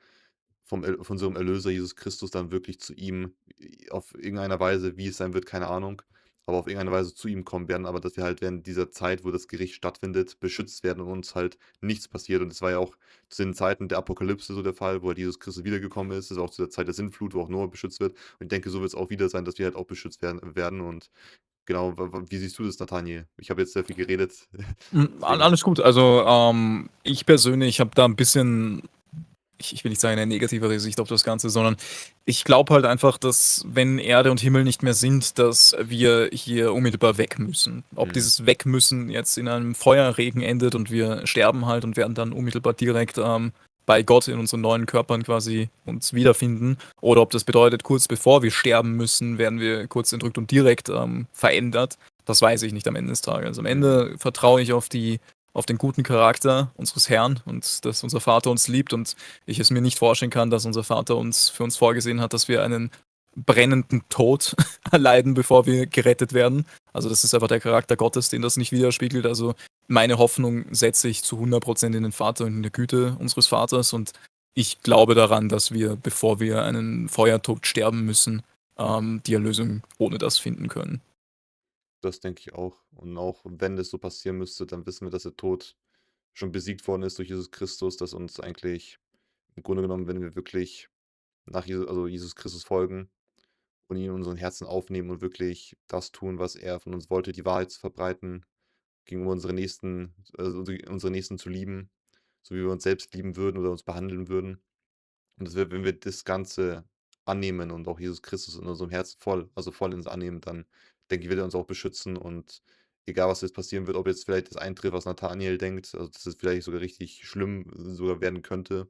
unserem Erlöser Jesus Christus dann wirklich zu ihm auf irgendeiner Weise, wie es sein wird, keine Ahnung, aber auf irgendeine Weise zu ihm kommen werden, aber dass wir halt während dieser Zeit, wo das Gericht stattfindet, beschützt werden und uns halt nichts passiert. Und das war ja auch zu den Zeiten der Apokalypse so der Fall, wo halt Jesus Christus wiedergekommen ist. Das ist auch zu der Zeit der Sintflut, wo auch Noah beschützt wird. Und ich denke, so wird es auch wieder sein, dass wir halt auch beschützt werden. Und genau, wie siehst du das, Nathaniel? Ich habe jetzt sehr viel geredet, deswegen. Alles gut. Also, ich persönlich habe da ein bisschen, ich will nicht sagen, eine negativere Sicht auf das Ganze, sondern ich glaube halt einfach, dass, wenn Erde und Himmel nicht mehr sind, dass wir hier unmittelbar weg müssen. Ob Mhm. dieses Weg müssen jetzt in einem Feuerregen endet und wir sterben halt und werden dann unmittelbar direkt, bei Gott in unseren neuen Körpern quasi uns wiederfinden, oder ob das bedeutet, kurz bevor wir sterben müssen, werden wir kurz entrückt und direkt, verändert. Das weiß ich nicht am Ende des Tages. Am Mhm. Ende vertraue ich auf den guten Charakter unseres Herrn und dass unser Vater uns liebt und ich es mir nicht vorstellen kann, dass unser Vater uns für uns vorgesehen hat, dass wir einen brennenden Tod erleiden, bevor wir gerettet werden. Also das ist einfach der Charakter Gottes, den das nicht widerspiegelt. Also meine Hoffnung setze ich zu 100% in den Vater und in die Güte unseres Vaters und ich glaube daran, dass wir, bevor wir einen Feuertod sterben müssen, die Erlösung ohne das finden können. Das denke ich auch. Und auch wenn das so passieren müsste, dann wissen wir, dass der Tod schon besiegt worden ist durch Jesus Christus, dass uns eigentlich im Grunde genommen, wenn wir wirklich Jesus Christus folgen und ihn in unseren Herzen aufnehmen und wirklich das tun, was er von uns wollte, die Wahrheit zu verbreiten, gegenüber unsere Nächsten zu lieben, so wie wir uns selbst lieben würden oder uns behandeln würden. Und wenn wir das Ganze annehmen und auch Jesus Christus in unserem Herzen vollends annehmen, dann denke ich, wird er uns auch beschützen und egal, was jetzt passieren wird, ob jetzt vielleicht das eintritt, was Nathaniel denkt, also dass es vielleicht sogar richtig schlimm sogar werden könnte.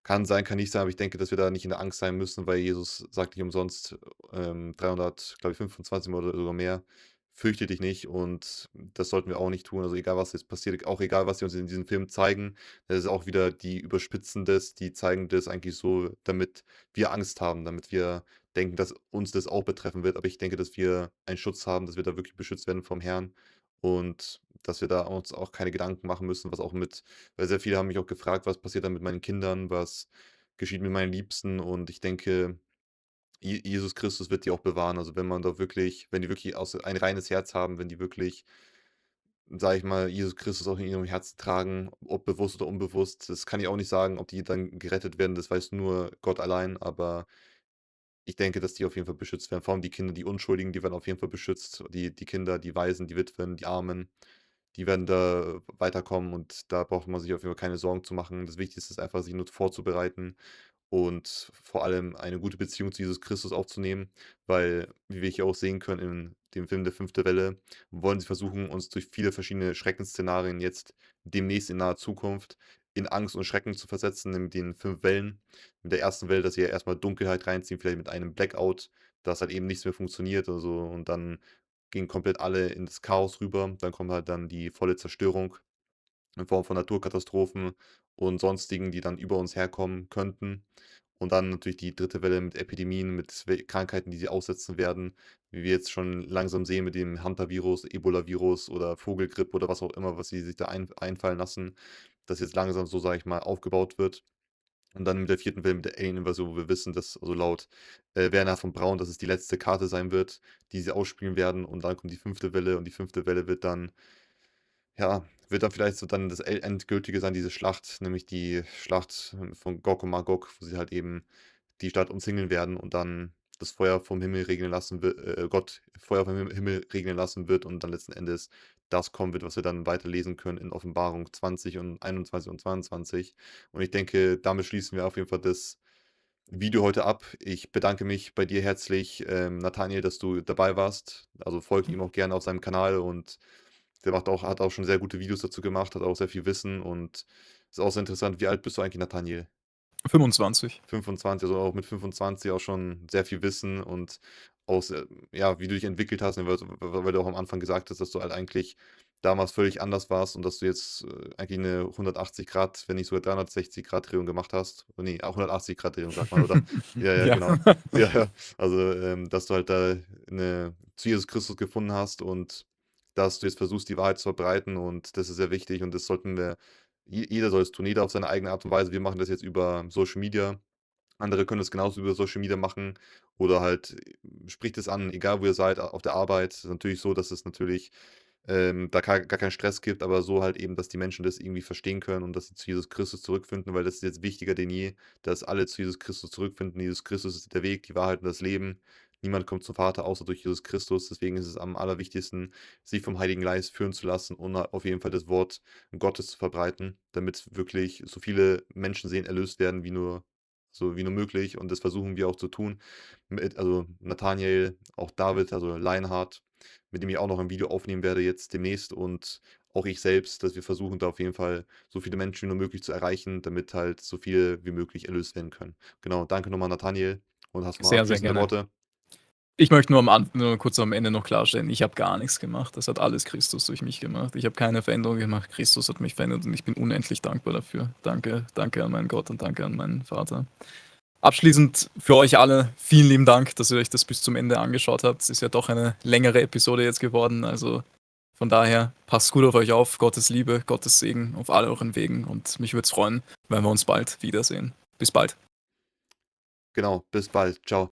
Kann sein, kann nicht sein, aber ich denke, dass wir da nicht in der Angst sein müssen, weil Jesus sagt nicht umsonst, 300, glaube ich, 25 Mal oder sogar mehr: „Fürchte dich nicht“, und das sollten wir auch nicht tun. Also, egal, was jetzt passiert, auch egal, was sie uns in diesem Film zeigen, das ist auch wieder die überspitzen das, die zeigen das eigentlich so, damit wir Angst haben, damit wir denken, dass uns das auch betreffen wird. Aber ich denke, dass wir einen Schutz haben, dass wir da wirklich beschützt werden vom Herrn und dass wir da uns auch keine Gedanken machen müssen, was auch mit weil sehr viele haben mich auch gefragt: „Was passiert dann mit meinen Kindern? Was geschieht mit meinen Liebsten?“ Und ich denke, Jesus Christus wird die auch bewahren. Also, wenn die wirklich aus ein reines Herz haben, wenn die wirklich, sage ich mal, Jesus Christus auch in ihrem Herzen tragen, ob bewusst oder unbewusst, das kann ich auch nicht sagen, ob die dann gerettet werden, das weiß nur Gott allein, aber ich denke, dass die auf jeden Fall beschützt werden. Vor allem die Kinder, die Unschuldigen, die werden auf jeden Fall beschützt. Die Kinder, die Waisen, die Witwen, die Armen, die werden da weiterkommen und da braucht man sich auf jeden Fall keine Sorgen zu machen. Das Wichtigste ist einfach, sich nur vorzubereiten und vor allem eine gute Beziehung zu Jesus Christus aufzunehmen, weil, wie wir hier auch sehen können in dem Film „Der Fünfte Welle“, wollen sie versuchen, uns durch viele verschiedene Schreckensszenarien jetzt demnächst in naher Zukunft in Angst und Schrecken zu versetzen, mit den 5 Wellen. Mit der ersten Welle, dass sie ja erst Dunkelheit reinziehen, vielleicht mit einem Blackout, dass halt eben nichts mehr funktioniert oder so und dann gehen komplett alle in das Chaos rüber. Dann kommt halt dann die volle Zerstörung in Form von Naturkatastrophen und Sonstigen, die dann über uns herkommen könnten. Und dann natürlich die dritte Welle mit Epidemien, mit Krankheiten, die sie aussetzen werden, wie wir jetzt schon langsam sehen mit dem Hantavirus, Ebola-Virus oder Vogelgrippe oder was auch immer, was sie sich da einfallen lassen, das jetzt langsam so, sage ich mal, aufgebaut wird. Und dann mit der vierten Welle, mit der Alien-Invasion, wo wir wissen, dass, also laut Werner von Braun, dass es die letzte Karte sein wird, die sie ausspielen werden. Und dann kommt die fünfte Welle und die fünfte Welle wird dann vielleicht so dann das Endgültige sein, diese Schlacht, nämlich die Schlacht von Gog und Magog, wo sie halt eben die Stadt umzingeln werden und dann das Feuer vom Himmel regnen lassen wird, Gott Feuer vom Himmel regnen lassen wird und dann letzten Endes das kommen wird, was wir dann weiterlesen können in Offenbarung 20 und 21 und 22. Und ich denke, damit schließen wir auf jeden Fall das Video heute ab. Ich bedanke mich bei dir herzlich, Nathaniel, dass du dabei warst. Also folgt ihm auch gerne auf seinem Kanal und hat auch schon sehr gute Videos dazu gemacht, hat auch sehr viel Wissen und ist auch sehr interessant. Wie alt bist du eigentlich, Nathaniel? 25. 25, also auch mit 25 auch schon sehr viel Wissen und auch sehr, ja, wie du dich entwickelt hast, ne, weil du auch am Anfang gesagt hast, dass du halt eigentlich damals völlig anders warst und dass du jetzt eigentlich eine 180 Grad, wenn nicht sogar 360 Grad Drehung gemacht hast. Oh, nee, auch 180 Grad Drehung sagt man, oder? Ja, ja, Ja. genau. Ja, ja. Also, dass du halt da zu Jesus Christus gefunden hast und dass du jetzt versuchst, die Wahrheit zu verbreiten und das ist sehr wichtig und das sollten wir jeder soll es tun, jeder auf seine eigene Art und Weise. Wir machen das jetzt über Social Media. Andere können das genauso über Social Media machen oder halt spricht es an, egal wo ihr seid, auf der Arbeit. Ist natürlich so, dass es natürlich, da gar keinen Stress gibt, aber so halt eben, dass die Menschen das irgendwie verstehen können und dass sie zu Jesus Christus zurückfinden, weil das ist jetzt wichtiger denn je, dass alle zu Jesus Christus zurückfinden. Jesus Christus ist der Weg, die Wahrheit und das Leben. Niemand kommt zum Vater außer durch Jesus Christus. Deswegen ist es am allerwichtigsten, sich vom Heiligen Geist führen zu lassen und auf jeden Fall das Wort Gottes zu verbreiten, damit wirklich so viele Menschenseelen erlöst werden, wie nur möglich. Und das versuchen wir auch zu tun. Also Nathaniel, auch David, also Lionheart, mit dem ich auch noch ein Video aufnehmen werde jetzt demnächst und auch ich selbst, dass wir versuchen, da auf jeden Fall so viele Menschen wie nur möglich zu erreichen, damit halt so viele wie möglich erlöst werden können. Genau, danke nochmal, Nathaniel. Und hast du noch Sehr, sehr abschließende gerne. Worte? Ich möchte nur kurz am Ende noch klarstellen, ich habe gar nichts gemacht. Das hat alles Christus durch mich gemacht. Ich habe keine Veränderung gemacht. Christus hat mich verändert und ich bin unendlich dankbar dafür. Danke, danke an meinen Gott und danke an meinen Vater. Abschließend für euch alle vielen lieben Dank, dass ihr euch das bis zum Ende angeschaut habt. Es ist ja doch eine längere Episode jetzt geworden. Also von daher passt gut auf euch auf. Gottes Liebe, Gottes Segen auf all euren Wegen und mich würde es freuen, wenn wir uns bald wiedersehen. Bis bald. Genau, bis bald. Ciao.